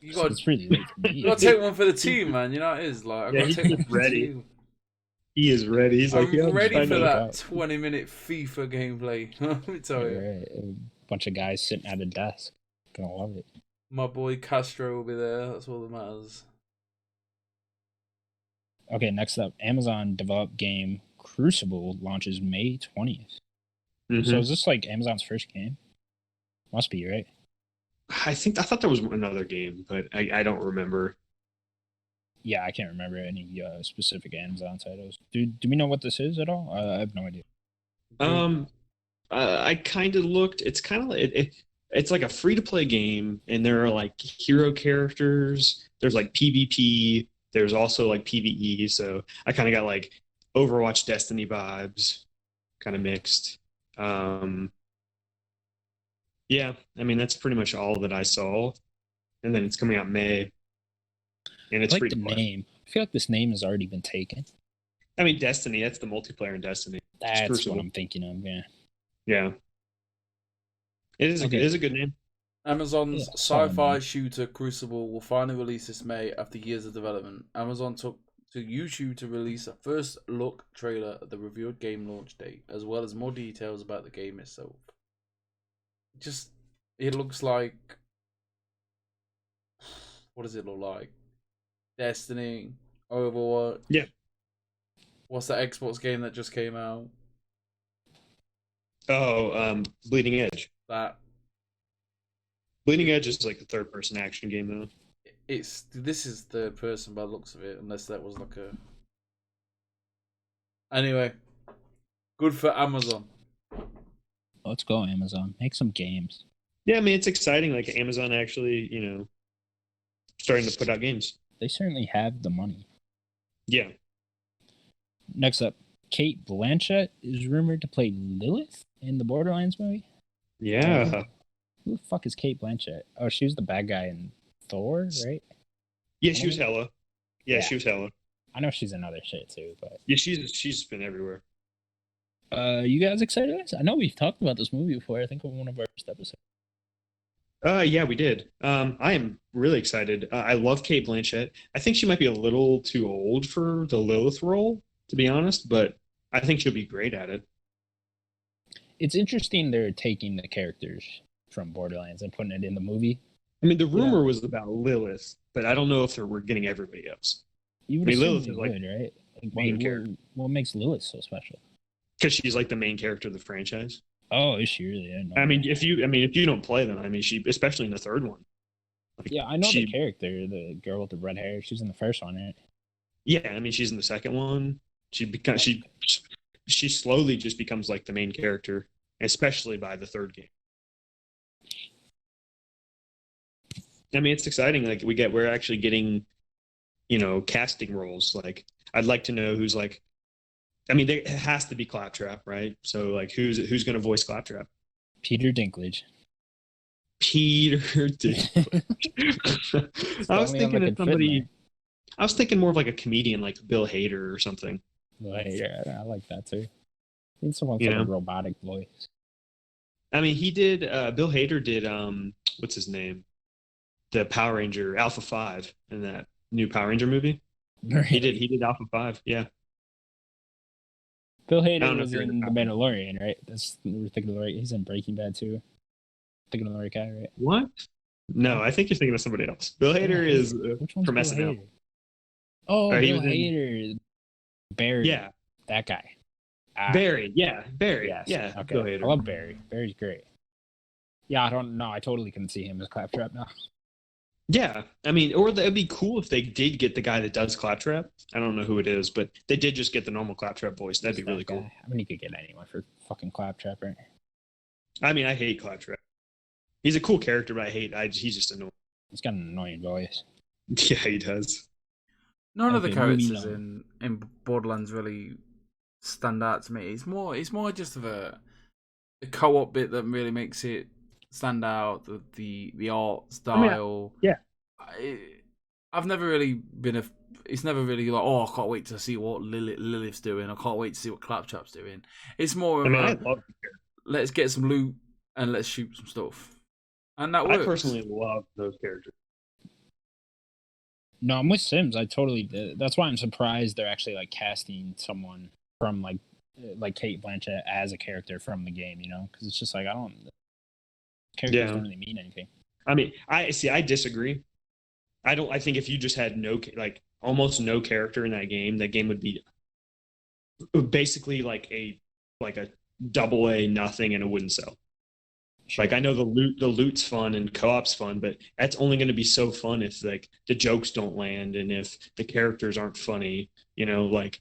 You got.
It's really late for me.
You got to take one for the team, man. You know what it is like. I got to take one for the team.
He is ready. He's like,
I'm ready for that 20-minute FIFA gameplay. Let me tell you.
Right. A bunch of guys sitting at a desk. Gonna love it.
My boy Castro will be there. That's all that matters.
Okay, next up, Amazon developed game Crucible launches May 20th. So is this like Amazon's first game? Must be, right?
I thought there was another game, but I don't remember.
Yeah, I can't remember any specific Amazon titles. Do we know what this is at all? I have no idea.
I kind of looked. It's kind of it's like a free-to-play game, and there are like hero characters. There's like PvP. There's also like PvE. So I kind of got like Overwatch, Destiny vibes, kind of mixed. Yeah, I mean that's pretty much all that I saw, and then it's coming out May. And it's
I like the name. I feel like this name has already been taken.
I mean, Destiny. That's the multiplayer in Destiny.
That's what I'm thinking of. Yeah.
Yeah. It is. It is a good name.
Amazon's sci-fi shooter Crucible will finally release this May after years of development. Amazon took to YouTube to release a first look trailer at the revealed game launch date, as well as more details about the game itself. It looks like. What does it look like? Destiny, Overwatch.
Yeah.
What's that Xbox game that just came out?
Oh, Bleeding Edge.
That.
Bleeding Edge is like a third-person action game, though.
This is third person by the looks of it, unless that was like a. Anyway, good for Amazon.
Let's go, Amazon. Make some games.
Yeah, I mean it's exciting. Like Amazon actually, starting to put out games.
They certainly have the money.
Yeah.
Next up, Cate Blanchett is rumored to play Lilith in the Borderlands movie.
Yeah.
Who the fuck is Cate Blanchett? Oh, she was the bad guy in Thor, right?
Yeah, she was Hela. Yeah, she was Hela.
I know she's in other shit too, but
yeah, she's been everywhere.
You guys excited? I know we've talked about this movie before. I think on one of our first episodes.
Yeah, we did. I am really excited. I love Cate Blanchett. I think she might be a little too old for the Lilith role, to be honest, but I think she'll be great at it.
It's interesting they're taking the characters from Borderlands and putting it in the movie.
I mean, the rumor was about Lilith, but I don't know if we're getting everybody else.
You would Lilith is like right?
Main character.
What makes Lilith so special?
Because she's like the main character of the franchise.
Oh, is she really?
I mean, if you don't play them, I mean, she, especially in the third one.
Like, yeah, I know the character, the girl with the red hair. She's in the first one, right?
Yeah, I mean, she's in the second one. She slowly just becomes like the main character, especially by the third game. I mean, it's exciting. Like we're actually getting, casting roles. Like I'd like to know who's like. I mean, it has to be Claptrap, right? So, like, who's going to voice Claptrap?
Peter Dinklage.
Peter Dinklage. I was thinking of somebody. I was thinking more of like a comedian, like Bill Hader or something.
Yeah, I like that too. I need someone with a robotic voice.
I mean, he did. Bill Hader did. What's his name? The Power Ranger Alpha 5 in that new Power Ranger movie.
Right.
He did Alpha 5. Yeah.
Bill Hader was in The Mandalorian, right? We're thinking of the right. He's in Breaking Bad too. Thinking of the right guy, right?
What? No, I think you're thinking of somebody else. Bill Hader is from SNL.
Oh, Bill Hader, Barry.
Yeah.
That guy.
Barry. Yeah. Barry.
Yes.
Yeah.
Okay. I love Barry. Barry's great. Yeah, I don't know. I totally can see him as Claptrap now.
Yeah. I mean, or it'd be cool if they did get the guy that does Claptrap. I don't know who it is, but they did just get the normal Claptrap voice. That'd be really cool.
I mean, you could get anyone for fucking Claptrap, right?
I mean, I hate Claptrap. He's a cool character, but he's just annoying.
He's got an annoying voice.
Yeah, he does.
None of the characters in Borderlands really stand out to me. It's more just of the co-op bit that really makes it stand out. The art style.
Yeah.
I've never really been it's never really like, oh, I can't wait to see what Lilith's doing. I can't wait to see what Claptrap's doing. It's more of
I love
let's get some loot and let's shoot some stuff. And that works.
I personally love those characters.
No, I'm with Sims. That's why I'm surprised they're actually like casting someone from like Kate Blanchett as a character from the game, you know? Because it's just like characters don't really mean anything.
I mean, I disagree. I think if you just had almost no character in that game would be basically like a AA nothing, and it wouldn't sell. Sure. Like, I know the loot's fun and co-op's fun, but that's only going to be so fun if like the jokes don't land and if the characters aren't funny. You know, like,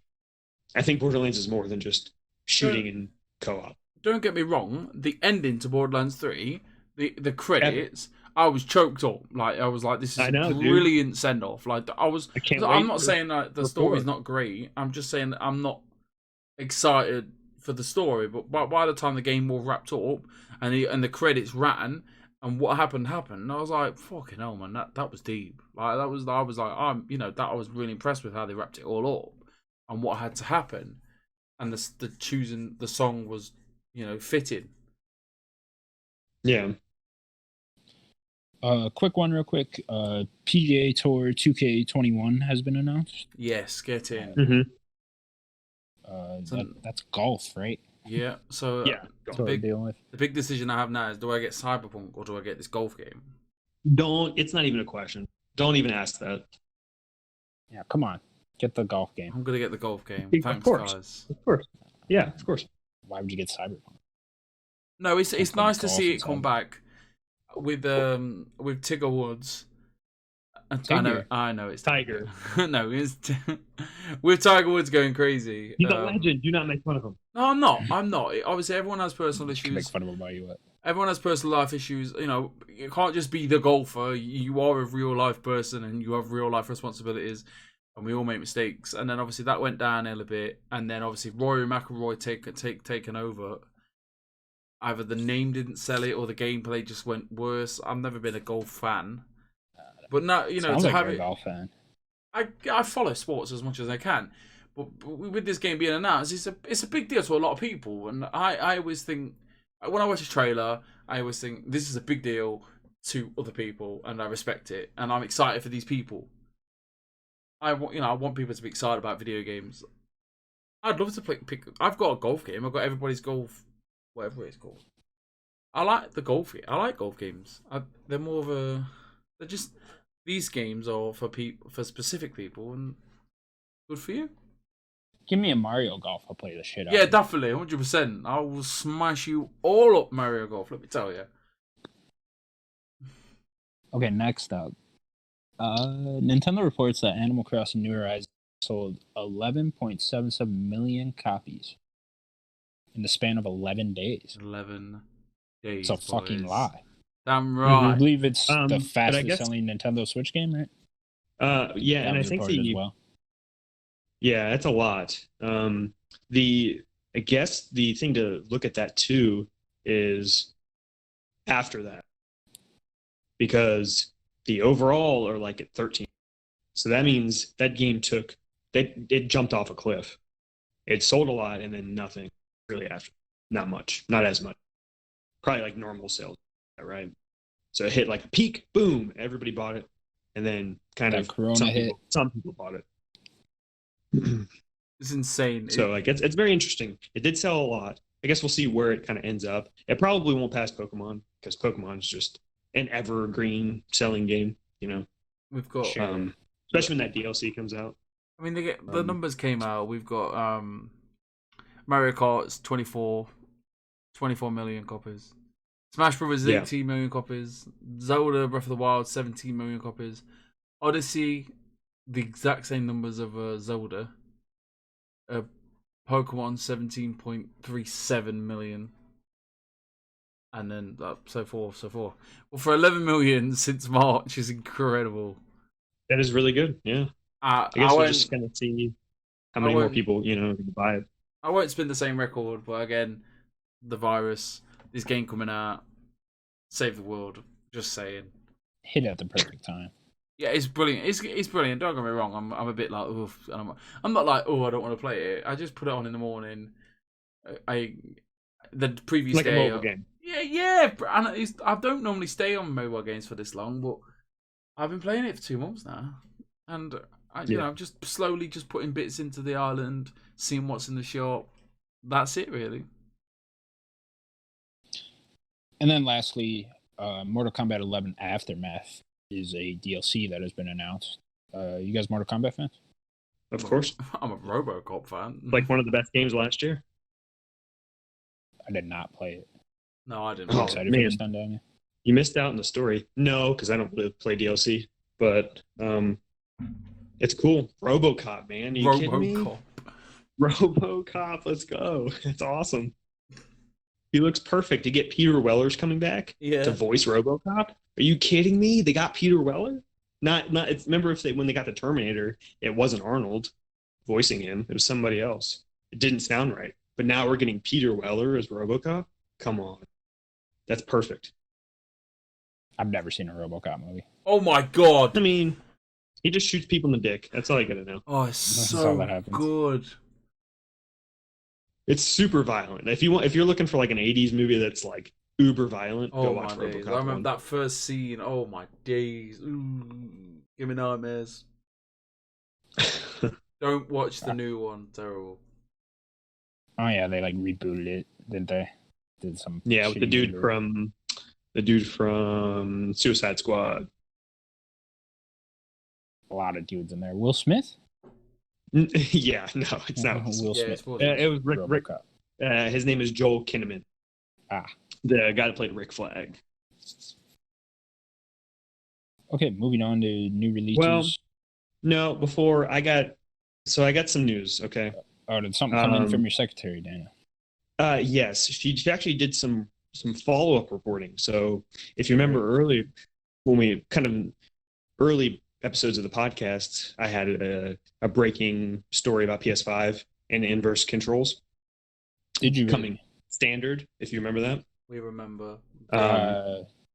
I think Borderlands is more than just shooting and co-op.
Don't get me wrong. The ending to Borderlands 3, the credits, I was choked up. Like, I was like, this is a brilliant send off. Like, I'm not saying that the story's not great. I'm just saying that I'm not excited for the story. But by the time the game all wrapped up and the credits ran and what happened, I was like, fucking hell, man, that was deep. Like, I was like, I was really impressed with how they wrapped it all up and what had to happen, and the choosing the song was, fitting.
Yeah.
Quick one, real quick. PGA Tour 2K21 has been announced.
Yes, get in.
That's golf, right?
Yeah. So
yeah,
the big decision I have now is: do I get Cyberpunk or do I get this golf game?
It's not even a question. Don't even ask that.
Yeah, come on, get the golf game.
I'm gonna get the golf game. Thanks, guys.
Of course. Yeah, of course.
Why would you get Cyberpunk?
No, it's nice to see it come back with Tiger Woods. I know it's
Tiger.
No, it's with Tiger Woods going crazy.
He's a legend. Do not make fun of him.
No, I'm not. Obviously, everyone has personal issues.
Make fun of him by you. What?
Everyone has personal life issues. You can't just be the golfer. You are a real life person, and you have real life responsibilities. And we all make mistakes. And then obviously that went downhill a bit. And then obviously Rory McIlroy taken over. Either the name didn't sell it or the gameplay just went worse. I've never been a golf fan. But now,
Sounds
to
like
have
you're
it,
a golf fan.
I follow sports as much as I can, but with this game being announced, it's a big deal to a lot of people. And I always think, when I watch a trailer, I always think this is a big deal to other people, and I respect it, and I'm excited for these people. I want people to be excited about video games. I'd love to pick. I've got a golf game. I've got everybody's golf, whatever it's called. I like the golf. I like golf games. They're more of a. They're just. These games are for specific people, and good for you.
Give me a Mario Golf, I'll play the shit out.
Yeah, definitely, 100%. I will smash you all up, Mario Golf. Let me tell you.
Okay, next up, Nintendo reports that Animal Crossing: New Horizons sold 11.77 million copies in the span of 11 days.
11 days.
It's a fucking lie.
Damn right.
I believe it's the fastest selling Nintendo Switch game, right?
Yeah, and I think yeah, that's a lot. I guess the thing to look at that too is after that, because the overall are like at 13. So that means that game it jumped off a cliff. It sold a lot and then nothing really after. Not much, not as much. Probably like normal sales. Right, so it hit like a peak, boom, everybody bought it, and then kind of
Corona hit.
Some people bought it.
It's insane.
So like it's very interesting. It did sell a lot. I guess we'll see where it kind of ends up. It probably won't pass Pokemon because Pokemon is just an evergreen selling game.
We've got
especially when that DLC comes out.
I mean, the numbers came out. We've got Mario Kart's 24 million copies. Smash Bros. 18 million copies. Zelda Breath of the Wild 17 million copies. Odyssey, the exact same numbers of Zelda. Pokemon 17.37 million. And then so forth. Well, for 11 million since March is incredible.
That is really good. Yeah. I guess we're just gonna see how many more people can buy it.
I won't spin the same record, but again, the virus, this game coming out, save the world. Just saying.
Hit at the perfect time.
Yeah, it's brilliant. It's brilliant. Don't get me wrong. I'm a bit like, oof. I'm not like, I don't want to play it. I just put it on in the morning. The previous
like
day,
a mobile game.
Yeah. And I don't normally stay on mobile games for this long, but I've been playing it for 2 months now, and I'm just slowly just putting bits into the island, seeing what's in the shop. That's it, really.
And then lastly, Mortal Kombat 11 Aftermath is a DLC that has been announced. You guys Mortal Kombat fans?
Of course.
I'm a RoboCop fan.
Like one of the best games last year.
I did not play it.
No, I didn't.
I'm excited for this done, Daniel.
You missed out on the story. No, because I don't really play DLC. But it's cool. RoboCop, man. Are you kidding me? RoboCop, let's go. It's awesome. He looks perfect. To get Peter Weller's coming back to voice RoboCop. Are you kidding me? They got Peter Weller? Not. It's remember when they got the Terminator, it wasn't Arnold voicing him. It was somebody else. It didn't sound right. But now we're getting Peter Weller as RoboCop. Come on, that's perfect.
I've never seen a RoboCop movie.
Oh my god!
I mean, he just shoots people in the dick. That's all I gotta know.
Oh, it's so good.
It's super violent. If you're looking for like an '80s movie that's like uber violent, go watch RoboCop.
I remember that first scene. Oh my days! Ooh, give me nightmares. Don't watch the new one. Terrible.
Oh yeah, they like rebooted it, didn't they? Did some
with the dude from Suicide Squad.
A lot of dudes in there. Will Smith?
Yeah, no, it's not
Will Smith.
It was Rick. His name is Joel Kinnaman. The guy that played Rick Flag.
Okay, moving on to new releases.
Well, no, before I got some news. Okay.
Oh, did something come in from your secretary, Daniel?
Yes, she actually did some follow-up reporting. So if you remember earlier, when we early episodes of the podcast, I had a breaking story about PS5 and inverse controls.
Did you
coming standard? If you remember that,
we remember.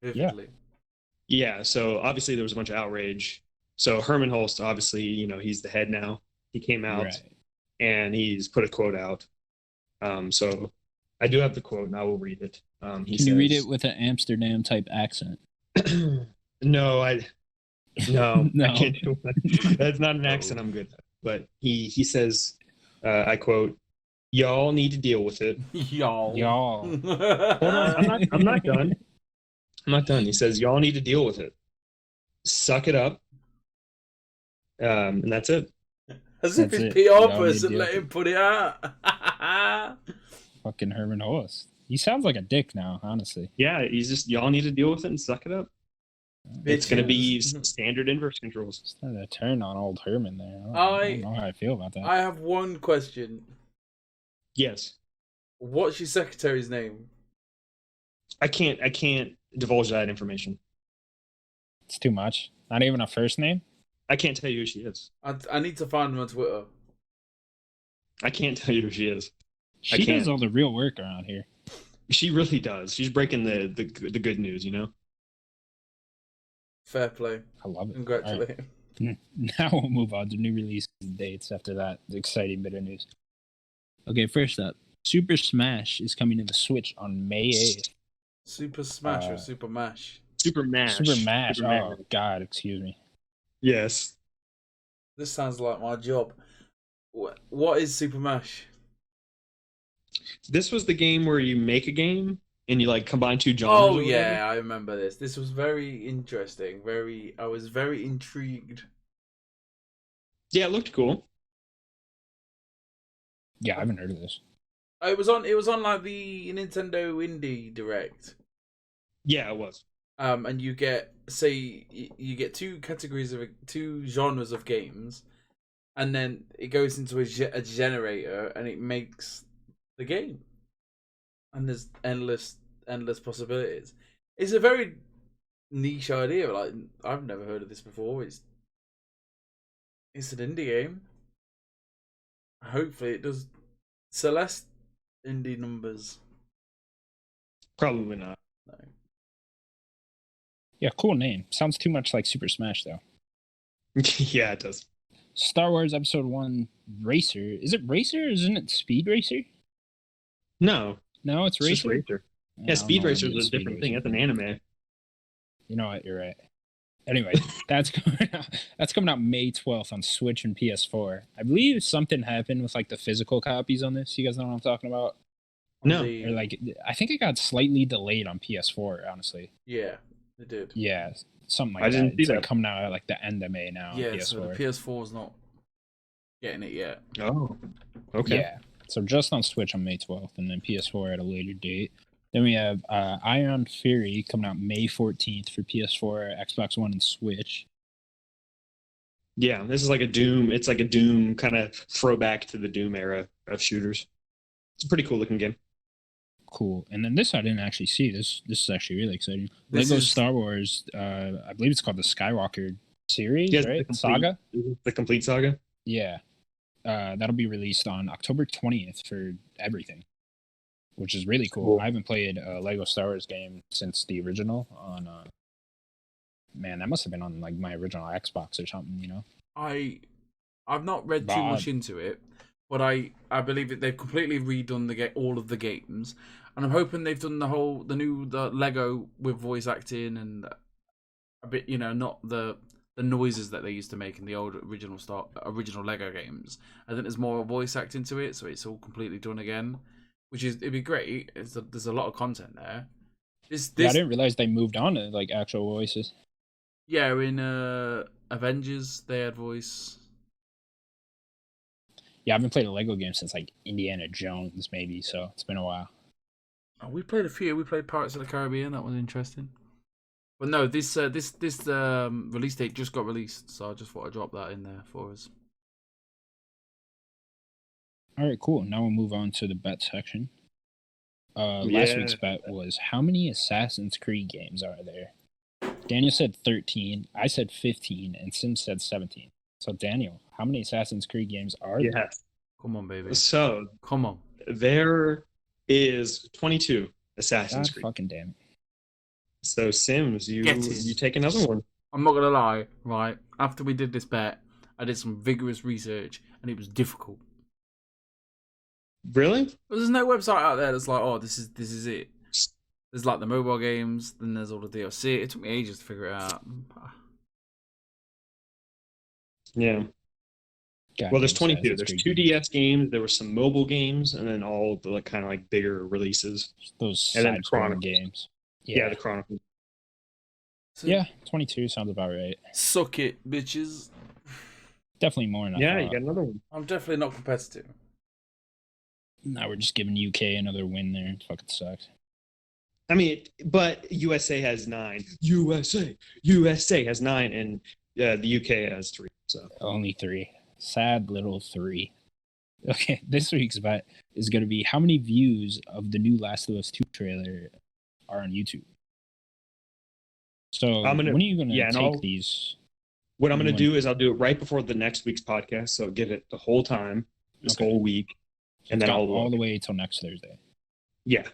Vividly.
Yeah. So obviously there was a bunch of outrage. So Herman Hulst, obviously, he's the head now. He came out and he's put a quote out. So I do have the quote, and I will read it. Can
you read it with an Amsterdam type accent?
No, I can't do it. That's not an accent I'm good at. But he says, I quote, "Y'all need to deal with it."
Y'all.
Hold on, I'm not done. I'm not done. He says, "Y'all need to deal with it. Suck it up." And that's it.
As if his PR person let him put it out.
Fucking Herman Hulst. He sounds like a dick now, honestly.
Yeah, he's just, y'all need to deal with it and suck it up. It's going to be standard inverse controls.
Started to turn on old Herman there. I don't know how I feel about that.
I have one question.
Yes.
What's your secretary's name?
I can't divulge that information.
It's too much. Not even a first name?
I can't tell you who she is.
I need to find her on Twitter.
I can't tell you who she is.
She does all the real work around here.
She really does. She's breaking the good news,
Fair play.
I love it.
Congratulations.
Right. Now we'll move on to new release dates after that exciting bit of news. Okay, first up, Super Smash is coming to the Switch on May 8th.
Super Smash or Super Mash?
Super Mash.
Super Mash. Oh, God, excuse me.
Yes.
This sounds like my job. What is Super Mash?
This was the game where you make a game and you combine two genres.
Oh yeah, I remember this. This was very interesting. I was very intrigued.
Yeah, it looked cool.
Yeah, I haven't heard of this.
Oh, it was on. It was on like the Nintendo Indie Direct.
Yeah, it was.
And you get you get two categories of two genres of games, and then it goes into a generator and it makes the game, and there's endless possibilities. It's a very niche idea. Like, I've never heard of this before. It's an indie game. Hopefully it does Celeste indie numbers.
Probably not.
No.
Yeah, cool name. Sounds too much like Super Smash though.
Yeah, it does.
Star Wars Episode 1 Racer. Is it Racer or isn't it Speed Racer?
No.
No, it's Racer.
Just Racer. Yeah, Speed Racer is a different thing. That's an anime.
You know what? You're right. Anyway, that's coming out May 12th on Switch and PS4. I believe something happened with like the physical copies on this. You guys know what I'm talking about?
No.
Or like, I think it got slightly delayed on PS4. Honestly.
Yeah, it did.
Yeah, something like
I
that.
didn't see
it's
that.
like coming out at like the end of May now.
Yeah,
on PS4.
so the PS4's not getting it yet.
Oh. Okay.
Yeah. So just on Switch on May 12th, and then PS4 at a later date. Then we have Ion Fury coming out May 14th for PS4, Xbox One, and Switch.
Yeah, this is like a Doom. It's like a Doom kind of throwback to the Doom era of shooters. It's a pretty cool looking game.
Cool. And then this I didn't actually see. This is actually really exciting. Lego Star Wars. I believe it's called the Skywalker series, right? Saga.
The complete saga.
Yeah. That'll be released on October 20th for everything, which is really cool. I haven't played a Lego Star Wars game since the original on. Man, that must have been on like my original Xbox or something, you know.
I've not read too much into it, but I believe that they've completely redone all of the games, and I'm hoping they've done the new Lego with voice acting and a bit, you know, not the noises that they used to make in the old original Lego games. I think there's more voice acting to it, so it's all completely done again, it'd be great. There's a lot of content there. This
I didn't realize they moved on to like actual voices.
Yeah, in Avengers they had voice.
Yeah, I haven't played a Lego game since like Indiana Jones, maybe. So it's been a while.
Oh, we played a few. We played Pirates of the Caribbean. That was interesting. But no, this release date just got released, so I just thought I'd drop that in there for us.
All right, cool. Now we'll move on to the bet section. Last week's bet was how many Assassin's Creed games are there? Daniel said 13. I said 15, and Sim said 17. So Daniel, how many Assassin's Creed games are there?
Come on, baby.
So
come on.
There is 22 Assassin's Creed.
Fucking damn it.
So Sims, you take another one.
I'm not gonna lie, right? After we did this bet, I did some vigorous research, and it was difficult.
Really?
There's no website out there that's like, oh, this is it. There's like the mobile games, then there's all the DLC. It took me ages to figure it out.
Yeah. Well, there's 22. There's 2 DS games. There were some mobile games, and then all the kind of like bigger releases.
Those
side-scrolling
games.
Yeah, the Chronicles.
So, yeah, 22 sounds about right.
Suck it, bitches.
Definitely more than I thought.
You got another one.
I'm definitely not competitive.
Now we're just giving UK another win there. It fucking sucks.
I mean, but USA has 9. USA has 9, and the UK has 3. So
only 3. Sad little 3. Okay, this week's bet is going to be how many views of the new Last of Us 2 trailer are on YouTube. So when are you going to take these?
What I'm going to do is I'll do it right before the next week's podcast, so get it the whole time, this whole week, and then all the
way until next Thursday.
Yeah.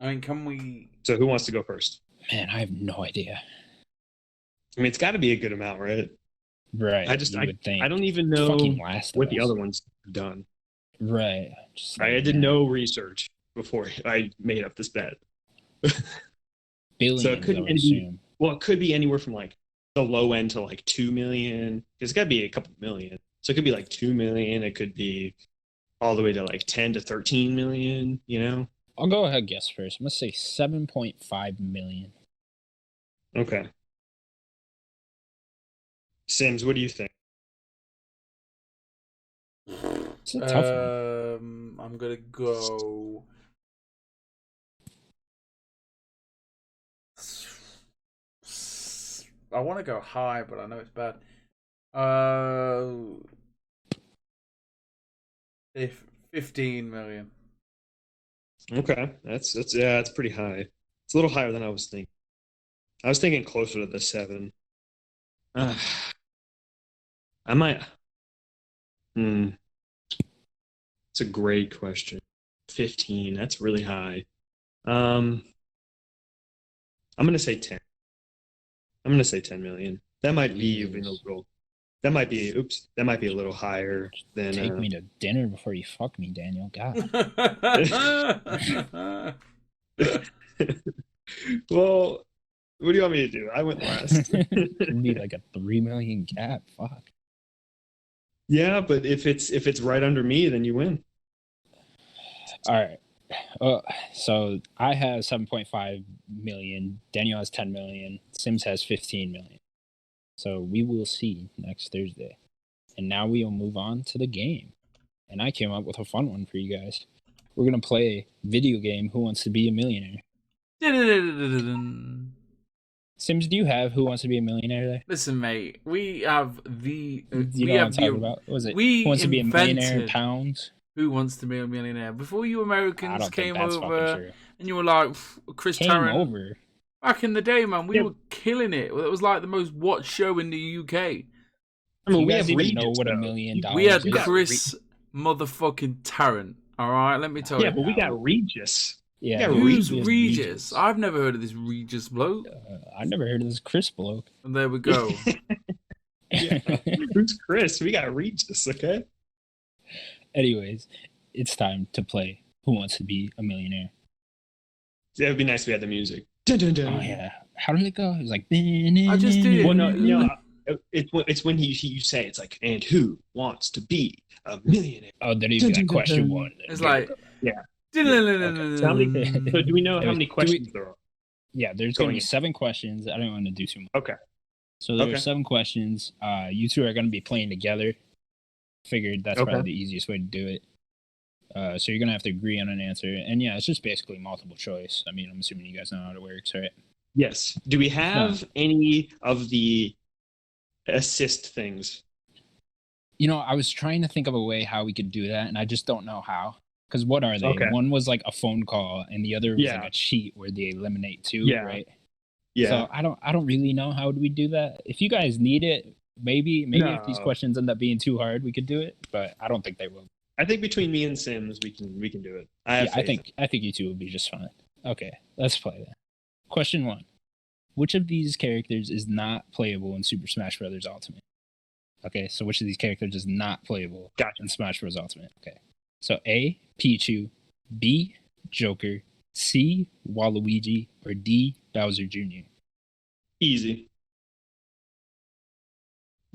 I mean, can we...
So who wants to go first?
Man, I have no idea.
I mean, it's got to be a good amount, right?
Right.
I don't even know what the other ones have done.
Right.
I did no research before I made up this bet.
Billions,
so it could be anywhere from like the low end to like 2 million. It's got to be a couple million. So it could be like 2 million. It could be all the way to like 10 to 13 million, you know?
I'll go ahead and guess first. I'm going to say 7.5 million.
Okay. Sims, what do you think?
It's a tough one.
I'm gonna go. I want to go high, but I know it's bad. 15 million.
Okay, that's pretty high. It's a little higher than I was thinking. I was thinking closer to the 7. I might. It's a great question. 15. That's really high. I'm gonna say 10. I'm gonna say 10 million. That might be even a little. That might be. Oops. That might be a little higher than.
Take me to dinner before you fuck me, Daniel. God.
Well, what do you want me to do? I went last.
It'd be like a 3 million gap. Fuck.
Yeah, but if it's right under me, then you win.
All right. So I have 7.5 million. Daniel has 10 million. Sims has 15 million. So we will see next Thursday. And now we will move on to the game. And I came up with a fun one for you guys. We're gonna play video game Who Wants to Be a Millionaire. Sims, do you have Who Wants to Be a Millionaire there?
Listen, mate, we have the.
You know what I'm talking about? What was it? Who Wants to Be a Millionaire pounds?
Who Wants to Be a Millionaire? Before you Americans came over and you were like, Chris
came
Tarrant.
Over.
Back in the day, man, we were killing it. It was like the most watched show in the UK.
I mean, we have
even know what $1 million
We had Chris motherfucking Tarrant. All right, let me tell you.
Yeah, but we got Regis.
Yeah, who's Regis? I've never heard of this Regis bloke.
I've never heard of this Chris bloke.
And there we go.
Yeah. Who's Chris? We got Regis, okay?
Anyways, it's time to play Who Wants to Be a Millionaire.
Yeah, it would be nice if we had the music. Dun, dun, dun.
Oh, yeah. How did it go? It was like...
I just did.
Well, no, it's when you say, it's like, and who wants to be a millionaire?
Oh, then you got question one.
It's like...
Yeah.
Okay.
So do we know how many questions there are?
Yeah, there's going to be 7 questions. I don't want to do too much.
Okay.
So there are 7 questions. You two are going to be playing together. Figured that's probably the easiest way to do it. So you're going to have to agree on an answer. And yeah, it's just basically multiple choice. I mean, I'm assuming you guys know how it works, right?
Yes. Do we have any of the assist things?
You know, I was trying to think of a way how we could do that, and I just don't know how. Because what are they?
Okay.
One was like a phone call, and the other was like a cheat where they eliminate 2, right?
Yeah.
So I don't really know how do we do that. If you guys need it, maybe if these questions end up being too hard, we could do it, but I don't think they will.
I think between me and Sims, we can do it.
I think you two will be just fine. Okay, let's play that. Question 1: which of these characters is not playable in Super Smash Bros. Ultimate? Okay, so which of these characters is not playable in Smash Bros. Ultimate? Okay, so A, Pichu, B, Joker, C, Waluigi, or D, Bowser Jr.?
Easy.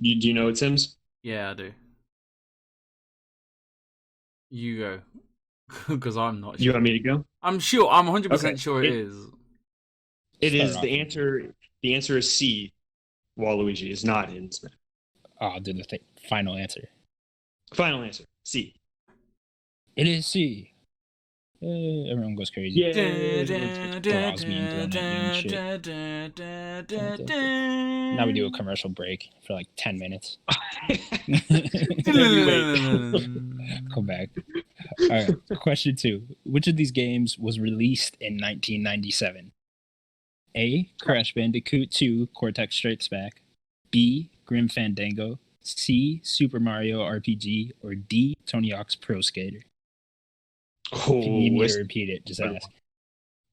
Do you know it, Sims?
Yeah, I do. You go. Because I'm not sure.
You want me to go?
I'm sure. I'm 100% sure it is.
It is. The answer is C. Waluigi is not in Smash.
I'll do the final answer.
Final answer. C.
It is C. Everyone goes crazy. Now we do a commercial break for like 10 minutes. Come back. All right. Question 2. Which of these games was released in 1997? A, Crash Bandicoot 2 Cortex Strikes Back. B, Grim Fandango. C, Super Mario RPG. Or D, Tony Hawk's Pro Skater? If you need me to repeat it, just ask.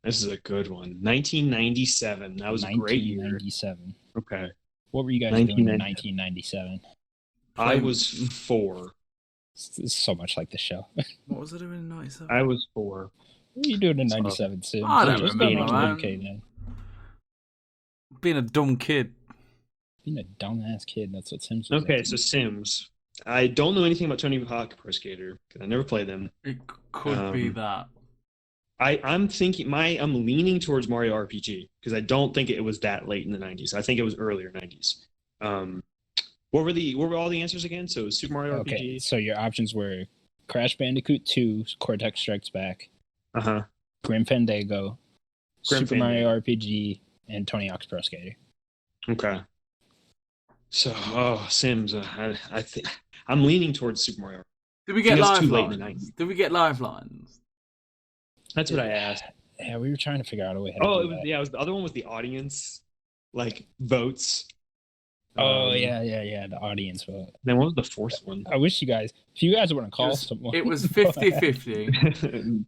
This is a good one. 1997. That was a great year.
1997.
Okay.
What were you guys doing in 1997?
I was 4.
It's so much like the show.
What was I doing in 97?
I was 4.
What were you doing in 97, Sim?
I don't remember, man.
Okay, then.
Being a dumb kid.
Being a dumbass kid, that's what Sims was.
Okay, so Sims. I don't know anything about Tony Hawk Pro Skater because I never played them.
It could be that.
I'm leaning towards Mario RPG because I don't think it was that late in the 90s. I think it was earlier 90s. What were all the answers again? So Super Mario RPG.
So your options were Crash Bandicoot 2, Cortex Strikes Back, Grim Fandango, Super Mario RPG, and Tony Hawk's Pro Skater.
Okay. So, Sims, I think I'm leaning towards Super Mario.
Did we get lifelines? Did we get lifelines?
That's what I asked.
Yeah, we were trying to figure out a way.
It was the other one was the audience, like votes.
Yeah. The audience vote.
Then what was the fourth one?
I wish you guys, if you guys want to call someone.
It was 50-50.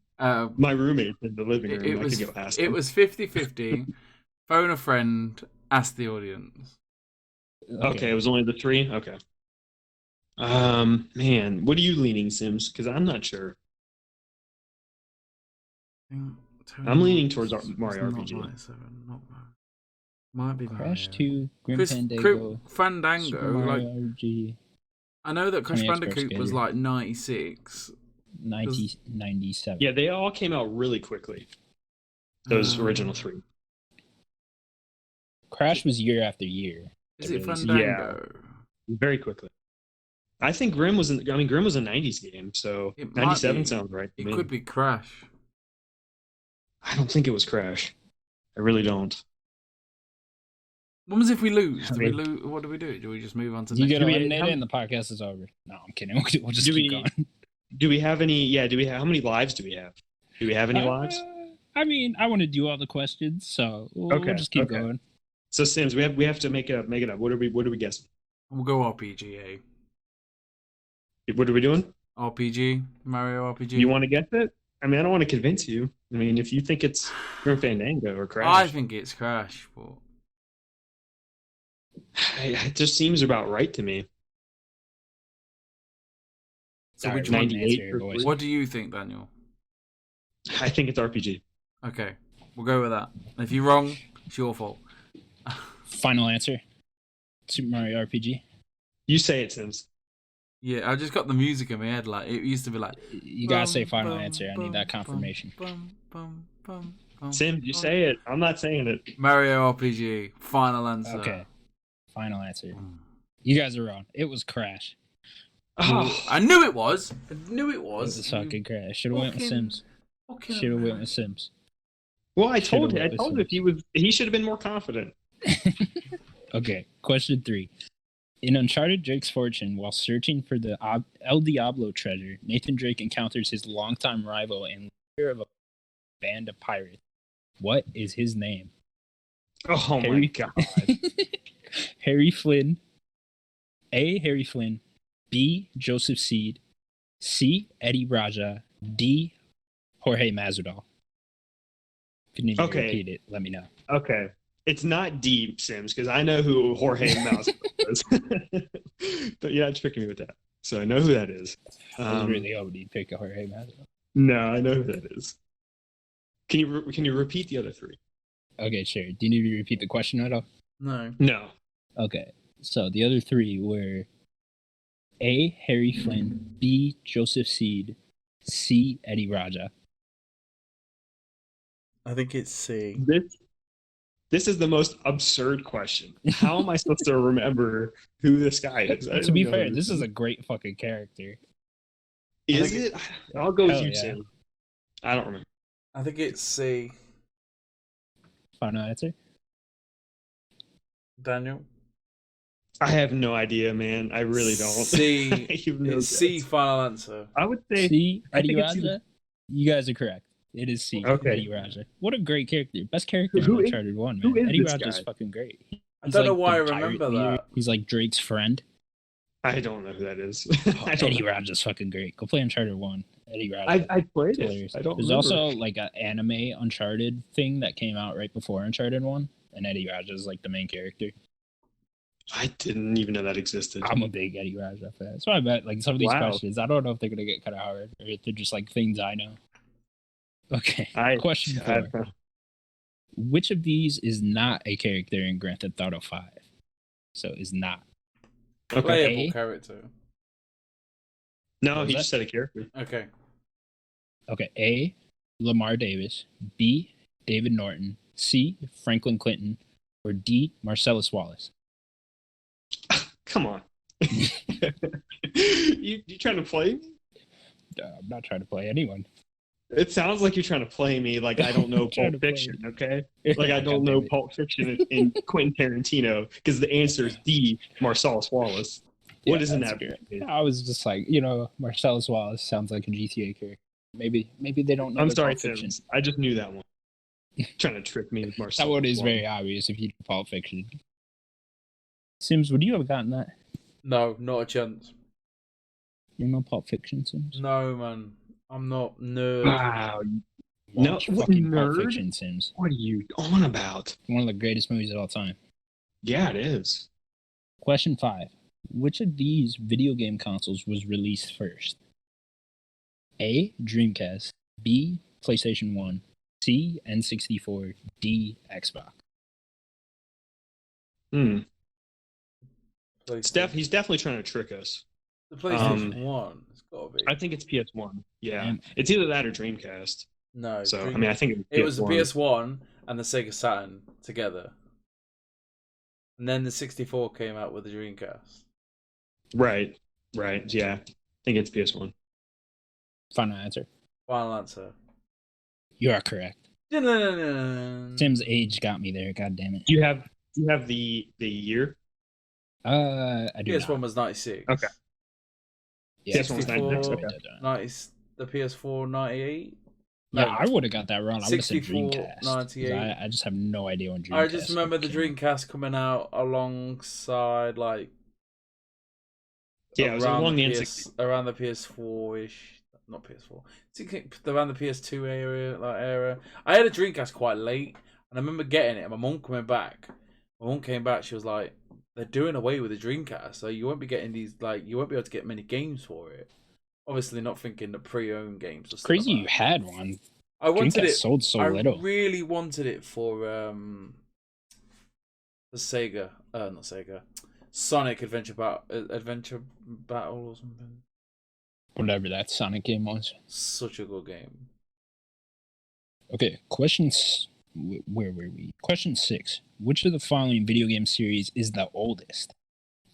My roommate in the living room. I could go ask him.
It was 50-50. Phone a friend, ask the audience.
Okay, it was only the 3? Okay. Man, what are you leaning, Sims? Because I'm not sure. I'm leaning towards Mario RPG.
Might be
Crash 2, Grim Fandango,
Fandango.
Super Mario RPG.
I know that Crash Bandicoot was like 96.
97.
Yeah, they all came out really quickly. Those original 3.
Crash was year after year.
Is it Fandango?
Yeah, very quickly. I think Grim was a 90s game, so 97 sounds right to me.
It could be Crash.
I don't think it was Crash. I really don't.
What was if we lose? What do we do? Do we just move on to the
next?
You
get eliminated and the podcast is over. No, I'm kidding. We'll just keep going.
Do we have any? Yeah. How many lives do we have? Do we have any lives?
I mean, I want to do all the questions, so we'll just keep going.
So Sims, we have to make it up. What are we guessing?
We'll go RPG.
What are we doing?
RPG, Mario RPG.
You want to guess it? I mean, I don't want to convince you. I mean, if you think it's Grim Fandango or Crash,
I think it's Crash. But
it just seems about right to me.
So which 98? What do you think, Daniel?
I think it's RPG.
Okay, we'll go with that. If you're wrong, it's your fault.
Final answer. Super Mario RPG.
You say it, Sims.
Yeah, I just got the music in my head. Like it used to be like.
You gotta say final answer. I need that confirmation.
Sims, you say it. I'm not saying it.
Mario RPG. Final answer.
Okay. Final answer. You guys are wrong. It was Crash.
Oh, I knew it was.
It was fucking Crash. Should have went with Sims. Should have went with Sims.
Well, I told him if he should have been more confident.
Okay, question 3. In Uncharted Drake's Fortune, while searching for the El Diablo treasure, Nathan Drake encounters his longtime rival and leader of a band of pirates. What is his name?
Oh my god.
Harry Flynn. A. Harry Flynn. B. Joseph Seed. C. Eddie Raja. D. Jorge Masvidal. If you need me to repeat it, let me know.
Okay. It's not D, Sims, because I know who Jorge Masvidal is. But yeah, tricking me with that. So I know who that is.
I was really hoping you'd pick a Jorge Masvidal.
No, I know who that is. Can you repeat the other 3?
Okay, sure. Do you need me to repeat the question at all?
No.
Okay. So the other 3 were A. Harry Flynn, B. Joseph Seed, C. Eddie Raja.
I think it's C.
This is the most absurd question. How am I supposed to remember who this guy is?
To be fair, this is a great fucking character.
Is it? I'll go with you, Sam. I don't remember.
I think it's C.
Final answer?
Daniel?
I have no idea, man. I really don't.
C. It's C, final answer.
I would say
C, Eddie Raja. You guys are correct. It is C.
Okay.
Eddie Raja. What a great character. Best character in Uncharted 1, man. Eddie Raja's fucking great.
I don't know why I remember that.
He's like Drake's friend.
I don't know who that is.
Eddie Raja's fucking great. Go play Uncharted 1. Eddie Raja.
I played it.
There's also like an anime Uncharted thing that came out right before Uncharted 1, and Eddie Raja's like the main character.
I didn't even know that existed.
I'm a big Eddie Raja fan. So I bet like some of these questions, I don't know if they're gonna get kind of hard or if they're just like things I know. Okay. Question 4. Which of these is not a character in Grand Theft Auto 5? So is not.
Playable character.
No, he just said a character.
Okay.
Okay. A. Lamar Davis. B. David Norton. C. Franklin Clinton. Or D. Marcellus Wallace.
Come on. You trying to play me?
I'm not trying to play anyone.
It sounds like you're trying to play me like I don't know Pulp Fiction, okay? Like I don't know Pulp Fiction in Quentin Tarantino, because the answer is D, Marcellus Wallace. What isn't that?
I was just like, Marcellus Wallace sounds like a GTA character. Maybe they don't know.
I'm sorry, Tim. I just knew that one. Trying to trick me with Marcellus.
That one is very obvious if you do Pulp Fiction. Sims, would you have gotten that?
No, not a chance.
You know Pulp Fiction, Sims?
No, man. I'm not nerd.
Wow.
No, fucking Pulp Fiction, Sims.
What are you on about?
One of the greatest movies of all time.
Yeah, it is.
Question 5. Which of these video game consoles was released first? A. Dreamcast. B. PlayStation 1. C. N64. D. Xbox.
Steph, he's definitely trying to trick us.
The PlayStation 1. It's got to be.
I think it's PS1. Yeah. It's either that or Dreamcast.
No.
So, I mean, I think
it was the PS1 and the Sega Saturn together. And then the 64 came out with the Dreamcast.
Right. Yeah. I think it's PS1.
Final answer.
Final answer.
You are correct.
Dun-dun-dun-dun.
Tim's age got me there. God damn it.
Do you have the year?
I do.
PS1 was 96.
Okay.
Yeah,
PS1 was 96. Okay.
90, the PS4 98.
Yeah, I would have got that wrong. I would have said
64,
Dreamcast.
98.
I just have no idea when Dreamcast.
I just remember the Dreamcast coming out alongside around
it was along the
around the PS4-ish. Not PS4. Around the PS2 era. I had a Dreamcast quite late, and I remember getting it. And my mum coming back. My mum came back. She was like, "They're doing away with the Dreamcast, so you won't be getting these. You won't be able to get many games for it." Obviously, not thinking the pre-owned games. Or stuff
Crazy,
like
you had one.
I wanted
Dreamcast
it.
Sold so little.
I really wanted it for the Sega. Not Sega. Sonic Adventure Battle or something.
Whatever that Sonic game was.
Such a good game.
Okay, questions. Where were we? Question 6. Which of the following video game series is the oldest?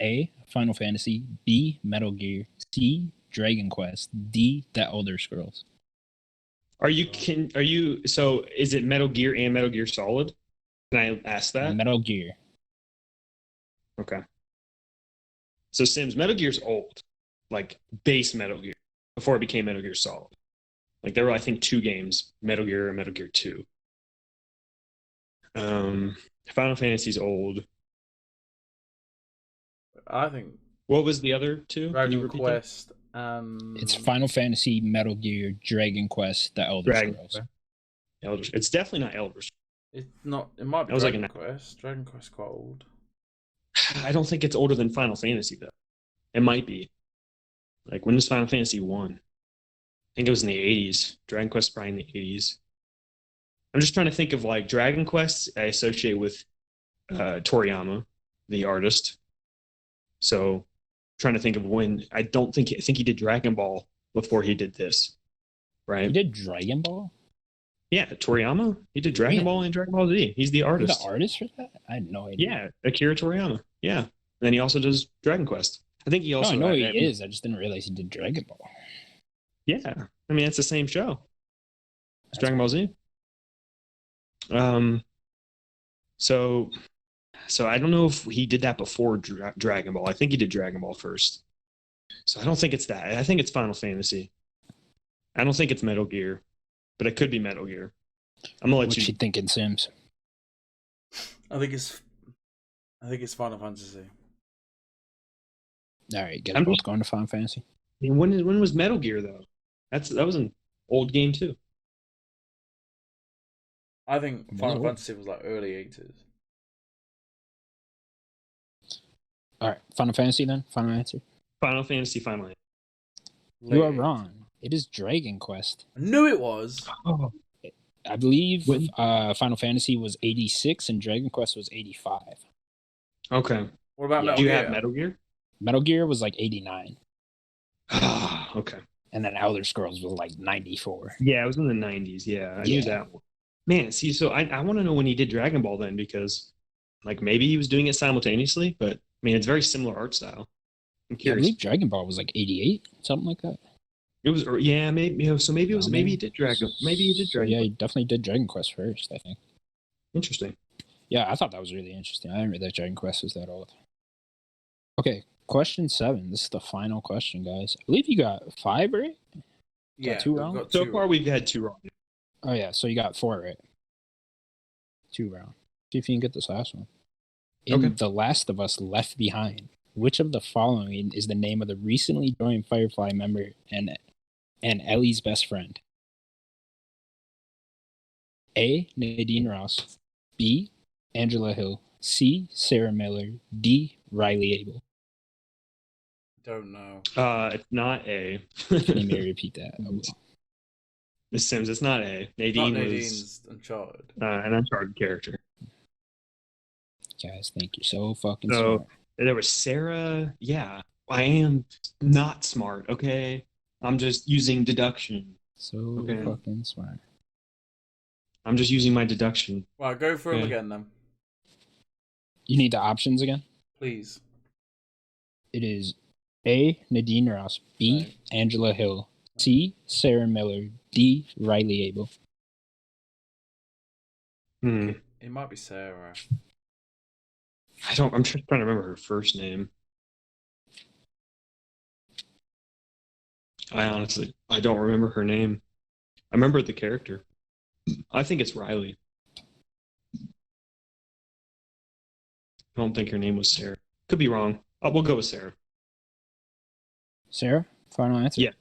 A. Final Fantasy. B. Metal Gear. C. Dragon Quest. D. The Elder Scrolls.
So is it Metal Gear and Metal Gear Solid? Can I ask that?
Metal Gear.
Okay. So Sims, Metal Gear's old. Like base Metal Gear before it became Metal Gear Solid. Like there were, I think, 2 games, Metal Gear and Metal Gear 2. Final Fantasy's old.
I think.
What was the other 2?
Dragon Quest.
It's Final Fantasy, Metal Gear, Dragon Quest, the Elder Scrolls.
It's definitely not Elder Scrolls.
It's not. It might be Dragon Quest. Dragon Quest quite old.
I don't think it's older than Final Fantasy though. It might be. Like, when was Final Fantasy 1? I think it was in the 80s. Dragon Quest probably in the 80s. I'm just trying to think of, like, Dragon Quest I associate with Toriyama, the artist. So, trying to think of when. I think he did Dragon Ball before he did this. Right?
He did Dragon Ball?
Yeah, Toriyama. He did Dragon Ball and Dragon Ball Z. He's the artist.
The artist for that? I had no idea.
Yeah, Akira Toriyama. Yeah. And then he also does Dragon Quest. I think he also.
I know he is. I just didn't realize he did Dragon Ball.
Yeah, I mean it's the same show. It's Dragon Ball Z. So I don't know if he did that before Dragon Ball. I think he did Dragon Ball first. So I don't think it's that. I think it's Final Fantasy. I don't think it's Metal Gear, but it could be Metal Gear. I'm gonna let you.
What you thinking, Sims?
I think it's Final Fantasy.
All right, guess both going to Final Fantasy.
I mean, when was Metal Gear though? That was an old game too.
I think Final Fantasy was like early 80s.
All right, Final Fantasy then. Final answer.
Final Fantasy. Final answer.
You are wrong. It is Dragon Quest.
I knew it was.
Oh.
I believe Final Fantasy was 86 and Dragon Quest was 85.
Okay.
What about Metal Gear?
Do you have Metal Gear?
Metal Gear was like 89.
Okay.
And then Elder Scrolls was like 94.
Yeah, it was in the 90s. Yeah, I knew that one. Man, see, so I want to know when he did Dragon Ball then, because like maybe he was doing it simultaneously, but I mean, it's very similar art style. I'm
Yeah, I
curious.
believe Dragon Ball was like 88, something like that.
It was, yeah, maybe. So maybe it was. Maybe he did Dragon. Maybe he did Dragon.
Yeah, he definitely did Dragon Quest first, I think.
Interesting.
Yeah, I thought that was really interesting. I didn't realize Dragon Quest was that old. Okay, question 7. This is the final question, guys. I believe you got 5 right.
Yeah,
got 2 wrong.
So far, we've had 2 wrong.
Oh yeah, so you got 4 right. 2 wrong. See if you can get this last one. In The Last of Us Left Behind, which of the following is the name of the recently joined Firefly member and Ellie's best friend? A. Nadine Ross. B. Angela Hill. C. Sarah Miller. D. Riley Abel.
Don't know.
It's not A.
Can you maybe repeat that? I will.
Miss Sims, it's not A. Nadine
Nadine's
was
Uncharted.
An Uncharted character.
Guys, think you're so fucking smart.
There was Sarah. Yeah, I am not smart. Okay, I'm just using deduction.
So fucking smart.
I'm just using my deduction.
Well, go through them again then.
You need the options again?
Please.
It is A. Nadine Ross. B. Angela Hill. C. Sarah Miller. D. Riley Abel.
It might be Sarah.
I'm trying to remember her first name. I don't remember her name. I remember the character. I think it's Riley. I don't think her name was Sarah. Could be wrong. We'll go with Sarah.
Sarah? Final answer?
Yeah.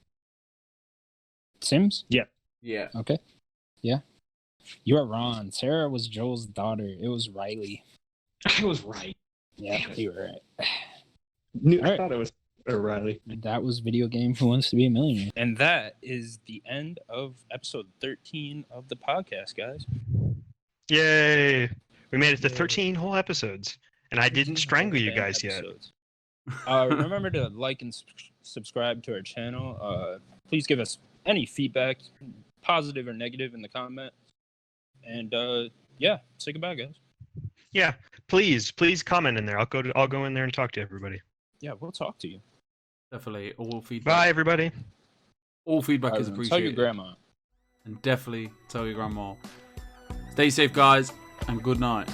Sims?
Yeah.
Yeah.
Okay. Yeah. You are wrong. Sarah was Joel's daughter. It was Riley.
I was right.
Yeah, you were right.
I thought it was Riley.
That was Video Game Who Wants to Be a Millionaire. And that is the end of episode 13 of the podcast, guys.
Yay! We made it to 13 whole episodes. And I didn't strangle you guys yet.
Remember to like and subscribe to our channel. Please give us any feedback, positive or negative, in the comment. And say goodbye, guys.
Yeah, please comment in there. I'll go in there and talk to everybody.
Yeah, we'll talk to you.
Definitely all feedback.
Bye, everybody.
All feedback is appreciated.
Tell your grandma.
And definitely tell your grandma. Stay safe, guys, and good night.